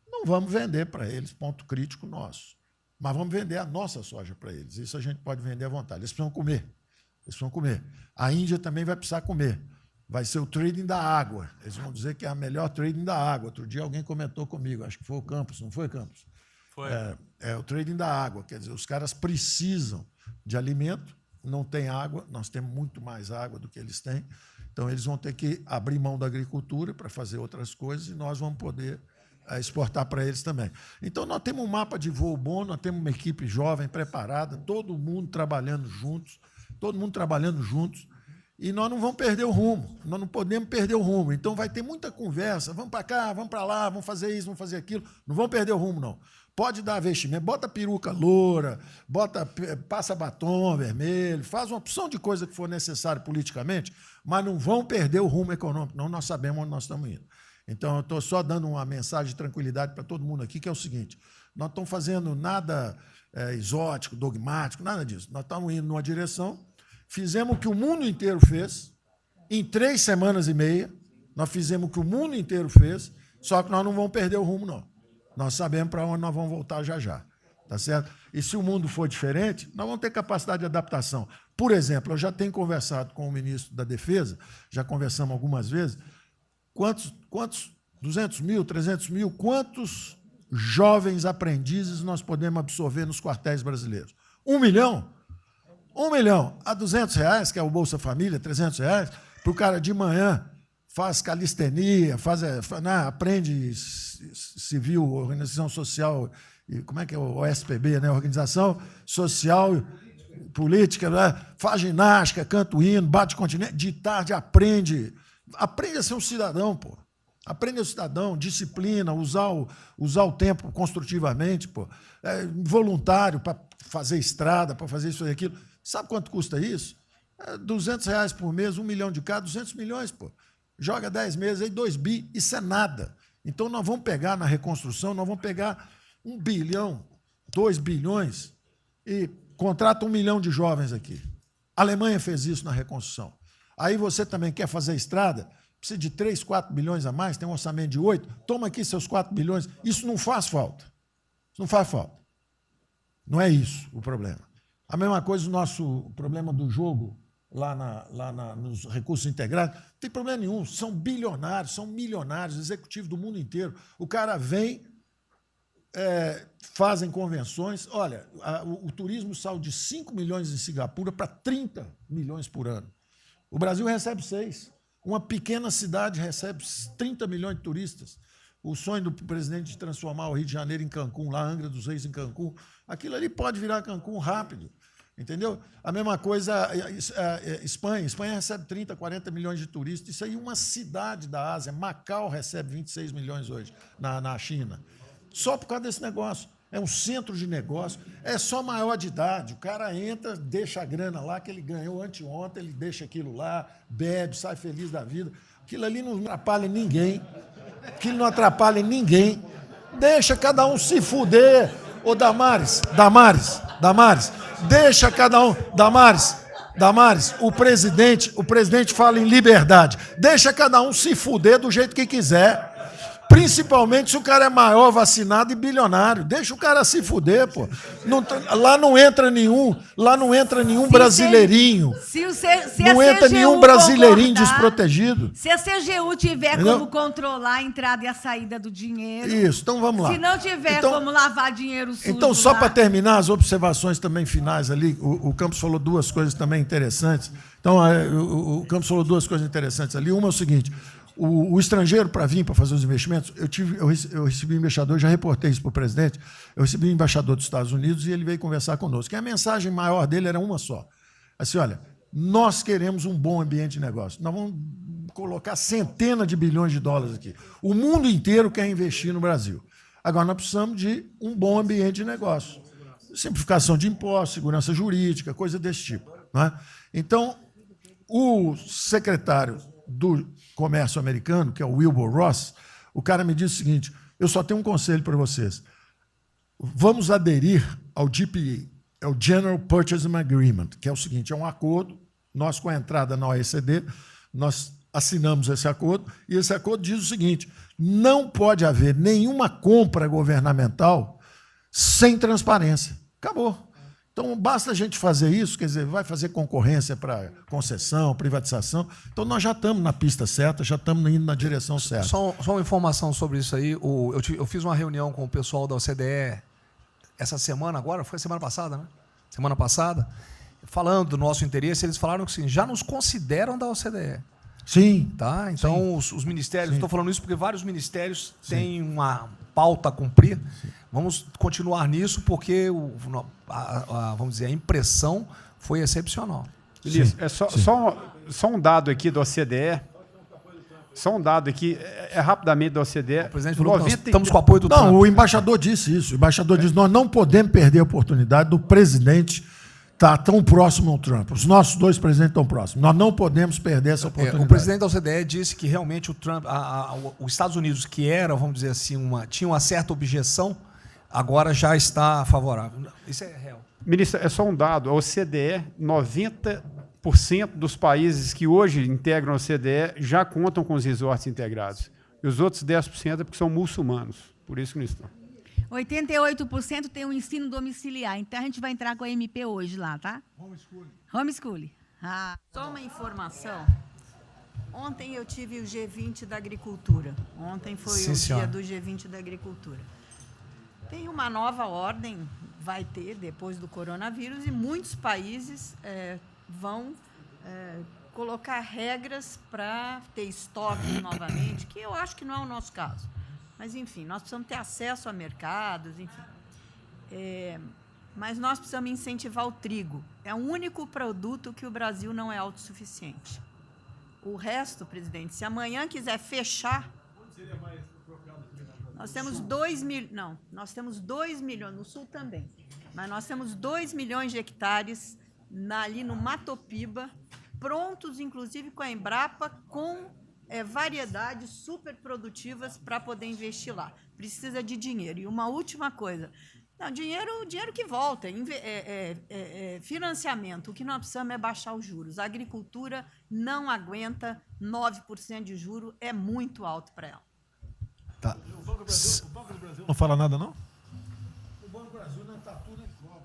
Não vamos vender para eles, ponto crítico nosso, mas vamos vender a nossa soja para eles, isso a gente pode vender à vontade, eles precisam comer, eles precisam comer. A Índia também vai precisar comer, vai ser o trading da água, eles vão dizer que é a melhor trading da água. Outro dia alguém comentou comigo, acho que foi o Campos, não foi, Campos? Foi. É o trading da água, quer dizer, os caras precisam de alimento, não tem água, nós temos muito mais água do que eles têm, então eles vão ter que abrir mão da agricultura para fazer outras coisas e nós vamos poder exportar para eles também. Então, nós temos um mapa de voo bom, nós temos uma equipe jovem, preparada, todo mundo trabalhando juntos, e nós não vamos perder o rumo, nós não podemos perder o rumo. Então, vai ter muita conversa, vamos para cá, vamos para lá, vamos fazer isso, vamos fazer aquilo, não vamos perder o rumo, não. Pode dar vestimento, bota peruca loura, passa batom vermelho, faz uma opção de coisa que for necessário politicamente, mas não vão perder o rumo econômico, não, nós sabemos onde nós estamos indo. Então, eu estou só dando uma mensagem de tranquilidade para todo mundo aqui, que é o seguinte, nós estamos fazendo nada exótico, dogmático, nada disso. Nós estamos indo numa direção, fizemos o que o mundo inteiro fez, em 3 semanas e meia, nós fizemos o que o mundo inteiro fez, só que nós não vamos perder o rumo, não. Nós sabemos para onde nós vamos voltar já já, tá certo? E se o mundo for diferente, nós vamos ter capacidade de adaptação. Por exemplo, eu já tenho conversado com o ministro da Defesa, já conversamos algumas vezes, quantos 200 mil, 300 mil, quantos jovens aprendizes nós podemos absorver nos quartéis brasileiros? 1 milhão? 1 milhão a R$200, que é o Bolsa Família, R$300, para o cara de manhã faz calistenia, aprende civil, organização social, como é que é o OSPB, né? Organização Social Política, né? Faz ginástica, canta o hino, bate continente, de tarde aprende a ser um cidadão, pô. Aprende a ser cidadão, disciplina, usar o tempo construtivamente, pô. Voluntário para fazer estrada, para fazer isso e aquilo. Sabe quanto custa isso? R$200 por mês, 1 milhão de cada, 200 milhões, pô. Joga 10 meses, aí 2 bi, isso é nada. Então, nós vamos pegar na reconstrução, nós vamos pegar 1 bilhão, 2 bilhões e contrata 1 milhão de jovens aqui. A Alemanha fez isso na reconstrução. Aí você também quer fazer estrada, precisa de 3, 4 bilhões a mais, tem um orçamento de 8, toma aqui seus 4 bilhões. Isso não faz falta. Isso não faz falta. Não é isso o problema. A mesma coisa o nosso problema do jogo, nos recursos integrados, não tem problema nenhum, são bilionários, são milionários, executivos do mundo inteiro. O cara vem, fazem convenções. Olha, o turismo saiu de 5 milhões em Singapura para 30 milhões por ano. O Brasil recebe 6. Uma pequena cidade recebe 30 milhões de turistas. O sonho do presidente de transformar o Rio de Janeiro em Cancún, lá Angra dos Reis em Cancún, aquilo ali pode virar Cancún rápido. Entendeu? A mesma coisa, Espanha. Espanha recebe 30, 40 milhões de turistas. Isso aí é uma cidade da Ásia. Macau recebe 26 milhões hoje na China. Só por causa desse negócio. É um centro de negócio. É só maior de idade. O cara entra, deixa a grana lá que ele ganhou anteontem, ele deixa aquilo lá, bebe, sai feliz da vida. Aquilo ali não atrapalha ninguém. Aquilo não atrapalha ninguém. Deixa cada um se fuder. Ô, Damares, deixa cada um... Damares, o presidente fala em liberdade. Deixa cada um se fuder do jeito que quiser. Principalmente se o cara é maior, vacinado e bilionário. Deixa o cara se fuder, pô. Lá não entra nenhum brasileirinho. Não entra nenhum brasileirinho desprotegido. Se a CGU tiver como controlar a entrada e a saída do dinheiro... Isso, então vamos lá. Se não tiver como lavar dinheiro sujo... Então, só para terminar, as observações também finais ali, o Campos falou 2 coisas também interessantes. Então, o Campos falou 2 coisas interessantes ali. Uma é o seguinte... O estrangeiro, para vir, para fazer os investimentos, eu recebi um embaixador, já reportei isso para o presidente, eu recebi um embaixador dos Estados Unidos e ele veio conversar conosco. E a mensagem maior dele era uma só. Assim, olha, nós queremos um bom ambiente de negócio. Nós vamos colocar centenas de bilhões de dólares aqui. O mundo inteiro quer investir no Brasil. Agora, nós precisamos de um bom ambiente de negócio. Simplificação de impostos, segurança jurídica, coisa desse tipo. Não é? Então, o secretário do Comércio americano, que é o Wilbur Ross, o cara me disse o seguinte, eu só tenho um conselho para vocês. Vamos aderir ao GPA, é o General Purchasing Agreement, que é o seguinte, é um acordo, nós com a entrada na OECD, nós assinamos esse acordo, e esse acordo diz o seguinte, não pode haver nenhuma compra governamental sem transparência. Acabou. Então, basta a gente fazer isso, quer dizer, vai fazer concorrência para concessão, privatização. Então, nós já estamos na pista certa, já estamos indo na direção certa. Só uma informação sobre isso aí. Eu fiz uma reunião com o pessoal da OCDE essa semana agora, foi semana passada, né? Semana passada, falando do nosso interesse, eles falaram que assim, já nos consideram da OCDE. Sim. Tá? Então, os ministérios, estou falando isso porque vários ministérios têm uma pauta a cumprir. Sim. Vamos continuar nisso porque, vamos dizer, a impressão foi excepcional. Ministro, só um dado aqui da OCDE. Só um dado aqui, rapidamente da OCDE. O presidente falou que estamos com o apoio do Trump. Não, o embaixador disse isso. O embaixador disse nós não podemos perder a oportunidade do presidente estar tão próximo ao Trump. Os nossos 2 presidentes estão próximos. Nós não podemos perder essa oportunidade. O presidente da OCDE disse que realmente o Trump, os Estados Unidos, que era, vamos dizer assim, tinha uma certa objeção, agora já está favorável. Isso é real. Ministro, é só um dado. A OCDE, 90% dos países que hoje integram a OCDE já contam com os resorts integrados. E os outros 10% é porque são muçulmanos. Por isso que não estão. 88% tem um ensino domiciliar. Então, a gente vai entrar com a MP hoje lá, tá? Homeschooling. Só uma informação. Ontem eu tive o G20 da Agricultura. Ontem foi o dia do G20 da Agricultura. Tem uma nova ordem, vai ter, depois do coronavírus, e muitos países vão colocar regras para ter estoque novamente, que eu acho que não é o nosso caso. Mas, enfim, nós precisamos ter acesso a mercados, enfim. Mas nós precisamos incentivar o trigo. É o único produto que o Brasil não é autossuficiente. O resto, presidente, se amanhã quiser fechar... Nós temos 2 milhões... Não, nós temos 2 milhões, no Sul também, mas nós temos 2 milhões de hectares ali no Matopiba, prontos, inclusive, com a Embrapa, com variedades super produtivas para poder investir lá. Precisa de dinheiro. E uma última coisa... Não, dinheiro que volta, financiamento. O que nós precisamos é baixar os juros. A agricultura não aguenta 9% de juros, é muito alto para ela. Tá. O Banco do Brasil não fala nada, não? O Banco do Brasil não é tatu nem cobra.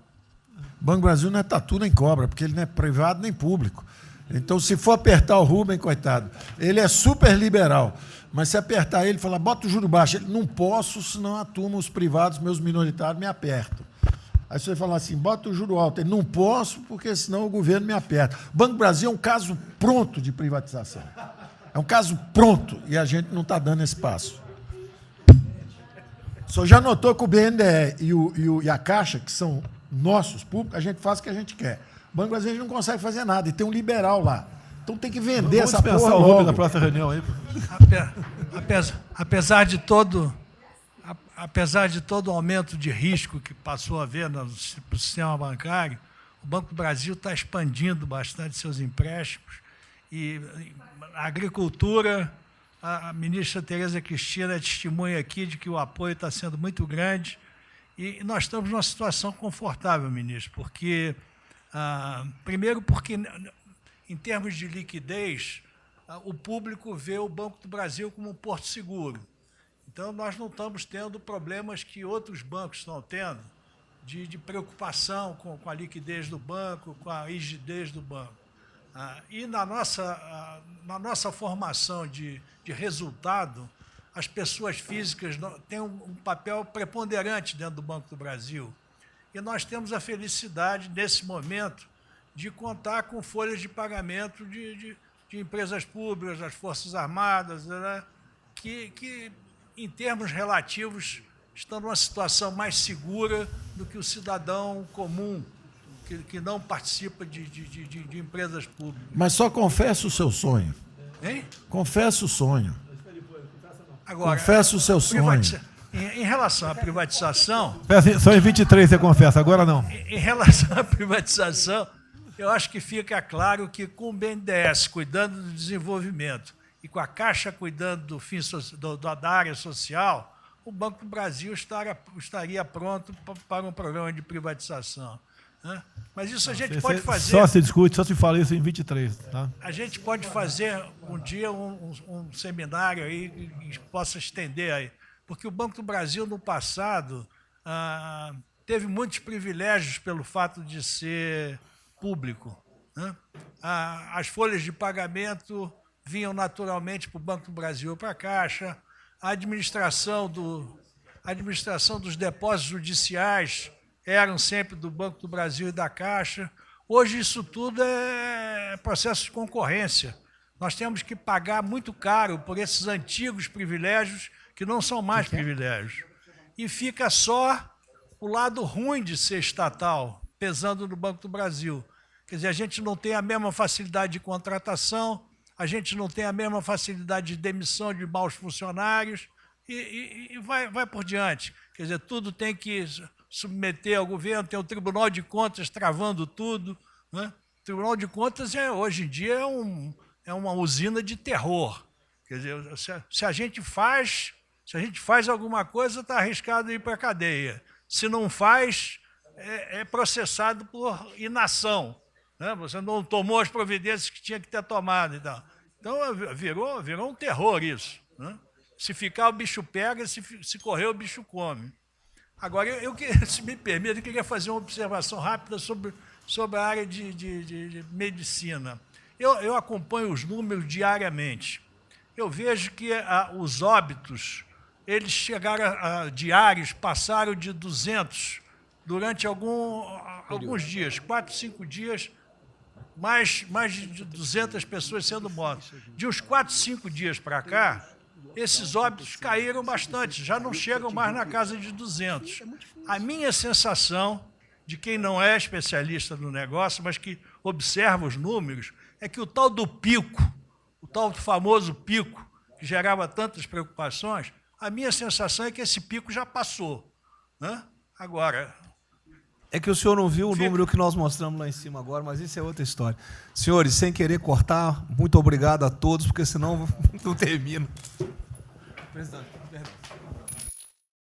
O Banco do Brasil não é tatu nem cobra, porque ele não é privado nem público. Então, se for apertar o Rubem, coitado, ele é super liberal. Mas se apertar ele e falar, bota o juro baixo, ele, não posso, senão a turma, os privados, meus minoritários, me apertam. Aí você fala assim, bota o juro alto. Ele, não posso, porque senão o governo me aperta. O Banco do Brasil é um caso pronto de privatização. É um caso pronto, e a gente não está dando esse passo. O senhor já notou que o BNDE e a Caixa, que são nossos públicos, a gente faz o que a gente quer. O Banco do Brasil a gente não consegue fazer nada, e tem um liberal lá. Então tem que vender essa porra o logo. Rubem da próxima reunião aí. Apesar de todo o aumento de risco que passou a haver no sistema bancário, o Banco do Brasil está expandindo bastante seus empréstimos. E a agricultura, a ministra Tereza Cristina testemunha aqui de que o apoio está sendo muito grande. E nós estamos numa situação confortável, ministro, porque, primeiro, porque, em termos de liquidez, o público vê o Banco do Brasil como um porto seguro. Então, nós não estamos tendo problemas que outros bancos estão tendo, de preocupação com a liquidez do banco, com a rigidez do banco. E na nossa formação de resultado, as pessoas físicas têm um papel preponderante dentro do Banco do Brasil. E nós temos a felicidade, nesse momento, de contar com folhas de pagamento de empresas públicas, das Forças Armadas, né, que, em termos relativos, estão numa situação mais segura do que o cidadão comum, que não participa de empresas públicas. Mas só confessa o seu sonho. Hein? Confessa o sonho. Agora, confessa o seu sonho. Em relação à privatização... Só em 23 você confessa, agora não. Em relação à privatização, eu acho que fica claro que com o BNDES cuidando do desenvolvimento e com a Caixa cuidando da área social, o Banco do Brasil estaria pronto para um programa de privatização. Né? Mas isso a gente pode fazer... Só se discute, só se fala isso em 23. Tá? A gente pode fazer um dia um seminário aí que possa estender aí. Porque o Banco do Brasil, no passado, teve muitos privilégios pelo fato de ser público. Né? As folhas de pagamento vinham naturalmente para o Banco do Brasil ou para a Caixa. A administração dos depósitos judiciais eram sempre do Banco do Brasil e da Caixa. Hoje isso tudo é processo de concorrência. Nós temos que pagar muito caro por esses antigos privilégios que não são mais privilégios. E fica só o lado ruim de ser estatal, pesando no Banco do Brasil. Quer dizer, a gente não tem a mesma facilidade de contratação, a gente não tem a mesma facilidade de demissão de maus funcionários e vai por diante. Quer dizer, tudo tem que submeter ao governo, tem o Tribunal de Contas travando tudo. Né? O Tribunal de Contas, hoje em dia, é uma usina de terror. Quer dizer, se a gente faz alguma coisa, está arriscado ir para a cadeia. Se não faz, é processado por inação. Né? Você não tomou as providências que tinha que ter tomado. Então virou um terror isso. Né? Se ficar, o bicho pega, se correr, o bicho come. Agora, se me permite, eu queria fazer uma observação rápida sobre a área de medicina. Eu acompanho os números diariamente. Eu vejo que os óbitos eles chegaram diários, passaram de 200 durante alguns dias, 4, 5 dias, mais de 200 pessoas sendo mortas. De uns 4, 5 dias para cá, esses óbitos caíram bastante, já não chegam mais na casa de 200. A minha sensação, de quem não é especialista no negócio, mas que observa os números, é que o tal do pico, o tal do famoso pico, que gerava tantas preocupações, a minha sensação é que esse pico já passou, né? Agora... É que o senhor não viu o número que nós mostramos lá em cima agora, mas isso é outra história. Senhores, sem querer cortar, muito obrigado a todos, porque senão não termina. Presidente.